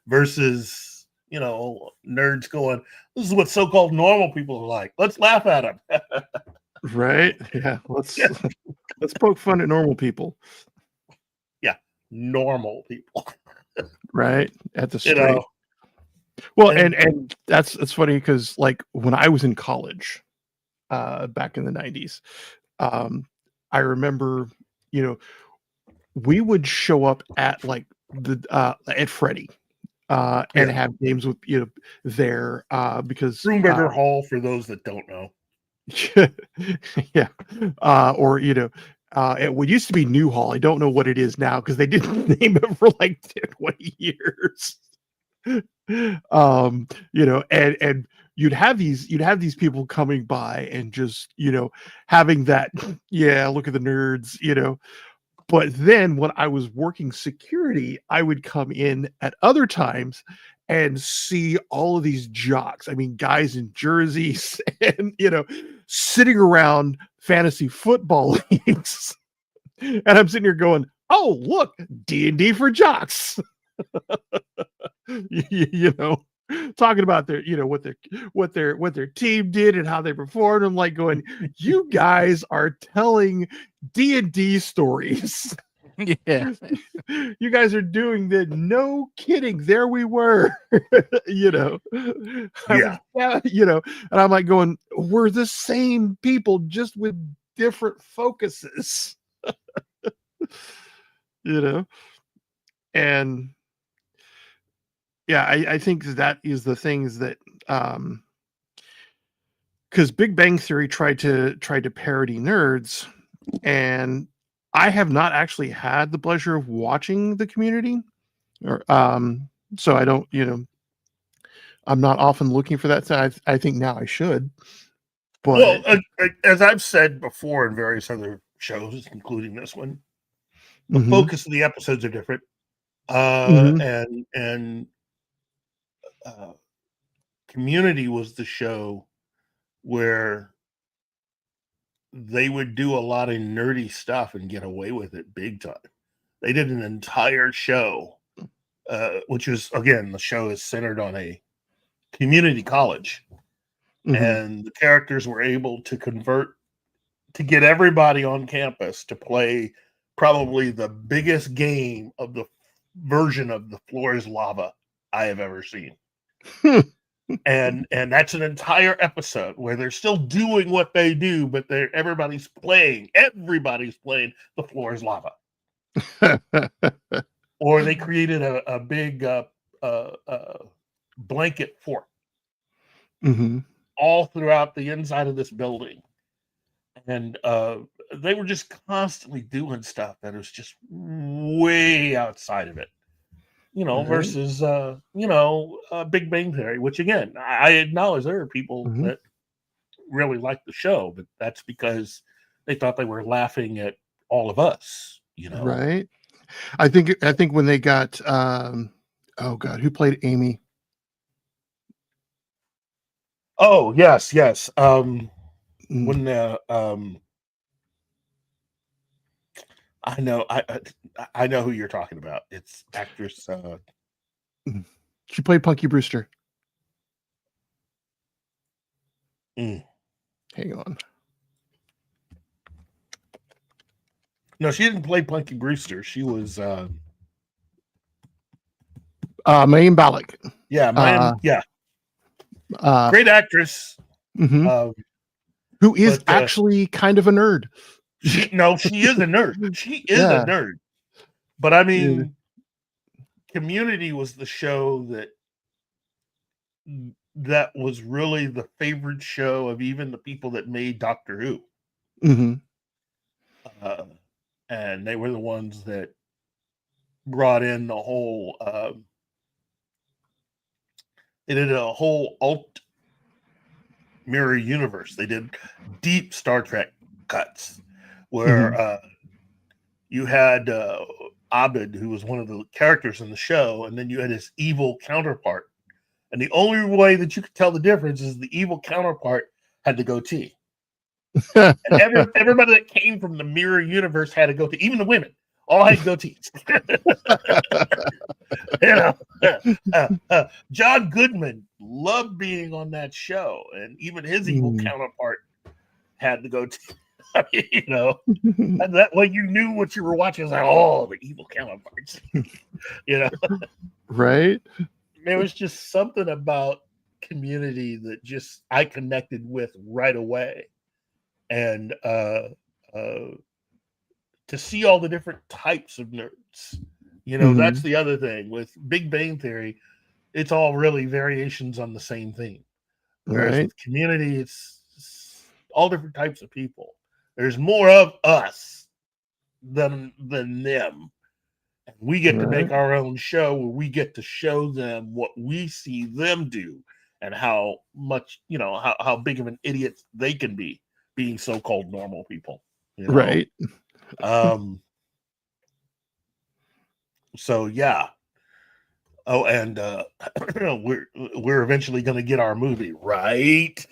[SPEAKER 6] Versus nerds going, this is what so-called normal people are like. Let's laugh at them.
[SPEAKER 7] Right? Yeah. Let's poke fun at normal people.
[SPEAKER 6] Yeah, normal people.
[SPEAKER 7] Right at the street. Well, and that's funny because like when I was in college, back in the 90s, I remember, we would show up at like at Freddy, and have games with there because
[SPEAKER 6] Roomberger Hall for those that don't know.
[SPEAKER 7] Yeah, or it would used to be New Hall. I don't know what it is now because they didn't name it for like 20 years. And you'd have these people coming by and just having that look at the nerds. But then when I was working security, I would come in at other times and see all of these jocks. I mean, guys in jerseys and, sitting around fantasy football leagues. And I'm sitting here going, oh, look, D&D for jocks. you know, talking about their, you know, what their team did and how they performed. I'm like going, you guys are telling D&D stories.
[SPEAKER 8] Yeah.
[SPEAKER 7] You guys are doing the no kidding. There we were, you know.
[SPEAKER 6] Yeah.
[SPEAKER 7] You know, and I'm like going, we're the same people, just with different focuses, you know. And yeah, I think that is the things that because Big Bang Theory tried to parody Nerds, and I have not actually had the pleasure of watching the Community, or so I don't, you know, I'm not often looking for that. I think now I should,
[SPEAKER 6] Well,
[SPEAKER 7] but
[SPEAKER 6] as I've said before in various other shows, including this one, the
[SPEAKER 7] mhm,
[SPEAKER 6] focus of the episodes are different.
[SPEAKER 7] mhm,
[SPEAKER 6] And uh, Community was the show where they would do a lot of nerdy stuff and get away with it big time. They did an entire show, which is, again, the show is centered on a community college,
[SPEAKER 7] mhm.
[SPEAKER 6] and the characters were able to convert to get everybody on campus to play probably the biggest game of the version of The Floor is Lava I have ever seen. And that's an entire episode where they're still doing what they do, but everybody's playing The Floor is Lava. Or they created a big blanket fort
[SPEAKER 7] Mhm.
[SPEAKER 6] all throughout the inside of this building. And they were just constantly doing stuff that was just way outside of it, you know,
[SPEAKER 7] Right.
[SPEAKER 6] versus Big Bang Theory, which, again, I acknowledge there are people
[SPEAKER 7] Mhm.
[SPEAKER 6] that really like the show, but that's because they thought they were laughing at all of us, you know.
[SPEAKER 7] Right. I think when they got oh god, who played Amy?
[SPEAKER 6] Oh, yes.
[SPEAKER 7] Mm,
[SPEAKER 6] When I know who you're talking about. It's actress.
[SPEAKER 7] mm. She played Punky Brewster.
[SPEAKER 6] Mm.
[SPEAKER 7] Hang on.
[SPEAKER 6] No, she didn't play Punky Brewster. She was
[SPEAKER 7] Mayim Bialik.
[SPEAKER 6] yeah,
[SPEAKER 7] Uh,
[SPEAKER 6] great actress.
[SPEAKER 7] mhm.
[SPEAKER 6] Um,
[SPEAKER 7] Who is
[SPEAKER 6] but
[SPEAKER 7] actually kind of a nerd.
[SPEAKER 6] she is a nerd. She is a
[SPEAKER 7] Yeah.
[SPEAKER 6] nerd. But I
[SPEAKER 7] Yeah.
[SPEAKER 6] mean, Community was the show that was really the favorite show of even the people that made Doctor Who.
[SPEAKER 7] Mhm.
[SPEAKER 6] And they were the ones that brought in the whole they did a whole alt mirror universe. They did deep Star Trek cuts where
[SPEAKER 7] Mhm.
[SPEAKER 6] you had Abed, who was one of the characters in the show, and then you had his evil counterpart. And the only way that you could tell the difference is the evil counterpart had the goatee. And everybody that came from the mirror universe had a goatee, even the women all had goatees. John Goodman loved being on that show, and even his evil
[SPEAKER 7] Mm.
[SPEAKER 6] counterpart had the goatee. You know, and that way you knew what you were watching. It was like, oh, the evil counterparts. You know,
[SPEAKER 7] Right?
[SPEAKER 6] there was just something about Community that just I connected with right away, and to see all the different types of nerds. You know, that's
[SPEAKER 7] Mhm.
[SPEAKER 6] the other thing with Big Bang Theory. It's all really variations on the same theme. Whereas
[SPEAKER 7] Right.
[SPEAKER 6] with Community, it's all different types of people. There's more of us than them. And we get to
[SPEAKER 7] Right.
[SPEAKER 6] make our own show where we get to show them what we see them do and how much, you know, how big of an idiot they can be being so-called normal people, you know?
[SPEAKER 7] Right.
[SPEAKER 6] Um, so yeah. Oh, and we're eventually going to get our movie, right?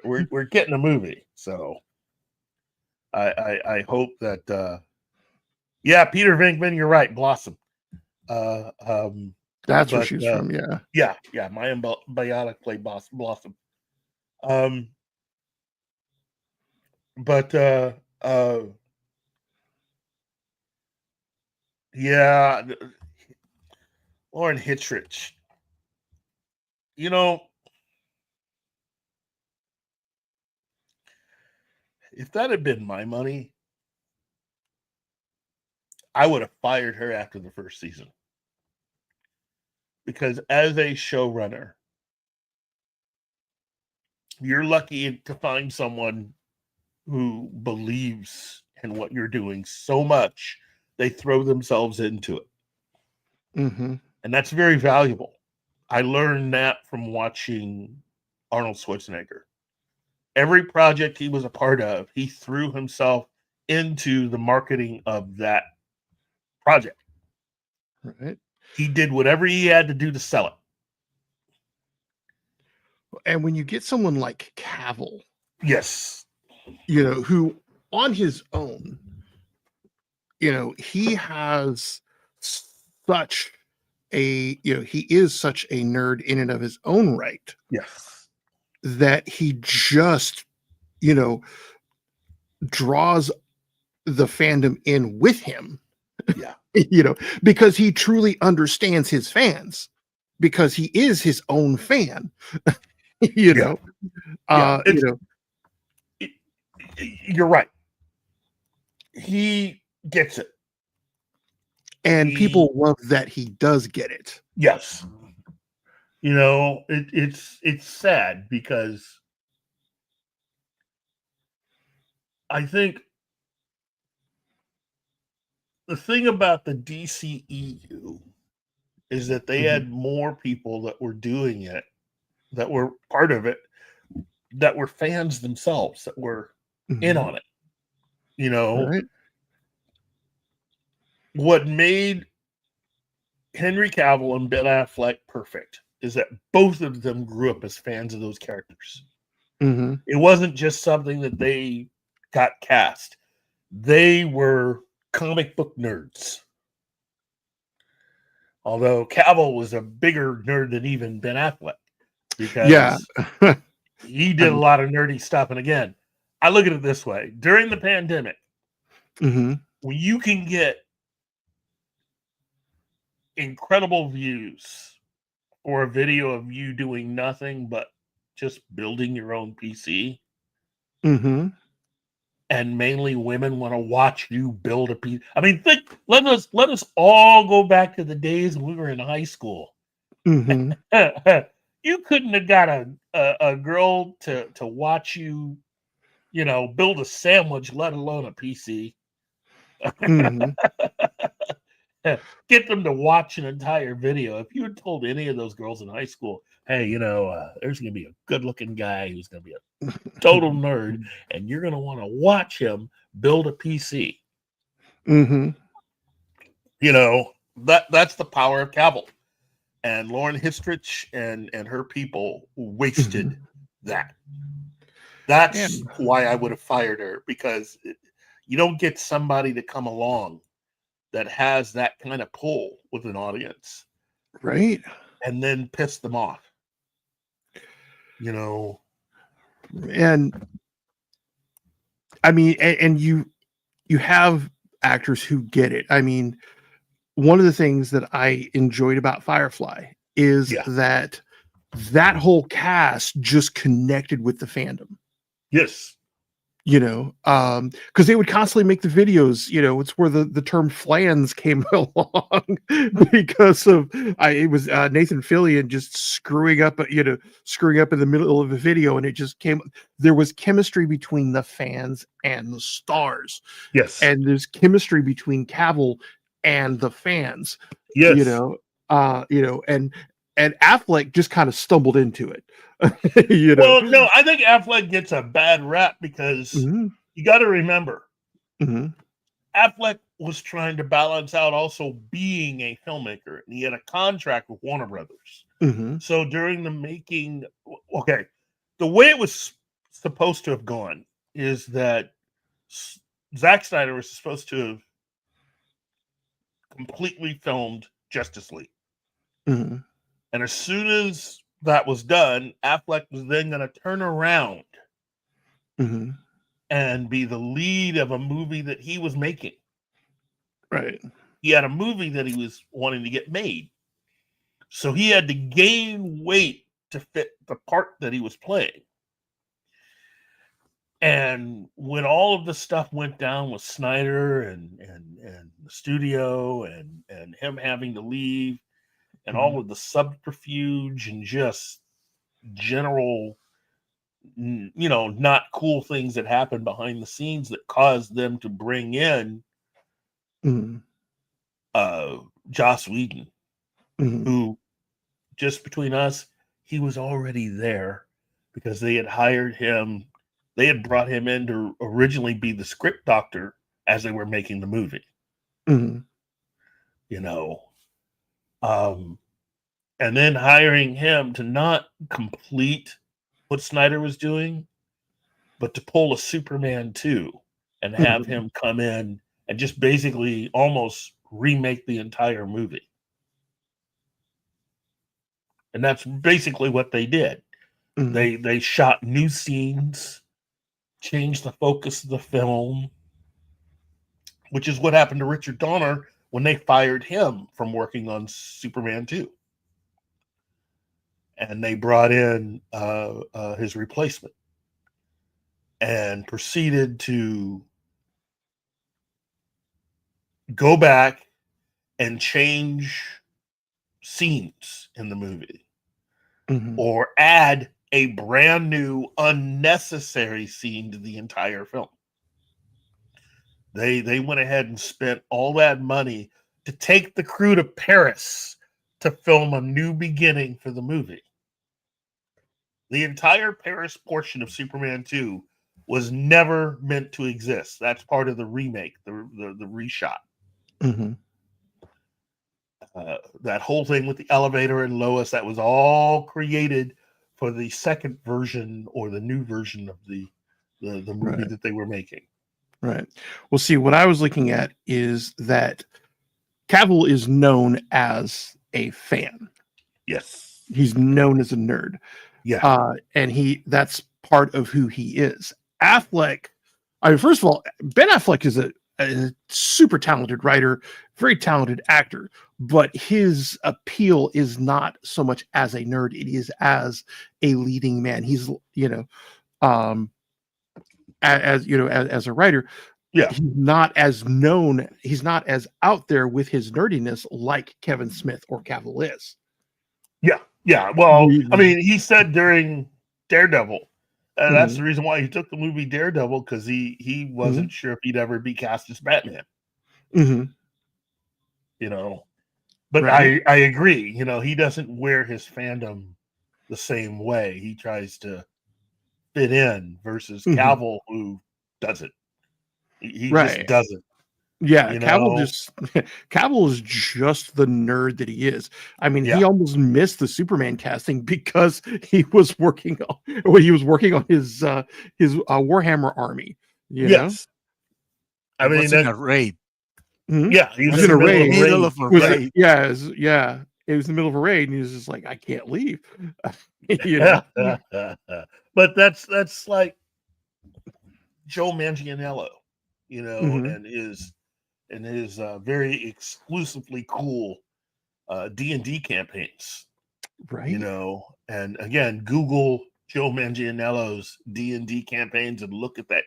[SPEAKER 6] We're getting a movie. So I hope that yeah, Peter Venkman, you're right, Blossom.
[SPEAKER 7] That's where
[SPEAKER 6] But
[SPEAKER 7] she's from. Yeah.
[SPEAKER 6] yeah, Maya Biotic played Blossom. But yeah, Lauren Hittrich. You know, if that had been my money, I would have fired her after the first season. Because as a showrunner, you're lucky to find someone who believes in what you're doing so much they throw themselves into it.
[SPEAKER 7] Mm-hmm.
[SPEAKER 6] And that's very valuable. I learned that from watching Arnold Schwarzenegger. Every project he was a part of, he threw himself into the marketing of that project.
[SPEAKER 7] Right.
[SPEAKER 6] He did whatever he had to do to sell it.
[SPEAKER 7] And when you get someone like Cavill,
[SPEAKER 6] Yes.
[SPEAKER 7] who on his own, he has such he is such a nerd in and of his own right.
[SPEAKER 6] Yes.
[SPEAKER 7] That he just, draws the fandom in with him.
[SPEAKER 6] Yeah.
[SPEAKER 7] Because he truly understands his fans, because he is his own fan.
[SPEAKER 6] Yeah. You're right. He gets it.
[SPEAKER 7] And people love that he does get it.
[SPEAKER 6] Yes. It's sad because I think the thing about the DCEU is that they had more people that were doing it, that were part of it, that were fans themselves, that were in on it.
[SPEAKER 7] Right.
[SPEAKER 6] What made Henry Cavill and Ben Affleck perfect is that both of them grew up as fans of those characters.
[SPEAKER 7] Mm-hmm.
[SPEAKER 6] It wasn't just something that they got cast. They were comic book nerds. Although Cavill was a bigger nerd than even Ben Affleck, because he did a lot of nerdy stuff. And again, I look at it this way. During the pandemic, when you can get incredible views for a video of you doing nothing but just building your own PC, and mainly women want to watch you build a PC. I mean, let us all go back to the days when we were in high school. You couldn't have got a girl to watch you, build a sandwich, let alone a PC. Get them to watch an entire video. If you had told any of those girls in high school, hey, there's going to be a good-looking guy who's going to be a total nerd, and you're going to want to watch him build a PC. That's the power of Cavill. And Lauren Hittrich and her people wasted that. That's why I would have fired her, because you don't get somebody to come along that has that kind of pull with an audience,
[SPEAKER 7] right?
[SPEAKER 6] And then piss them off.
[SPEAKER 7] And I mean, and you have actors who get it. I mean, one of the things that I enjoyed about Firefly is that whole cast just connected with the fandom.
[SPEAKER 6] Yes.
[SPEAKER 7] Because they would constantly make the videos, it's where the term flans came along, because of it was Nathan Fillion just screwing up in the middle of a video, and it just came. There was chemistry between the fans and the stars.
[SPEAKER 6] Yes.
[SPEAKER 7] And there's chemistry between Cavill and the fans.
[SPEAKER 6] Yes.
[SPEAKER 7] And Affleck just kind of stumbled into it.
[SPEAKER 6] Well, no, I think Affleck gets a bad rap because you got to remember, Affleck was trying to balance out also being a filmmaker, and he had a contract with Warner Brothers. So during the making, the way it was supposed to have gone is that Zack Snyder was supposed to have completely filmed Justice League.
[SPEAKER 7] Mm-hmm.
[SPEAKER 6] And as soon as that was done, Affleck was then going to turn around
[SPEAKER 7] Mm-hmm.
[SPEAKER 6] and be the lead of a movie that he was making.
[SPEAKER 7] Right.
[SPEAKER 6] He had a movie that he was wanting to get made. So he had to gain weight to fit the part that he was playing. And when all of the stuff went down with Snyder and the studio and him having to leave and all of the subterfuge and just general, not cool things that happened behind the scenes that caused them to bring in
[SPEAKER 7] Mm-hmm.
[SPEAKER 6] Joss Whedon,
[SPEAKER 7] Mm-hmm.
[SPEAKER 6] who, just between us, he was already there because they had hired him. They had brought him in to originally be the script doctor as they were making the movie.
[SPEAKER 7] Mm-hmm.
[SPEAKER 6] And then hiring him to not complete what Snyder was doing, but to pull a Superman 2 and have him come in and just basically almost remake the entire movie. And that's basically what they did.
[SPEAKER 7] Mm-hmm.
[SPEAKER 6] They shot new scenes, changed the focus of the film, which is what happened to Richard Donner when they fired him from working on Superman 2. And they brought in his replacement and proceeded to go back and change scenes in the movie
[SPEAKER 7] Mm-hmm.
[SPEAKER 6] or add a brand new unnecessary scene to the entire film. They went ahead and spent all that money to take the crew to Paris to film a new beginning for the movie. The entire Paris portion of Superman 2 was never meant to exist. That's part of the remake, the reshot.
[SPEAKER 7] Mm-hmm.
[SPEAKER 6] That whole thing with the elevator and Lois, that was all created for the second version or the new version of the movie
[SPEAKER 7] Right.
[SPEAKER 6] that they were making.
[SPEAKER 7] Right. Well, see, what I was looking at is that Cavill is known as a fan.
[SPEAKER 6] Yes.
[SPEAKER 7] He's known as a nerd.
[SPEAKER 6] Yeah.
[SPEAKER 7] And that's part of who he is. Affleck, I mean, first of all, Ben Affleck is a super talented writer, very talented actor, but his appeal is not so much as a nerd, it is as a leading man. He's, as a writer,
[SPEAKER 6] Yeah.
[SPEAKER 7] he's not as known, he's not as out there with his nerdiness like Kevin Smith or Cavill is.
[SPEAKER 6] Yeah. Well, I mean, he said during Daredevil, that's the
[SPEAKER 7] Mhm.
[SPEAKER 6] reason why he took the movie Daredevil, because he wasn't sure if he'd ever be cast as Batman.
[SPEAKER 7] Mm-hmm.
[SPEAKER 6] But
[SPEAKER 7] Right.
[SPEAKER 6] I agree. He doesn't wear his fandom the same way. He tries to fit in versus Cavill, who doesn't. He just
[SPEAKER 7] Right.
[SPEAKER 6] doesn't.
[SPEAKER 7] Yeah, Cavill is just the nerd that he is. I mean, he almost missed the Superman casting because he was working on his Warhammer army.
[SPEAKER 6] Yes. I mean,
[SPEAKER 1] was in a raid.
[SPEAKER 6] Yeah, he was
[SPEAKER 7] in a
[SPEAKER 6] in the
[SPEAKER 7] raid.
[SPEAKER 1] Middle of a
[SPEAKER 7] Was
[SPEAKER 1] raid.
[SPEAKER 7] it was in the middle of a raid, and he was just like, I can't leave.
[SPEAKER 6] But that's like Joe Manganiello, and his very exclusively cool D&D campaigns,
[SPEAKER 7] right?
[SPEAKER 6] And again, Google Joe Manganiello's D&D campaigns and look at that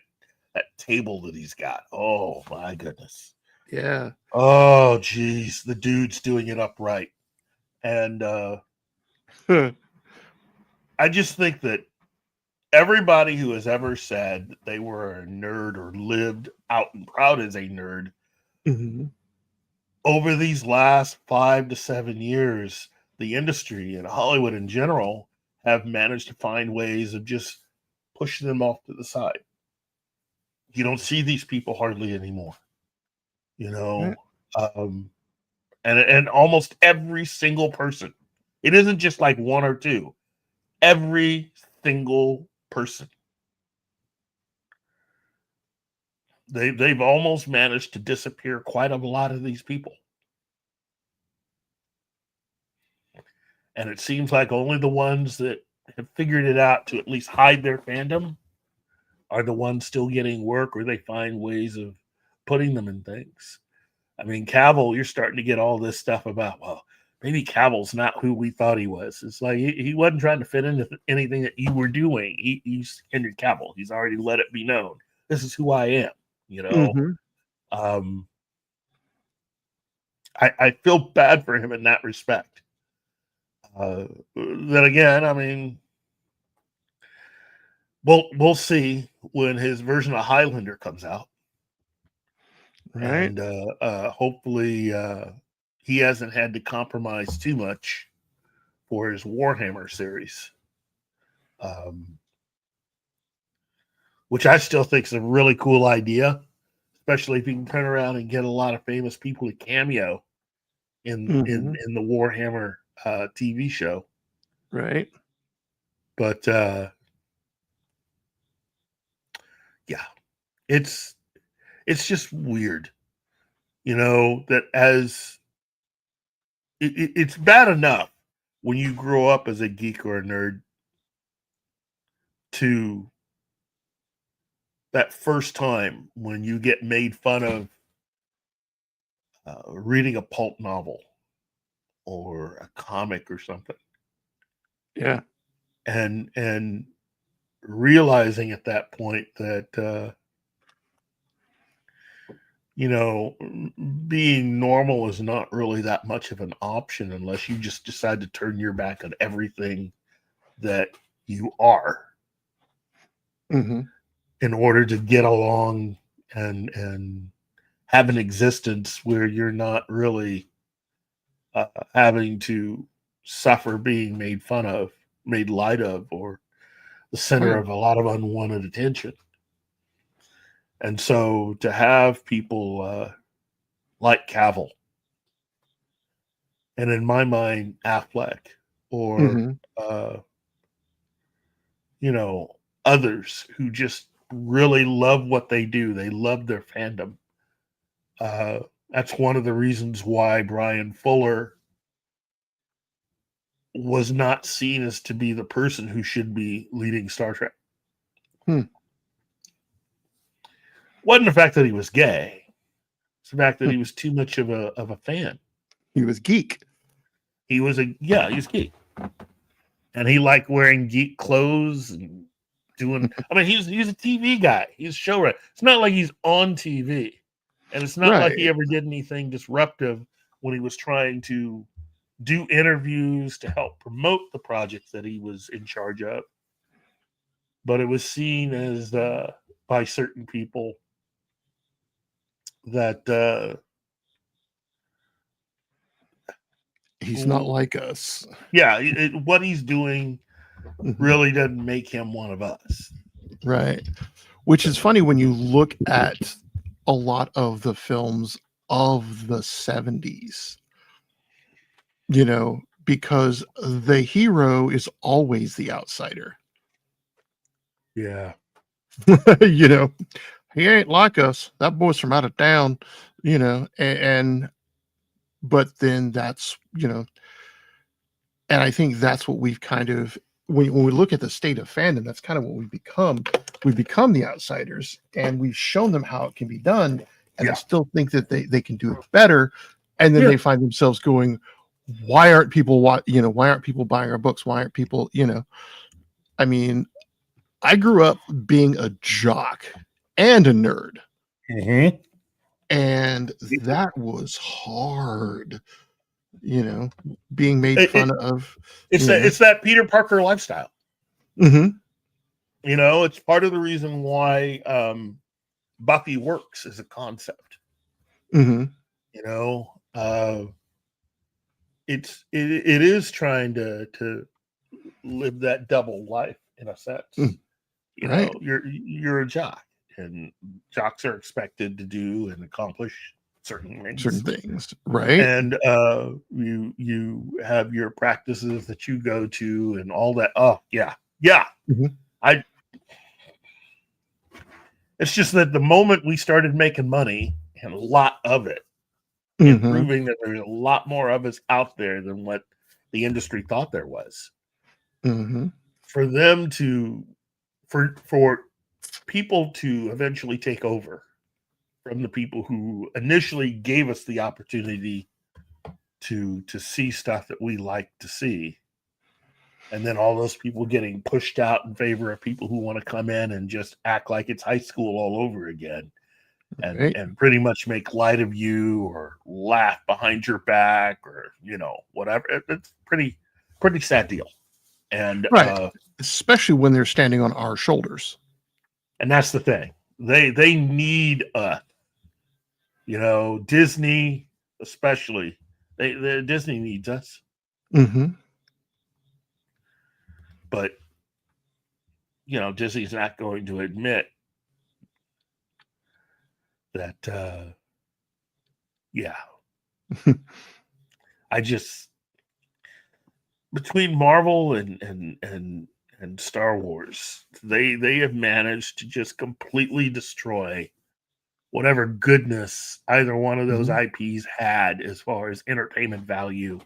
[SPEAKER 6] table that he's got. Oh my goodness.
[SPEAKER 7] Yeah.
[SPEAKER 6] Oh geez, the dude's doing it upright. And I just think that everybody who has ever said that they were a nerd or lived out and proud as a nerd over these last 5 to 7 years, the industry and Hollywood in general have managed to find ways of just pushing them off to the side. You don't see these people hardly anymore, and almost every single person. It isn't just like one or two. Every single person they've almost managed to disappear quite a lot of these people. And it seems like only the ones that have figured it out to at least hide their fandom are the ones still getting work, or they find ways of putting them in things. I mean, Cavill, you're starting to get all this stuff about, well, maybe Cavill's not who we thought he was. It's like he wasn't trying to fit into anything that you were doing. He's Henry Cavill. He's already let it be known. This is who I am, you know?
[SPEAKER 7] Mhm.
[SPEAKER 6] I feel bad for him in that respect. Then again, I mean, we'll see when his version of Highlander comes out,
[SPEAKER 7] Right.
[SPEAKER 6] and hopefully he hasn't had to compromise too much for his Warhammer series, which I still think is a really cool idea, especially if you can turn around and get a lot of famous people to cameo in
[SPEAKER 7] Mhm.
[SPEAKER 6] in the Warhammer TV show.
[SPEAKER 7] Right.
[SPEAKER 6] But yeah, it's just weird, you know, that as it's bad enough when you grow up as a geek or a nerd to that first time when you get made fun of reading a pulp novel or a comic or something,
[SPEAKER 7] Yeah.
[SPEAKER 6] and realizing at that point that you know, being normal is not really that much of an option unless you just decide to turn your back on everything that you are
[SPEAKER 7] Mhm.
[SPEAKER 6] in order to get along and have an existence where you're not really having to suffer being made fun of, made light of, or the
[SPEAKER 7] Oh,
[SPEAKER 6] center
[SPEAKER 7] yeah.
[SPEAKER 6] of a lot of unwanted attention. And so to have people like Cavill, and in my mind, Affleck, or
[SPEAKER 7] Mhm.
[SPEAKER 6] uh, you know, others who just really love what they do. They love their fandom. Uh, that's one of the reasons why Brian Fuller was not seen as to be the person who should be leading Star Trek.
[SPEAKER 7] Hmm.
[SPEAKER 6] Wasn't the fact that he was gay. It's the fact that he was too much of a fan.
[SPEAKER 7] He was geek.
[SPEAKER 6] He was geek. And he liked wearing geek clothes and doing. I mean, he's a TV guy. He's a showrunner. It's not like he's on TV, and it's not like he
[SPEAKER 7] Right.
[SPEAKER 6] ever did anything disruptive when he was trying to do interviews to help promote the projects that he was in charge of. But it was seen as by certain people that
[SPEAKER 7] He's not like us.
[SPEAKER 6] what he's doing
[SPEAKER 7] Mhm.
[SPEAKER 6] really doesn't make him one of us.
[SPEAKER 7] Right. Which is funny when you look at a lot of the films of the 70s, you know, because the hero is always the outsider.
[SPEAKER 6] Yeah.
[SPEAKER 7] You know, he ain't like us. That boy's from out of town, you know, and but then that's, you know, and I think that's what we've kind of when we look at the state of fandom, that's kind of what we've become. We've become the outsiders, and we've shown them how it can be done, and they
[SPEAKER 6] Yeah.
[SPEAKER 7] still think that they can do it better, and then
[SPEAKER 6] Yeah.
[SPEAKER 7] they find themselves going, why aren't people why aren't people buying our books? Why aren't people, you know? I mean, I grew up being a jock and a nerd,
[SPEAKER 6] Mm-hmm.
[SPEAKER 7] and that was hard, you know, being made
[SPEAKER 6] It,
[SPEAKER 7] fun
[SPEAKER 6] it,
[SPEAKER 7] of,
[SPEAKER 6] it's
[SPEAKER 7] you know.
[SPEAKER 6] that Peter Parker lifestyle.
[SPEAKER 7] Mhm.
[SPEAKER 6] You know, it's part of the reason why Buffy works as a concept.
[SPEAKER 7] Mhm.
[SPEAKER 6] You know, it is trying to live that double life in a sense.
[SPEAKER 7] Mm.
[SPEAKER 6] You
[SPEAKER 7] Right.
[SPEAKER 6] know, you're a jock, and jocks are expected to do and accomplish certain
[SPEAKER 7] Certain
[SPEAKER 6] things.
[SPEAKER 7] things, right?
[SPEAKER 6] And you have your practices that you go to and all that. Oh yeah.
[SPEAKER 7] Mhm.
[SPEAKER 6] I It's just that the moment we started making money, and a lot of it, and
[SPEAKER 7] Mhm.
[SPEAKER 6] proving that there's a lot more of us out there than what the industry thought there was,
[SPEAKER 7] Mhm.
[SPEAKER 6] for them to, for people to eventually take over from the people who initially gave us the opportunity to see stuff that we like to see, and then all those people getting pushed out in favor of people who want to come in and just act like it's high school all over again,
[SPEAKER 7] Right.
[SPEAKER 6] and pretty much make light of you or laugh behind your back, or whatever. It's pretty sad deal. And
[SPEAKER 7] Right. Especially when they're standing on our shoulders.
[SPEAKER 6] and that's the thing. They need Disney especially. Disney needs us,
[SPEAKER 7] Mhm.
[SPEAKER 6] but Disney's not going to admit that. Yeah, I just, between Marvel and Star Wars, they have managed to just completely destroy whatever goodness either one of those
[SPEAKER 7] Mhm.
[SPEAKER 6] IPs had as far as entertainment value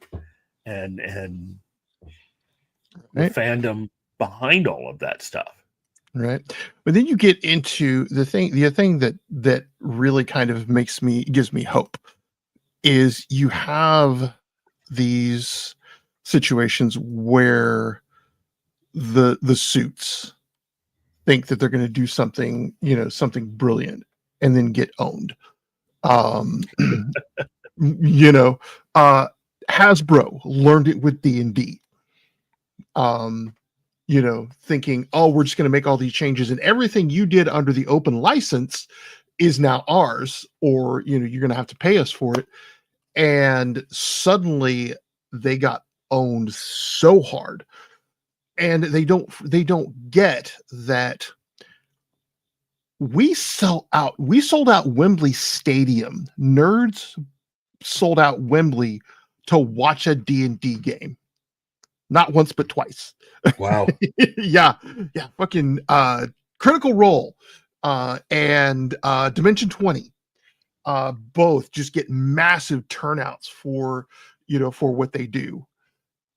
[SPEAKER 6] and the
[SPEAKER 7] Right.
[SPEAKER 6] fandom behind all of that stuff.
[SPEAKER 7] Right. But then you get into the thing that really kind of gives me hope is you have these situations where the suits think that they're going to do something, something brilliant, and then get owned. Um, you know, uh, Hasbro learned it with D&D. Thinking, oh, we're just going to make all these changes, and everything you did under the open license is now ours, or you're going to have to pay us for it. And suddenly they got owned so hard, and they don't get that we sold out Wembley Stadium. Nerds sold out Wembley to watch a D&D game, not once but twice.
[SPEAKER 6] Wow.
[SPEAKER 7] yeah, fucking Critical Role and Dimension 20 both just get massive turnouts for what they do.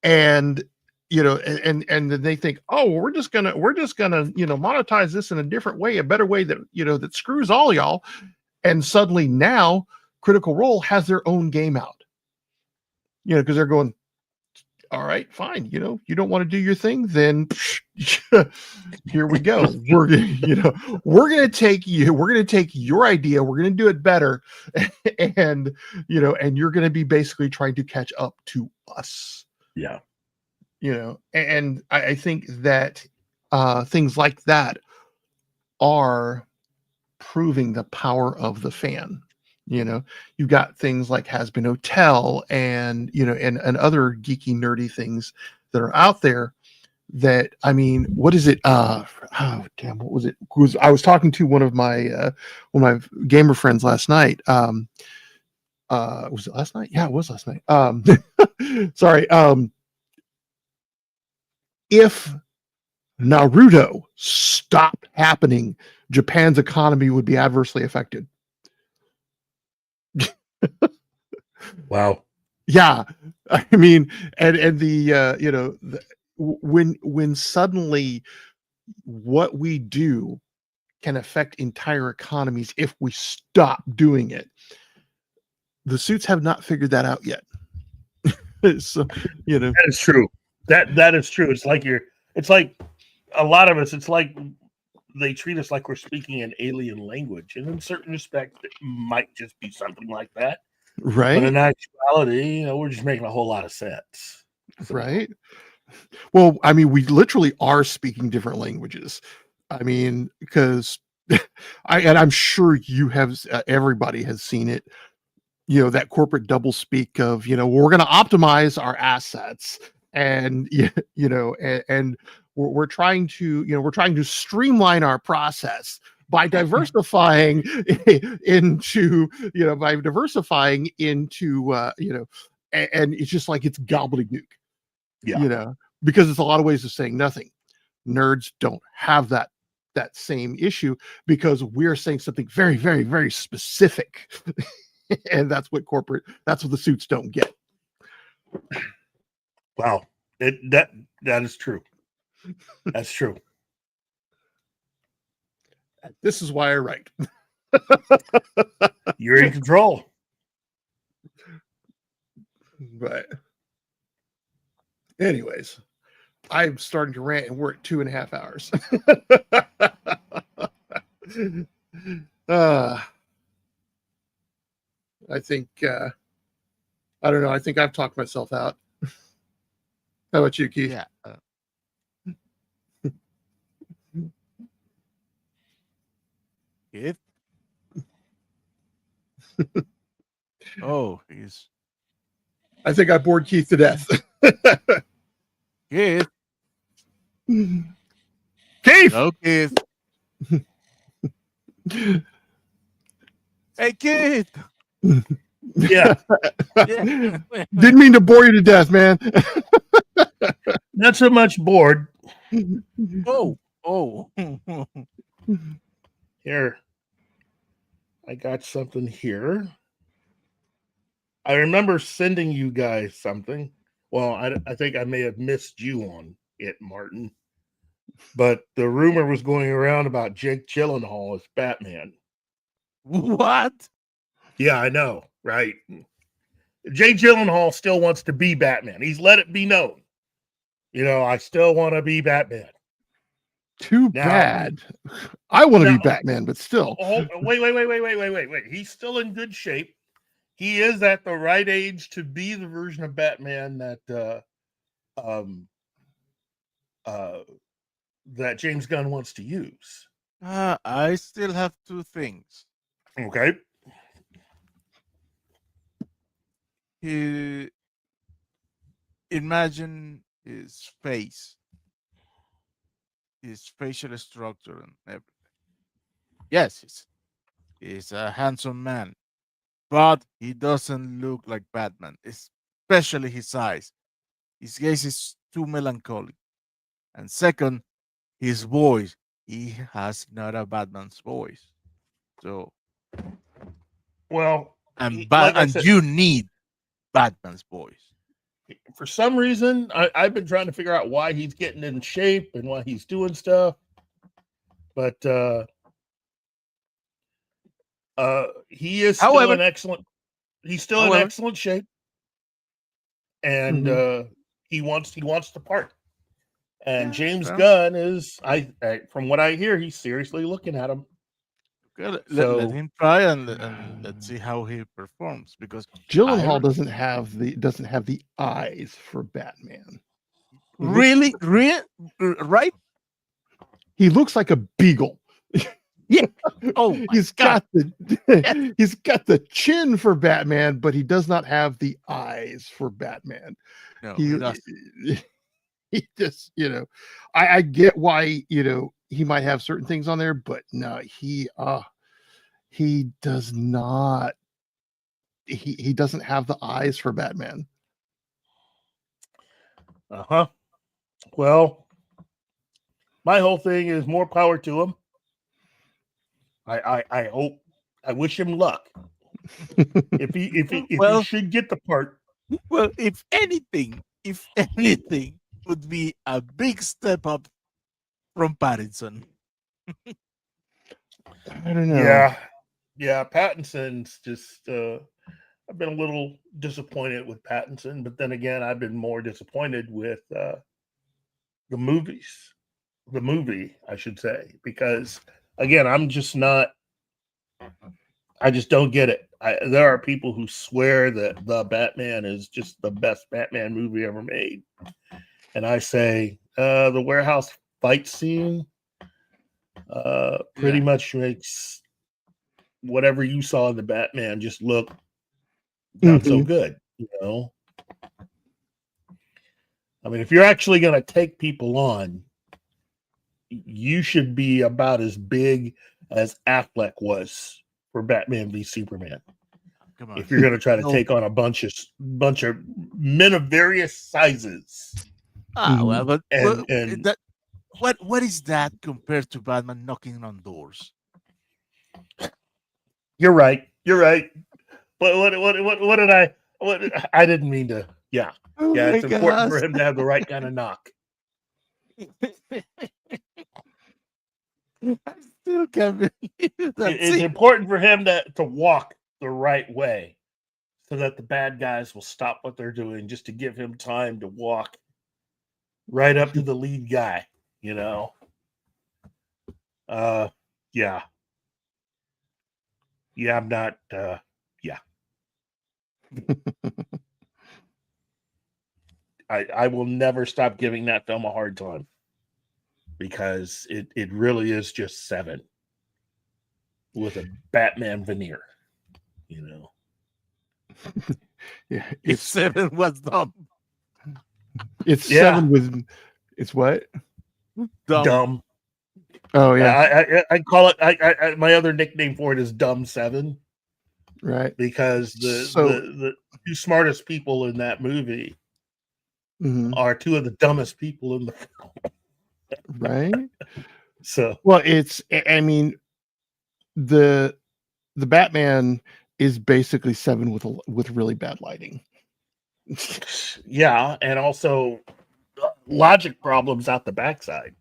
[SPEAKER 7] And and then they think, oh, we're just gonna monetize this in a different way, a better way that that screws all y'all. And suddenly now Critical Role has their own game out, because they're going, all right, fine. You don't want to do your thing, then here we go. We're gonna take your idea, we're gonna do it better, and and you're gonna be basically trying to catch up to us.
[SPEAKER 6] Yeah.
[SPEAKER 7] And I think that things like that are proving the power of the fan. You've got things like Has Been Hotel and and other geeky nerdy things that are out there that, I mean, what is it? Oh damn, what was it? I was talking to one of my gamer friends last night. Was it last night? Yeah, it was last night. Sorry. If Naruto stopped happening, Japan's economy would be adversely affected.
[SPEAKER 6] Wow.
[SPEAKER 7] Yeah, I mean, and when suddenly what we do can affect entire economies if we stop doing it. The suits have not figured that out yet. So,
[SPEAKER 6] That is true. That is true. It's like a lot of us, it's like they treat us like we're speaking an alien language. And in certain respects, it might just be something like that.
[SPEAKER 7] right?
[SPEAKER 6] But in actuality, we're just making a whole lot of sense. So,
[SPEAKER 7] Right. Well, I mean, we literally are speaking different languages. I mean, because I'm sure you have, everybody has seen it, that corporate double speak of, we're going to optimize our assets, and and we're trying to streamline our process by diversifying into and it's just like it's gobbledygook.
[SPEAKER 6] yeah.
[SPEAKER 7] Because it's a lot of ways of saying nothing. Nerds don't have that that same issue because we're saying something very, very, very specific. And that's what the suits don't get.
[SPEAKER 6] Wow. That is true. That's true.
[SPEAKER 7] This is why I write.
[SPEAKER 6] You're in control.
[SPEAKER 7] But anyways, I'm starting to rant and we're at 2.5 hours. I think I don't know. I think I've talked myself out. How about you, Keith?
[SPEAKER 1] Yeah. Keith? Oh, he's
[SPEAKER 7] I think I bored Keith to death.
[SPEAKER 1] Keith.
[SPEAKER 7] Keith!
[SPEAKER 1] No, Keith. Hey, Keith.
[SPEAKER 6] Yeah.
[SPEAKER 1] Yeah.
[SPEAKER 7] Didn't mean to bore you to death, man.
[SPEAKER 6] Not so much bored.
[SPEAKER 1] Oh.
[SPEAKER 6] Here. I got something here. I remember sending you guys something. Well, I think I may have missed you on it, Martin. But the rumor was going around about Jake Gyllenhaal as Batman.
[SPEAKER 1] What?
[SPEAKER 6] Yeah, I know, right? Jake Gyllenhaal still wants to be Batman. He's let it be known. I still want to be Batman.
[SPEAKER 7] Too bad. I want to be Batman, but still.
[SPEAKER 6] Wait. He's still in good shape. He is at the right age to be the version of Batman that that James Gunn wants to use.
[SPEAKER 1] I still have two things.
[SPEAKER 6] Okay.
[SPEAKER 1] Imagine his face, his facial structure, and everything. Yes, he's a handsome man, but he doesn't look like Batman, especially his eyes. His gaze is too melancholic. And second, his voice. He has not a Batman's voice. So,
[SPEAKER 6] Well,
[SPEAKER 1] and
[SPEAKER 6] like I said,
[SPEAKER 1] you need Batman's voice.
[SPEAKER 6] For some reason, I've been trying to figure out why he's getting in shape and why he's doing stuff. But he is still in excellent. He's still in excellent shape, and he wants the part. And James Gunn is, from what I hear, he's seriously looking at him.
[SPEAKER 1] Okay, let him try and let's see how he performs, because
[SPEAKER 7] Gyllenhaal doesn't have the eyes for Batman.
[SPEAKER 1] Really, right?
[SPEAKER 7] He looks like a beagle.
[SPEAKER 1] Yeah. Oh,
[SPEAKER 7] he's got the chin for Batman, but he does not have the eyes for Batman.
[SPEAKER 1] No,
[SPEAKER 7] he just, I get why, he might have certain things on there, but no, he does not. He doesn't have the eyes for Batman.
[SPEAKER 6] Well, my whole thing is more power to him. I hope. I wish him luck. if he should get the part.
[SPEAKER 1] Well, if anything would be a big step up from Pattinson.
[SPEAKER 7] I don't know.
[SPEAKER 6] Yeah. Pattinson's just. I've been a little disappointed with Pattinson, but then again, I've been more disappointed with the movie, I should say, because again, I'm just not. I just don't get it. There are people who swear that The Batman is just the best Batman movie ever made, and I say the warehouse fight scene pretty much makes whatever you saw in the Batman just look not so good, I mean, if you're actually going to take people on, you should be about as big as Affleck was for Batman v Superman.
[SPEAKER 1] Come on.
[SPEAKER 6] If you're going to try to take on a bunch of men of various sizes.
[SPEAKER 1] Well, but what is that compared to Batman knocking on doors?
[SPEAKER 6] You're right. You're right. But what did I didn't mean to. Yeah.
[SPEAKER 1] Oh
[SPEAKER 6] Yeah,
[SPEAKER 1] my
[SPEAKER 6] it's important for
[SPEAKER 1] gosh.
[SPEAKER 6] him to have the right kind of knock.
[SPEAKER 1] I still can't believe that.
[SPEAKER 6] It's important for him to walk the right way so that the bad guys will stop what they're doing just to give him time to walk right up to the lead guy, you know. Yeah. Yeah, I'm not yeah. I will never stop giving that film a hard time because it really is just 7 with a Batman veneer, you know.
[SPEAKER 7] Yeah,
[SPEAKER 1] If 7 was dumb.
[SPEAKER 7] it's
[SPEAKER 6] Yeah.
[SPEAKER 7] 7 with it's what?
[SPEAKER 6] Dumb.
[SPEAKER 7] Oh yeah,
[SPEAKER 6] I call it. I my other nickname for it is Dumb 7
[SPEAKER 7] right.
[SPEAKER 6] because the 2 smartest people in that movie
[SPEAKER 7] Mhm,
[SPEAKER 6] are 2 of the dumbest people in the film.
[SPEAKER 7] right.
[SPEAKER 6] So
[SPEAKER 7] Well, I mean, the Batman is basically 7 with really bad lighting.
[SPEAKER 6] yeah, and also logic problems out the backside.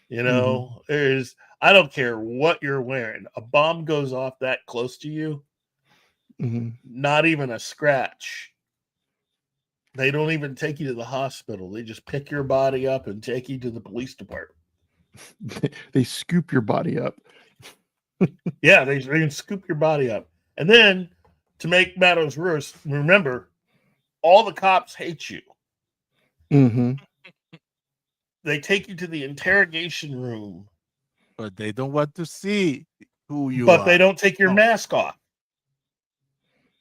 [SPEAKER 6] You know, there's I don't care what you're wearing. A bomb goes off that close to you,
[SPEAKER 7] Mhm.
[SPEAKER 6] not even a scratch. They don't even take you to the hospital. They just pick your body up and take you to the police department.
[SPEAKER 7] They scoop your body up.
[SPEAKER 6] Yeah, they can scoop your body up. And then to make matters worse, remember, all the cops hate you.
[SPEAKER 7] Mhm.
[SPEAKER 6] They take you to the interrogation room,
[SPEAKER 1] But they don't want to see who you
[SPEAKER 6] but they
[SPEAKER 1] are.
[SPEAKER 6] don't take your
[SPEAKER 1] No.
[SPEAKER 6] mask off.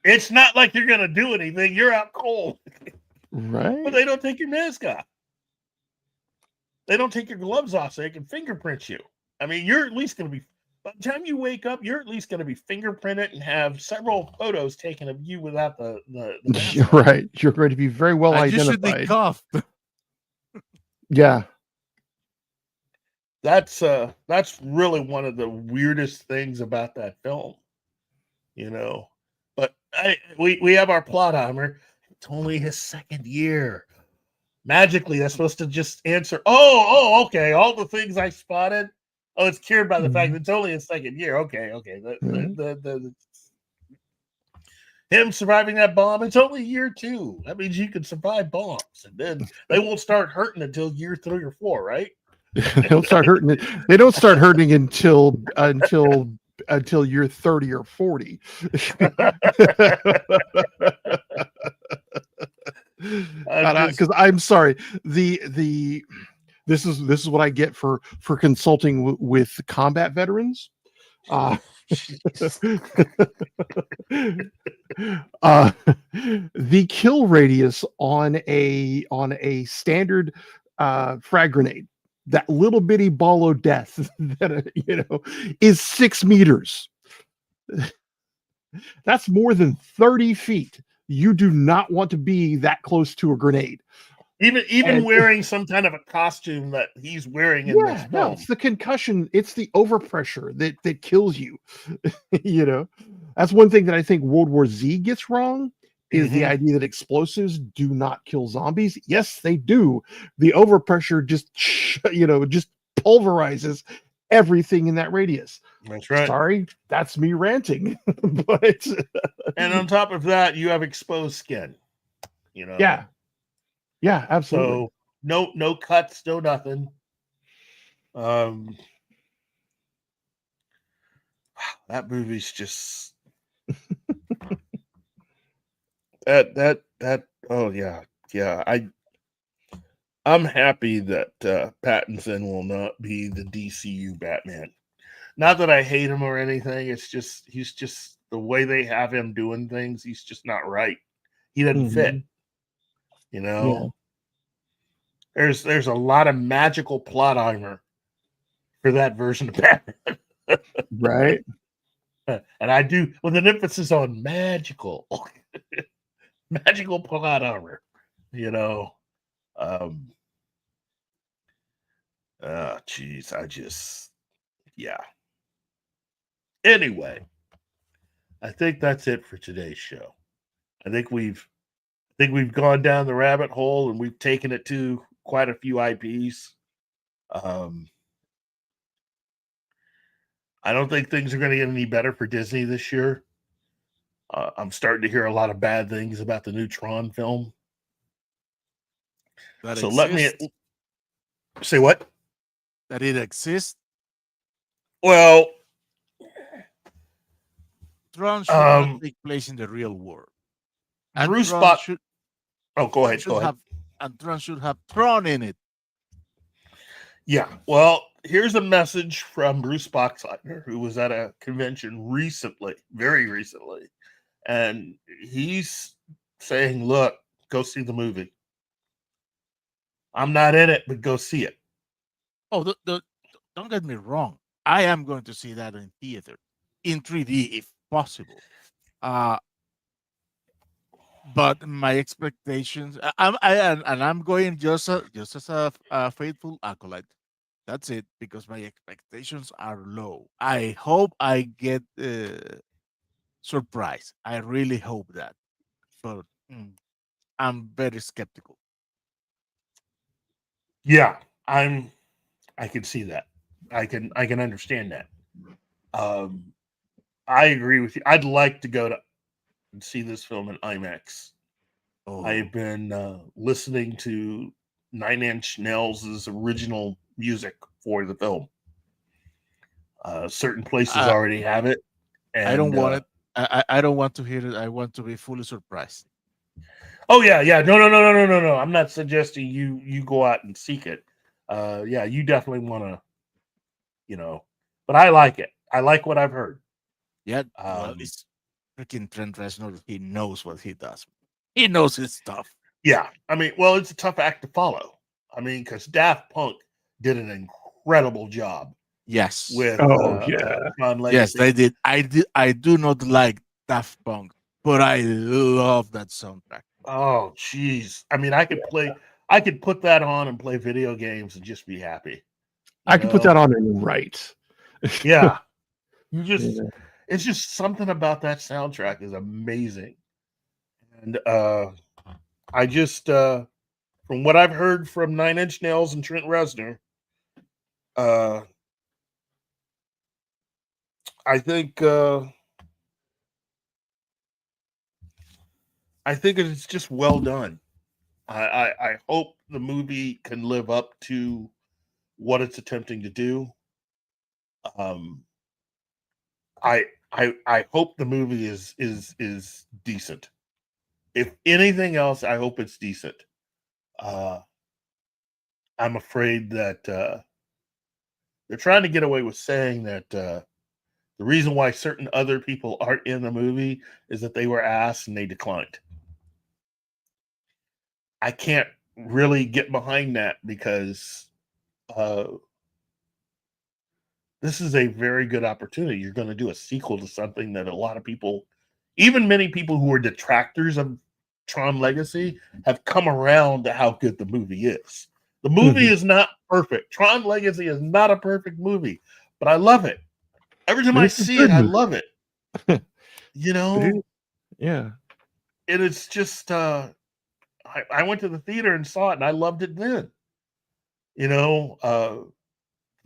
[SPEAKER 6] It's not like you're going to do anything. You're out cold,
[SPEAKER 7] Right?
[SPEAKER 6] but they don't take your mask off. They don't take your gloves off so they can fingerprint you. I mean, you're at least going to be, by the time you wake up, you're at least going to be fingerprinted and have several photos taken of you without the mask
[SPEAKER 7] You're
[SPEAKER 6] on.
[SPEAKER 7] right. You're going to be very well
[SPEAKER 1] And you should be
[SPEAKER 7] identified.
[SPEAKER 1] cuffed.
[SPEAKER 7] Yeah.
[SPEAKER 6] That's really one of the weirdest things about that film, you know. But we have our plot armor. It's only his 2nd year. Magically, that's supposed to just answer. Okay. All the things I spotted. Oh, it's cured by the fact that it's only his 2nd year. Okay. The him surviving that bomb. It's only year 2. That means you can survive bombs, and then they won't start hurting until year 3 or 4, right?
[SPEAKER 7] They'll start hurting it. They don't start hurting until you're 30 or 40. Because I'm sorry, this is what I get for consulting with combat veterans. The kill radius on a standard frag grenade, that little bitty ball of death that is 6 meters. That's more than 30 feet. You do not want to be that close to a grenade.
[SPEAKER 6] Even wearing some kind of a costume that he's wearing in this film.
[SPEAKER 7] No, it's the concussion. It's the overpressure that kills you. That's one thing that I think World War Z gets wrong, is the idea that explosives do not kill zombies. Yes, they do. The overpressure just pulverizes everything in that radius.
[SPEAKER 6] That's right.
[SPEAKER 7] Sorry, that's me ranting. But
[SPEAKER 6] and on top of that, you have exposed skin.
[SPEAKER 7] Yeah, absolutely.
[SPEAKER 6] So no cuts, no nothing. That movie's just that oh yeah. I'm happy that Pattinson will not be the DCU Batman. Not that I hate him or anything. It's just he's just the way they have him doing things. He's just not right. He doesn't fit. There's a lot of magical plot armor for that version of Batman.
[SPEAKER 7] Right.
[SPEAKER 6] And I do with an emphasis on magical. Magical plot armor. Jeez, yeah. Anyway, I think that's it for today's show. I think we've gone down the rabbit hole and we've taken it to quite a few IPs. I don't think things are going to get any better for Disney this year. I'm starting to hear a lot of bad things about the new Tron film.
[SPEAKER 1] That
[SPEAKER 6] So let me
[SPEAKER 1] exists.
[SPEAKER 6] say what?
[SPEAKER 1] That it exists.
[SPEAKER 6] Well,
[SPEAKER 1] Tron should not take place in the real world. And
[SPEAKER 6] Bruce
[SPEAKER 1] Tron
[SPEAKER 6] Bot.
[SPEAKER 1] should,
[SPEAKER 6] Oh, go ahead.
[SPEAKER 1] should have and Tron should have Tron in it.
[SPEAKER 6] Yeah. Well, here's a message from Bruce Boxleitner, who was at a convention recently, very recently, and he's saying, "Look, go see the movie. I'm not in it, but go see it."
[SPEAKER 1] Oh, don't get me wrong. I am going to see that in theater, in 3D if possible. But my expectations, I'm going just as a faithful acolyte. That's it, because my expectations are low. I hope I get surprised. I really hope that, but I'm very skeptical.
[SPEAKER 6] Yeah, I can see that. I can understand that. I agree with you. I'd like to go to and see this film in IMAX.
[SPEAKER 1] Oh,
[SPEAKER 6] I've been listening to Nine Inch Nails' original music for the film. Certain places
[SPEAKER 1] I,
[SPEAKER 6] already have it, and
[SPEAKER 1] I don't want it. I don't want to hear it. I want to be fully surprised.
[SPEAKER 6] Oh yeah. No. I'm not suggesting you go out and seek it. Yeah, you definitely want to, but I like it. I like what I've heard.
[SPEAKER 1] Yeah, well, it's freaking Trent Reznor. He knows what he does. He knows his stuff.
[SPEAKER 6] Yeah, I mean, well, it's a tough act to follow. I mean, because Daft Punk did an incredible job.
[SPEAKER 1] Yes.
[SPEAKER 6] With
[SPEAKER 1] Yes,
[SPEAKER 6] Tron Legacy.
[SPEAKER 1] they did. I do not like Daft Punk, but I love that soundtrack.
[SPEAKER 6] Oh, jeez. I mean, I could put that on and play video games and just be happy.
[SPEAKER 7] I could put that on and write.
[SPEAKER 6] Yeah. It's just something about that soundtrack is amazing. And I just from what I've heard from Nine Inch Nails and Trent Reznor, I think it's just well done. I hope the movie can live up to what it's attempting to do. I hope the movie is decent. If anything else, I hope it's decent. I'm afraid that they're trying to get away with saying that the reason why certain other people aren't in the movie is that they were asked and they declined. I can't really get behind that because this is a very good opportunity. You're going to do a sequel to something that a lot of people, even many people who are detractors of Tron Legacy, have come around to how good the movie is. The movie is not perfect. Tron Legacy is not a perfect movie, but I love it. Every time I see it, I love it.
[SPEAKER 7] Yeah.
[SPEAKER 6] And it's just, I went to the theater and saw it, and I loved it then.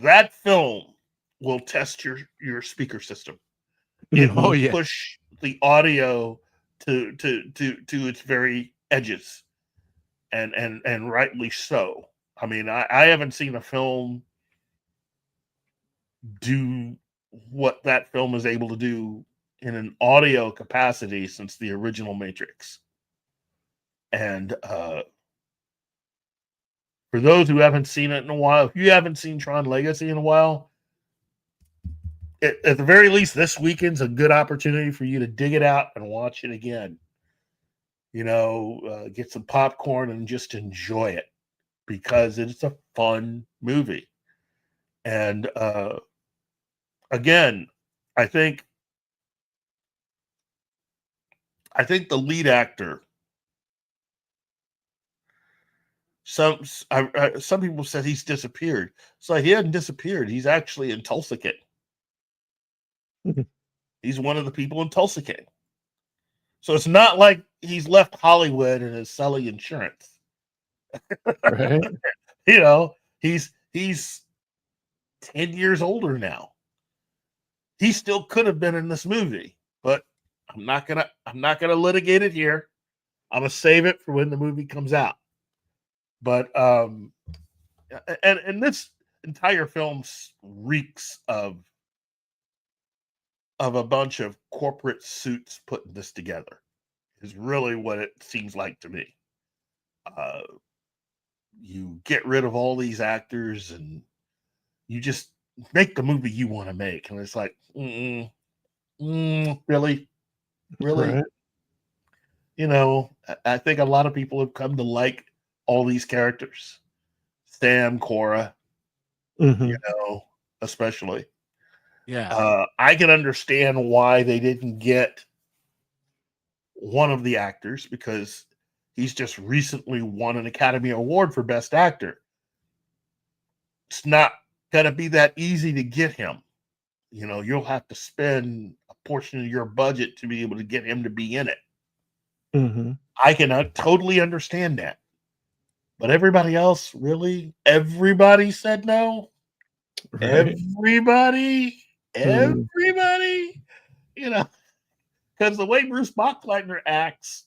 [SPEAKER 6] That film will test your speaker system. It will push the audio to its very edges, and rightly so. I mean, I haven't seen a film do what that film is able to do in an audio capacity since the original Matrix. And for those who haven't seen it in a while, if you haven't seen Tron Legacy in a while, at the very least, this weekend's a good opportunity for you to dig it out and watch it again. Get some popcorn and just enjoy it because it's a fun movie. And again, I think the lead actor Some people said he's disappeared. So he hadn't disappeared. He's actually in Tulsa King. He's one of the people in Tulsa King. So it's not like he's left Hollywood and is selling insurance.
[SPEAKER 7] Right.
[SPEAKER 6] You know, he's 10 years older now. He still could have been in this movie, but I'm not gonna litigate it here. I'm gonna save it for when the movie comes out. But and this entire film reeks of a bunch of corporate suits putting this together. Is really what it seems like to me. You get rid of all these actors and you just make the movie you want to make, and it's like, really.
[SPEAKER 7] Right.
[SPEAKER 6] You know, I think a lot of people have come to like all these characters, Sam, Cora,
[SPEAKER 7] Mhm.
[SPEAKER 6] you know, especially.
[SPEAKER 1] Yeah.
[SPEAKER 6] I can understand why they didn't get one of the actors, because he's just recently won an Academy Award for Best Actor. It's not going to be that easy to get him. You know, you'll have to spend a portion of your budget to be able to get him to be in it.
[SPEAKER 7] Mhm.
[SPEAKER 6] I can totally understand that. But everybody else, really? Everybody said no?
[SPEAKER 7] Right.
[SPEAKER 6] Everybody?
[SPEAKER 7] Mm.
[SPEAKER 6] Everybody? You know, because the way Bruce Boxleitner acts,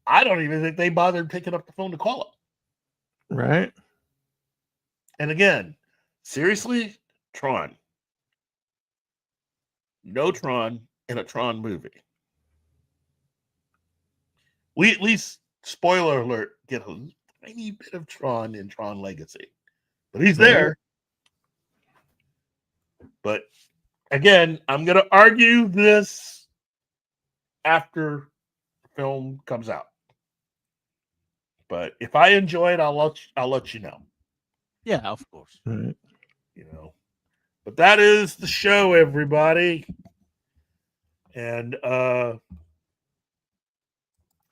[SPEAKER 6] I don't even think they bothered picking up the phone to call him.
[SPEAKER 7] Right.
[SPEAKER 6] And again, seriously, Tron. No Tron in a Tron movie. We at least, spoiler alert, get a tiny bit of Tron in Tron Legacy. But he's
[SPEAKER 7] Right.
[SPEAKER 6] there. But again, I'm going to argue this after the film comes out. But if I enjoy it, I'll let you know.
[SPEAKER 1] Yeah, of course.
[SPEAKER 7] Right.
[SPEAKER 6] You know. But that is the show, everybody. And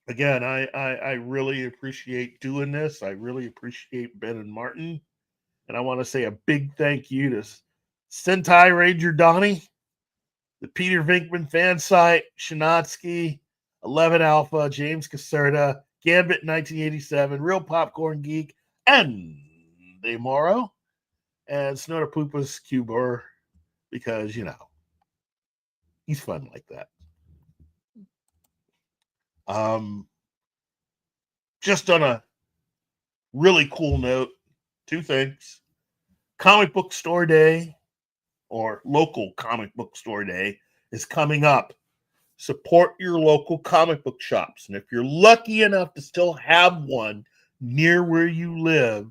[SPEAKER 6] again, I really appreciate doing this. I really appreciate Ben and Martin. And I want to say a big thank you to Sentai Ranger Donnie, the Peter Vinkman fan site, Shinatsky, 11 Alpha, James Caserta, Gambit 1987, Real Popcorn Geek, and De Moro, and Snowda Poopa's Cuber, because, you know, he's fun like that. Just on a really cool note, two things. Comic Book Store Day, or local comic book store day, is coming up. Support your local comic book shops. And if you're lucky enough to still have one near where you live,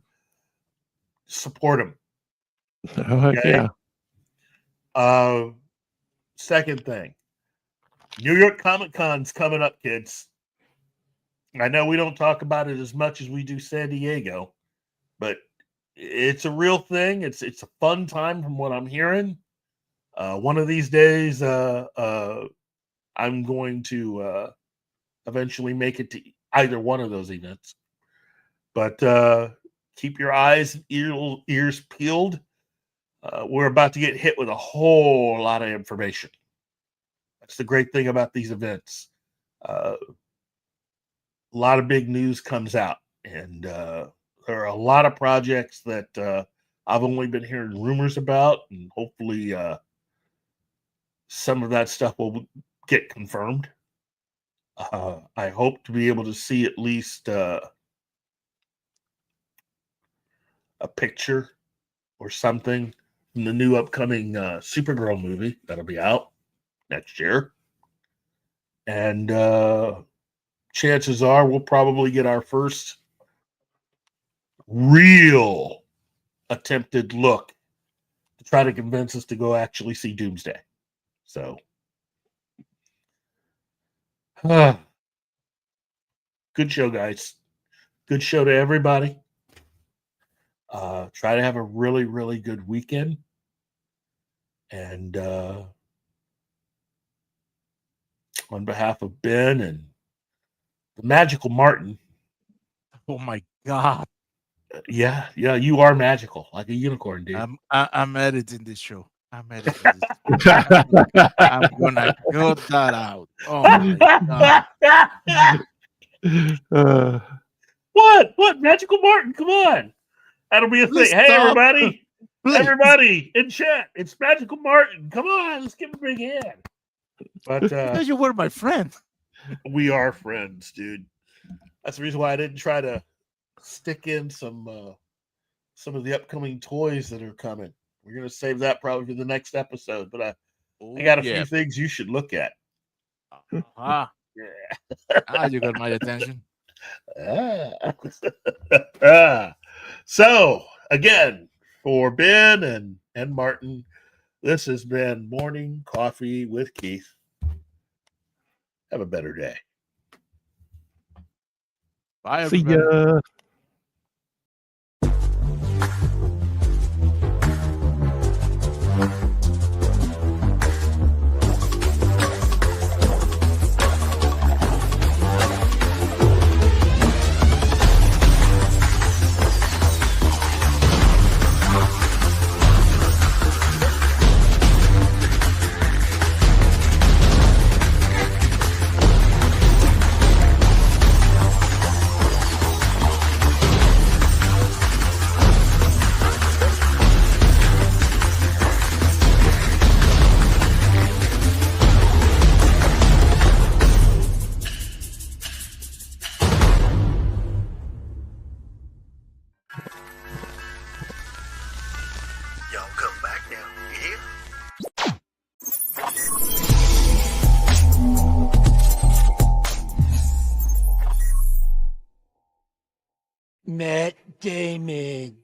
[SPEAKER 6] support them.
[SPEAKER 7] Oh, heck
[SPEAKER 6] Okay?
[SPEAKER 7] yeah.
[SPEAKER 6] Second thing, New York Comic Con's coming up, kids. I know we don't talk about it as much as we do San Diego, but it's a real thing. It's a fun time from what I'm hearing. One of these days, I'm going to eventually make it to either one of those events. But keep your eyes and ears peeled. We're about to get hit with a whole lot of information. That's the great thing about these events. A lot of big news comes out, and there are a lot of projects that I've only been hearing rumors about, and hopefully some of that stuff will get confirmed. I hope to be able to see at least a picture or something from the new upcoming Supergirl movie that'll be out next year. And chances are we'll probably get our first real attempted look to try to convince us to go actually see Doomsday. So, good show, guys. Good show to everybody. Try to have a really, really good weekend. And on behalf of Ben and the magical Martin,
[SPEAKER 1] Oh my God.
[SPEAKER 6] Yeah, you are magical, like a unicorn, dude.
[SPEAKER 1] I'm editing this show. I'm editing this. I'm gonna cut that out. Oh my God.
[SPEAKER 7] Uh,
[SPEAKER 6] What? Magical Martin, come on. That'll be a
[SPEAKER 1] Please
[SPEAKER 6] thing. Hey,
[SPEAKER 1] stop.
[SPEAKER 6] everybody.
[SPEAKER 1] Please.
[SPEAKER 6] Everybody in chat. It's Magical Martin. Come on, let's give him a big hand. But
[SPEAKER 1] Because you were my friend.
[SPEAKER 6] we are friends, dude. That's the reason why I didn't try to stick in some of the upcoming toys that are coming. We're gonna save that probably for the next episode. But I got a few things you should look at.
[SPEAKER 1] Ah,
[SPEAKER 6] Yeah.
[SPEAKER 1] you got my attention.
[SPEAKER 6] So again, for Ben and Martin, this has been Morning Coffee with Keith. Have a better day.
[SPEAKER 1] Bye,
[SPEAKER 7] see
[SPEAKER 1] everybody.
[SPEAKER 7] ya.
[SPEAKER 9] Y'all come back now, you hear?
[SPEAKER 5] Matt Damon.